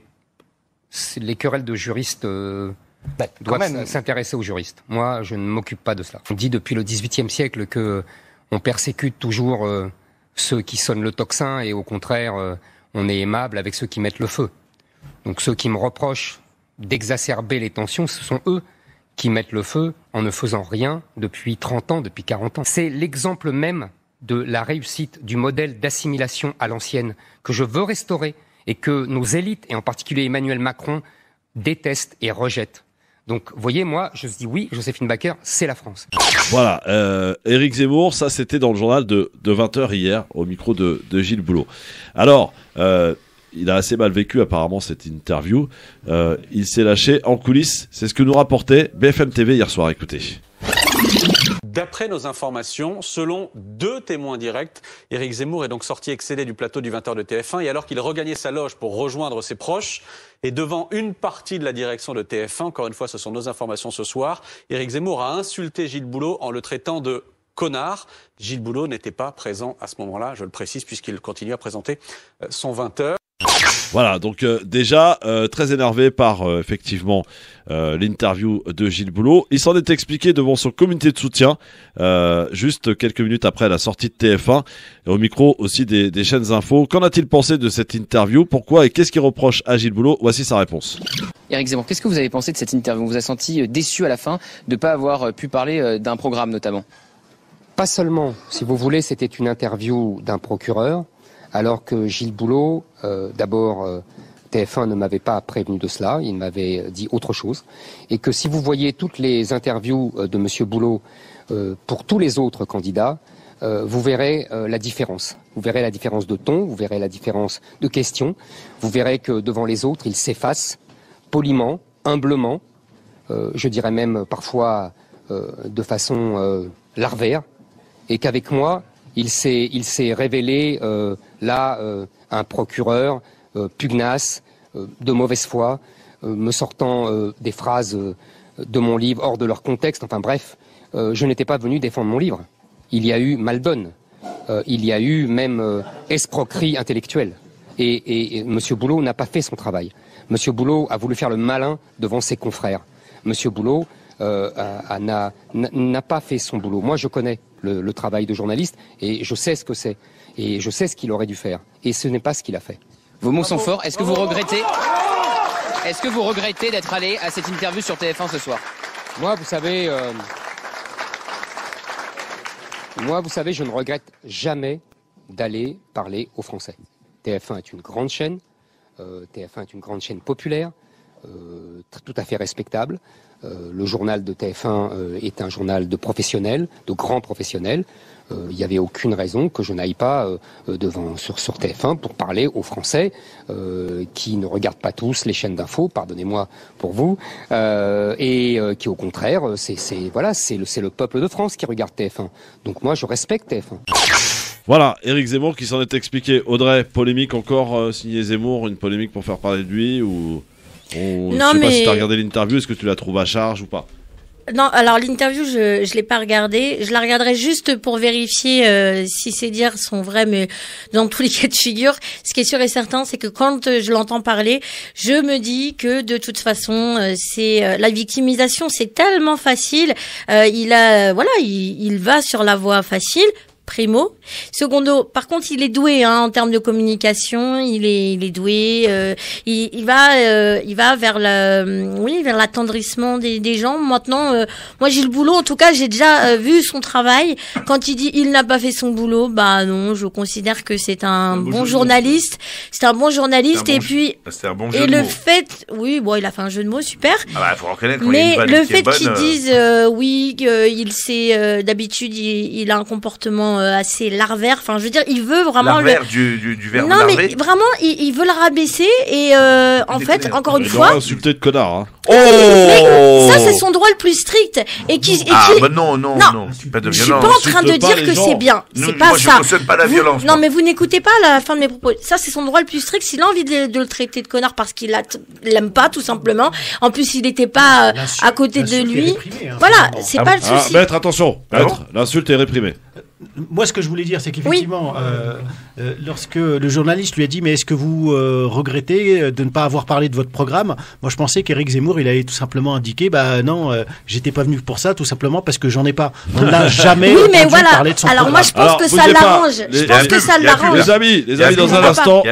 Les querelles de juristes Bah, quand doivent même. s'intéresser aux juristes. Moi, je ne m'occupe pas de cela. On dit depuis le XVIIIe siècle que on persécute toujours ceux qui sonnent le tocsin et au contraire, on est aimable avec ceux qui mettent le feu. Donc ceux qui me reprochent d'exacerber les tensions, ce sont eux qui mettent le feu en ne faisant rien depuis 30 ans, depuis 40 ans. C'est l'exemple même de la réussite du modèle d'assimilation à l'ancienne que je veux restaurer et que nos élites, et en particulier Emmanuel Macron, détestent et rejettent. Donc, vous voyez, moi, je dis oui, Joséphine Baker, c'est la France. Voilà, Éric Zemmour, ça c'était dans le journal de 20h hier, au micro de Gilles Boulot. Alors, il a assez mal vécu apparemment cette interview. Il s'est lâché en coulisses, c'est ce que nous rapportait BFM TV hier soir, écoutez. D'après nos informations, selon 2 témoins directs, Éric Zemmour est donc sorti excédé du plateau du 20h de TF1 et alors qu'il regagnait sa loge pour rejoindre ses proches, et devant une partie de la direction de TF1, encore une fois ce sont nos informations ce soir, Éric Zemmour a insulté Gilles Boulot en le traitant de connard. Gilles Boulot n'était pas présent à ce moment-là, je le précise, puisqu'il continue à présenter son 20h. Voilà, donc déjà très énervé par effectivement l'interview de Gilles Boulot. Il s'en est expliqué devant son comité de soutien juste quelques minutes après la sortie de TF1 et au micro aussi des chaînes info. Qu'en a-t-il pensé de cette interview? Pourquoi et qu'est-ce qu'il reproche à Gilles Boulot? Voici sa réponse. Éric Zemmour, qu'est-ce que vous avez pensé de cette interview? Vous avez senti déçu à la fin de ne pas avoir pu parler d'un programme notamment? Pas seulement, si vous voulez, c'était une interview d'un procureur, alors que Gilles Boulot, d'abord, TF1 ne m'avait pas prévenu de cela, il m'avait dit autre chose, et que si vous voyez toutes les interviews de Monsieur Boulot pour tous les autres candidats, vous verrez la différence. Vous verrez la différence de ton, vous verrez la différence de questions, vous verrez que devant les autres, il s'efface poliment, humblement, je dirais même parfois de façon larvaire, et qu'avec moi, il s'est révélé un procureur pugnace, de mauvaise foi, me sortant des phrases de mon livre hors de leur contexte. Enfin bref, je n'étais pas venu défendre mon livre. Il y a eu mal-donne, il y a eu même escroquerie intellectuelle. Et Monsieur Boulot n'a pas fait son travail. Monsieur Boulot a voulu faire le malin devant ses confrères. Monsieur Boulot n'a pas fait son boulot. Moi, je connais le travail de journaliste et je sais ce que c'est. Et je sais ce qu'il aurait dû faire. Et ce n'est pas ce qu'il a fait. Vos mots sont forts. Est-ce que vous regrettez d'être allé à cette interview sur TF1 ce soir? Moi, vous savez, je ne regrette jamais d'aller parler aux Français. TF1 est une grande chaîne. TF1 est une grande chaîne populaire, tout à fait respectable. Le journal de TF1 est un journal de professionnels, de grands professionnels. Il n'y avait aucune raison que je n'aille pas sur TF1 pour parler aux Français qui ne regardent pas tous les chaînes d'infos, pardonnez-moi pour vous, et qui au contraire, c'est le peuple de France qui regarde TF1. Donc moi, je respecte TF1. Voilà, Éric Zemmour qui s'en est expliqué. Audrey, polémique encore signée Zemmour, une polémique pour faire parler de lui ou je sais pas si tu as regardé l'interview, est-ce que tu la trouves à charge ou pas? Non, alors l'interview, je l'ai pas regardée. Je la regarderai juste pour vérifier si ces dires sont vrais, mais dans tous les cas de figure, ce qui est sûr et certain, c'est que quand je l'entends parler, je me dis que de toute façon, c'est la victimisation, c'est tellement facile. Il va sur la voie facile. Primo. Secondo, par contre, il est doué en termes de communication. Il est doué. Il va vers l'attendrissement des gens. Maintenant, moi, Gilles Boulot, en tout cas, j'ai déjà vu son travail. Quand il dit il n'a pas fait son boulot, bah non, je considère que c'est un bon journaliste. C'est un bon journaliste. Et puis, c'est un bon jeu de mots. Oui, bon, il a fait un jeu de mots super. Ah bah, faut reconnaître. Mais le fait qu'ils disent oui, qu'il sait d'habitude, il a un comportement assez larvaire. Enfin, je veux dire, il veut vraiment larvaire du verbe non, larvé. mais vraiment, il veut le rabaisser et en fait, encore une fois. Il insulté de connard. Hein. Mais ça, c'est son droit le plus strict. Non, c'est pas de violence. Je suis pas en train de dire que c'est bien. C'est pas ça. Je cautionne pas la violence. Non, mais vous n'écoutez pas la fin de mes propos. Ça, c'est son droit le plus strict. S'il a envie de le traiter de connard parce qu'il l'aime pas, tout simplement. En plus, il n'était pas à côté de lui. Voilà, c'est pas le souci. Maître, attention. Maître, l'insulte est réprimée. Moi, ce que je voulais dire, c'est qu'effectivement, lorsque le journaliste lui a dit « Mais est-ce que vous regrettez de ne pas avoir parlé de votre programme ?» Moi, je pensais qu'Éric Zemmour, il allait tout simplement indiquer « Bah non, j'étais pas venu pour ça, tout simplement parce que j'en ai pas. » On n'a jamais parlé de son programme. Moi, je pense que ça l'arrange. Je pense que ça l'arrange. Les amis, dans un instant,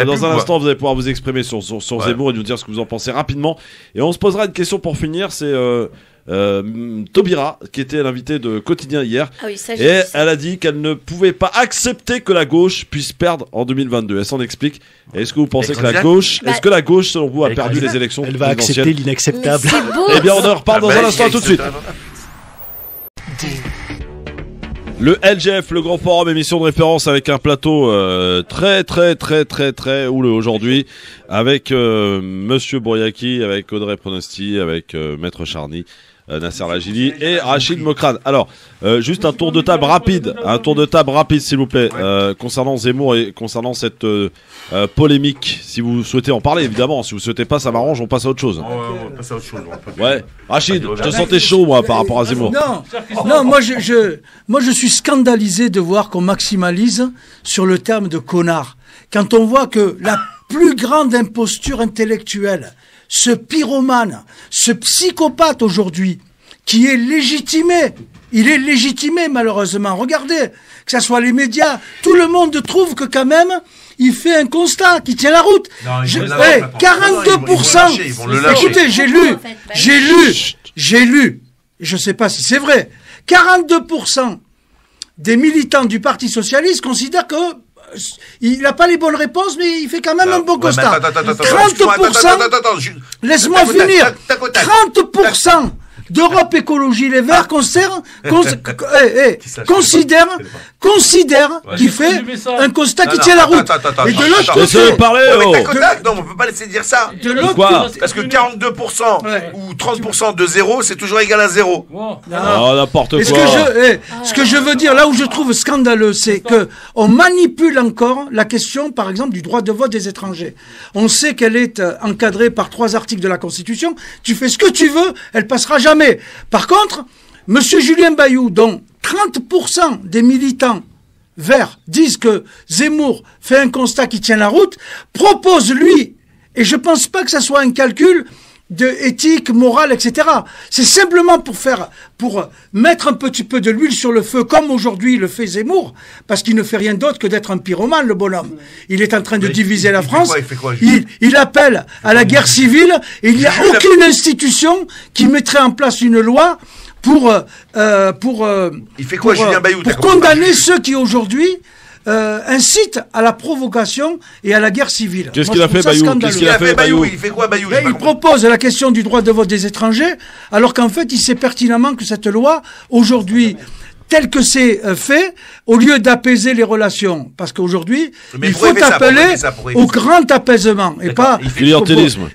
vous allez pouvoir vous exprimer sur Zemmour et nous dire ce que vous en pensez rapidement. Et on se posera une question pour finir, c'est... Taubira, qui était l'invitée de Quotidien hier, et elle a dit qu'elle ne pouvait pas accepter que la gauche puisse perdre en 2022. Elle s'en explique. Est-ce que vous pensez que la gauche, selon vous, a perdu les élections? Elle va accepter l'inacceptable. Eh bien, on en reparle dans un instant, tout de suite. Le LGF, le grand forum, émission de référence avec un plateau très houleux aujourd'hui, avec Monsieur Bouriaki, avec Audrey Pronosti, avec Maître Charny, Nasser Lajili et Rachid Mokrane. Alors, juste un tour de table rapide, s'il vous plaît, concernant Zemmour et concernant cette polémique. Si vous souhaitez en parler, évidemment. Si vous souhaitez pas, ça m'arrange, on passe à autre chose. On passe à autre chose. Ouais. Rachid, je te sentais chaud, moi, par rapport à Zemmour. Non, moi je suis scandalisé de voir qu'on maximalise sur le terme de connard. Quand on voit que la plus grande imposture intellectuelle, ce pyromane, ce psychopathe aujourd'hui, qui est légitimé, il est légitimé malheureusement. Regardez, que ce soit les médias, tout le monde trouve que quand même, il fait un constat qui tient la route. 42%. Écoutez, j'ai lu, je sais pas si c'est vrai, 42% des militants du Parti Socialiste considèrent que il n'a pas les bonnes réponses, mais il fait quand même un bon constat. 30%. Laisse-moi finir. 30% d'Europe Écologie Les Verts considère qu'il fait un constat qui tient la route. Et de l'autre côté, non, on peut pas laisser dire ça. De l'autre côté, parce que 42% ou 30% de 0, c'est toujours égal à 0. N'importe quoi. Ce que je veux dire, là où je trouve scandaleux, c'est que on manipule encore la question, par exemple, du droit de vote des étrangers. On sait qu'elle est encadrée par 3 articles de la Constitution. Tu fais ce que tu veux, elle passera jamais. Par contre, monsieur Julien Bayou, dont 30% des militants verts disent que Zemmour fait un constat qui tient la route, propose lui, et je pense pas que ça soit un calcul de éthique, morale, etc. C'est simplement pour mettre un petit peu de l'huile sur le feu, comme aujourd'hui le fait Zemmour, parce qu'il ne fait rien d'autre que d'être un pyromane, le bonhomme. Il est en train de diviser la France. Il appelle à la guerre civile, et il n'y a aucune institution qui mettrait en place une loi pour condamner ceux qui aujourd'hui incite à la provocation et à la guerre civile. Qu'est-ce qu'il a fait, Bayou? Il fait quoi, Bayou? Il propose la question du droit de vote des étrangers, alors qu'en fait, il sait pertinemment que cette loi, aujourd'hui, tel que c'est fait, au lieu d'apaiser les relations, parce qu'aujourd'hui, il faut appeler au grand apaisement et pas clientélisme.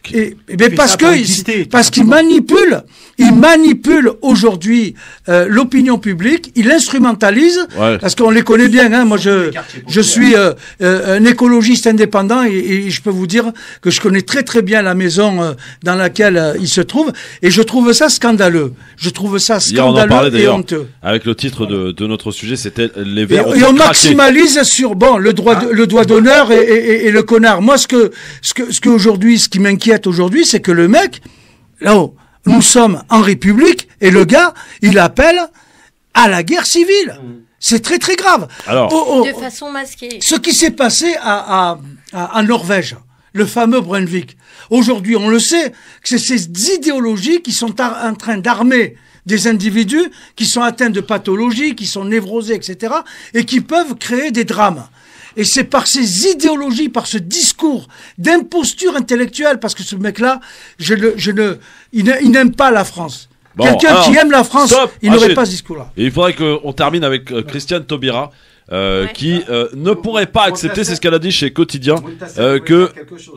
Parce qu'il manipule aujourd'hui l'opinion publique, il instrumentalise, parce qu'on les connaît bien. Hein, moi, je suis un écologiste indépendant et je peux vous dire que je connais très très bien la maison dans laquelle il se trouve, et je trouve ça scandaleux. Je trouve ça scandaleux et honteux. Avec le titre de notre sujet, c'était les Verts. Et on maximalise sur le droit d'honneur et le connard. Moi, ce qui m'inquiète aujourd'hui, c'est que le mec, là-haut, nous sommes en République, et le gars, il appelle à la guerre civile. C'est très très grave. Alors, de façon masquée. Ce qui s'est passé en Norvège, le fameux Breivik. Aujourd'hui, on le sait, que c'est ces idéologies qui sont en train d'armer des individus qui sont atteints de pathologies, qui sont névrosés, etc., et qui peuvent créer des drames. Et c'est par ces idéologies, par ce discours d'imposture intellectuelle, parce que ce mec-là, il n'aime pas la France. Bon, quelqu'un qui aime la France, il n'aurait pas ce discours-là. Et il faudrait qu'on termine avec Christiane Taubira. Qui ne pourrait pas accepter, c'est ce qu'elle a dit chez Quotidien, que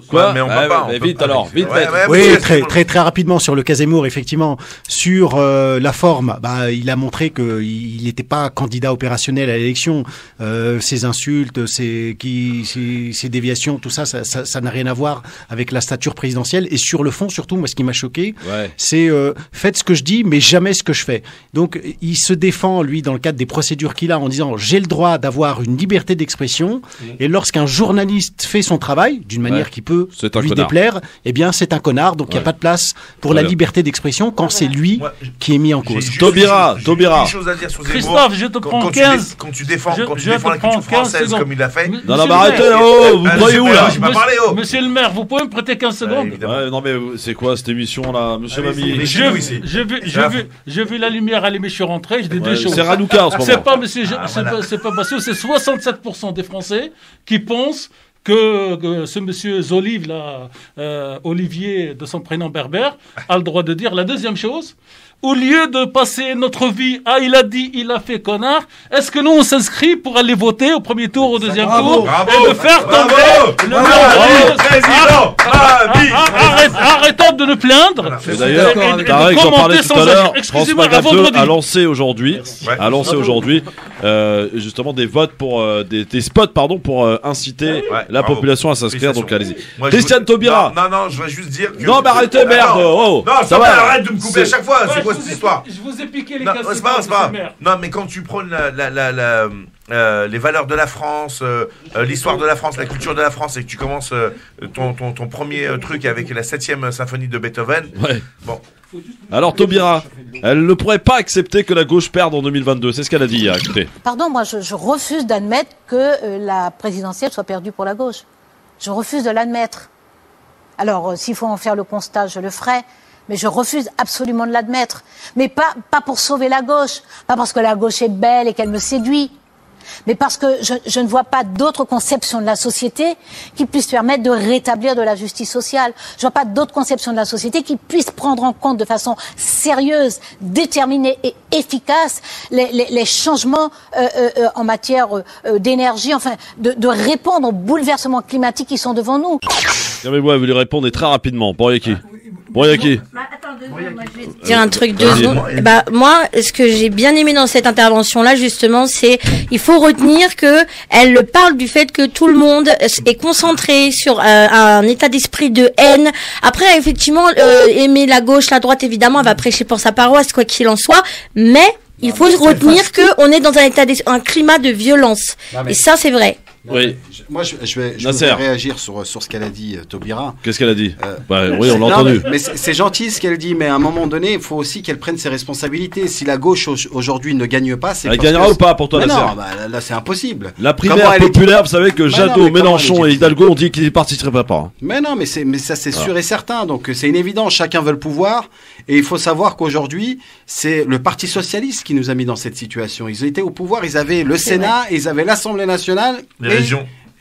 quoi, mais on peut pas, vite alors, vite. Oui, très rapidement sur le cas Zemmour, effectivement, sur la forme, il a montré que il n'était pas candidat opérationnel à l'élection. Ses insultes, ses déviations, tout ça n'a rien à voir avec la stature présidentielle. Et sur le fond, surtout, moi, ce qui m'a choqué, c'est faites ce que je dis, mais jamais ce que je fais. Donc, il se défend lui dans le cadre des procédures qu'il a en disant j'ai le droit d'avoir une liberté d'expression, et lorsqu'un journaliste fait son travail d'une manière qui peut lui déplaire, eh bien c'est un connard, donc il n'y a pas de place pour la liberté d'expression quand c'est lui qui est mis en cause. Taubira. Une chose à dire sur Zemmour. Christophe, je te prends 15. Quand tu défends la culture française comme il l'a fait. Non, mais arrêtez, vous croyez où là? Monsieur le maire, vous pouvez me prêter 15 secondes? Non, mais c'est quoi cette émission là, monsieur Mamie? J'ai vu la lumière allumer, je suis rentré, j'ai dit deux choses. C'est Ranouka en ce moment. C'est pas, monsieur, c'est pas c'est 67% des Français qui pensent que ce monsieur Zolive, là, Olivier de son prénom berbère, a le droit de dire la deuxième chose. Au lieu de passer notre vie à il a dit, il a fait connard, est-ce que nous on s'inscrit pour aller voter au premier tour, au deuxième tour, et de faire tomber le président? Arrêtons de nous plaindre. D'ailleurs, Tarek, j'en parlais tout à l'heure, France Magazine a lancé aujourd'hui, justement des votes pour des spots, pour inciter la population à s'inscrire. Donc allez-y. Christiane Taubira. Non, je vais juste dire que. Non, mais arrêtez, merde. Non, ça va. Arrête de me couper à chaque fois. Cette histoire. Je vous ai piqué les cassettes. C'est pas. Non, mais quand tu prônes les valeurs de la France, l'histoire de la France, la culture de la France, et que tu commences ton premier truc avec la 7e symphonie de Beethoven. Bon. Alors Taubira, elle ne pourrait pas accepter que la gauche perde en 2022. C'est ce qu'elle a dit hier. Écoutez. Pardon, moi je refuse d'admettre que la présidentielle soit perdue pour la gauche. Je refuse de l'admettre. Alors s'il faut en faire le constat, je le ferai. Mais je refuse absolument de l'admettre. Mais pas pour sauver la gauche. Pas parce que la gauche est belle et qu'elle me séduit. mais parce que je ne vois pas d'autre conception de la société qui puisse permettre de rétablir de la justice sociale. Je vois pas d'autre conception de la société qui puisse prendre en compte de façon sérieuse, déterminée et efficace les changements en matière d'énergie, enfin de répondre aux bouleversements climatiques qui sont devant nous. Calmez-vous, vous lui répondez très rapidement. Boryaki. Boryaki. Dire un truc de moi, ce que j'ai bien aimé dans cette intervention-là, justement, c'est il faut retenir que elle parle du fait que tout le monde est concentré sur un état d'esprit de haine. Après, effectivement, aimer la gauche, la droite, évidemment, elle va prêcher pour sa paroisse, quoi qu'il en soit, mais il faut retenir que on est dans un climat de violence. Et ça, c'est vrai. Oui. Moi, je vais réagir sur ce qu'elle a dit, Taubira. Qu'est-ce qu'elle a dit oui, on l'a entendu. Mais c'est gentil ce qu'elle dit, mais à un moment donné, il faut aussi qu'elle prenne ses responsabilités. Si la gauche aujourd'hui ne gagne pas, c'est. Elle gagnera ou pas pour toi, Nasser? Non, là c'est impossible. La primaire populaire, vous savez que Jadot, Mélenchon et Hidalgo ont dit qu'ils ne participeraient pas. Mais non, mais ça c'est sûr et certain. Donc c'est une évidence. Chacun veut le pouvoir, et il faut savoir qu'aujourd'hui, c'est le Parti socialiste qui nous a mis dans cette situation. Ils étaient au pouvoir, ils avaient le Sénat, ils avaient l'Assemblée nationale.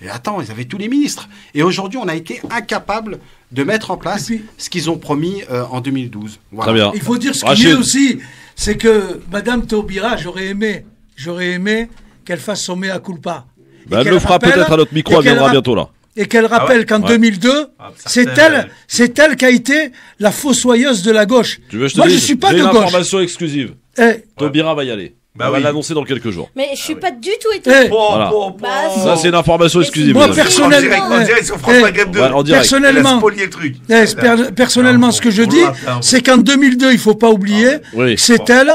Et attends, ils avaient tous les ministres. Et aujourd'hui, on a été incapable de mettre en place ce qu'ils ont promis en 2012. Voilà. Très bien. Il faut dire ce qu'il y a aussi, c'est que Madame Taubira, j'aurais aimé qu'elle fasse son mea culpa. Elle le fera peut-être à notre micro, elle viendra bientôt là. Et qu'elle rappelle qu'en 2002, c'est elle qui a été la fossoyeuse de la gauche. Moi, je suis pas de gauche. J'ai une information exclusive. Taubira va y aller. On va l'annoncer dans quelques jours. Mais je suis pas du tout étonnée. Voilà. Ça, c'est une information exclusive. Moi, personnellement, personnellement, ce que je dis, c'est qu'en 2002, il faut pas oublier, c'est elle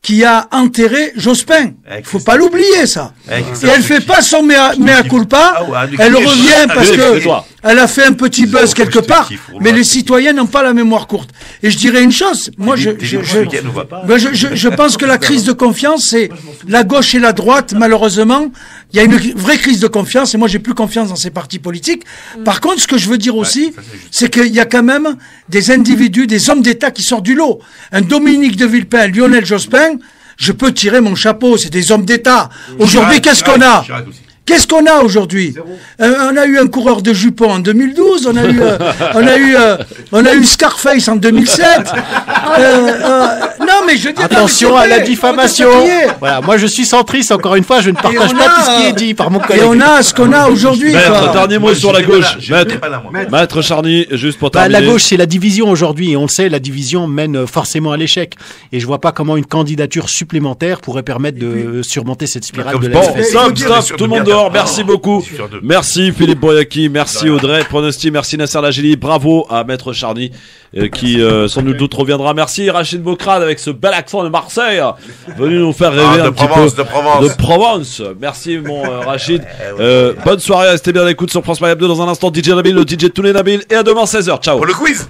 qui a enterré Jospin. Il faut pas l'oublier, ça. Et elle fait pas son mea culpa. Elle revient parce que elle a fait un petit buzz quelque part, mais les citoyens n'ont pas la mémoire courte. Et je dirais une chose, moi je pense que la crise de confiance, c'est la gauche et la droite, malheureusement, il y a une vraie crise de confiance, et moi j'ai plus confiance dans ces partis politiques. Par contre, ce que je veux dire aussi, c'est qu'il y a quand même des individus, des hommes d'État qui sortent du lot. Un Dominique de Villepin, Lionel Jospin, je peux tirer mon chapeau, c'est des hommes d'État. Aujourd'hui, qu'est-ce qu'on a ? Qu'est-ce qu'on a aujourd'hui ? On a eu un coureur de jupons en 2012, on a eu Scarface en 2007. Non, mais je dis attention à la diffamation. Voilà, moi je suis centriste, encore une fois, je ne partage pas tout ce qui est dit par mon collègue. Et on a ce qu'on a aujourd'hui. Dernier mot sur la gauche. Maître Charny, juste pour terminer. La gauche, c'est la division aujourd'hui, et on le sait, la division mène forcément à l'échec. Et je vois pas comment une candidature supplémentaire pourrait permettre de surmonter cette spirale de la stop, tout le monde dehors. Merci beaucoup. Merci Philippe Boryaki, merci Audrey Pronosti, merci Nasser Lajili, bravo à Maître Charny qui sans nul doute reviendra. Merci Rachid Bokrad avec ce bel accent de Marseille, venu nous faire rêver un petit peu de Provence. Merci mon Rachid. Bonne soirée, restez bien à l'écoute sur France Maghreb 2 dans un instant. DJ Nabil, le DJ de tous les Nabil, et à demain 16h. Ciao. Pour le quiz.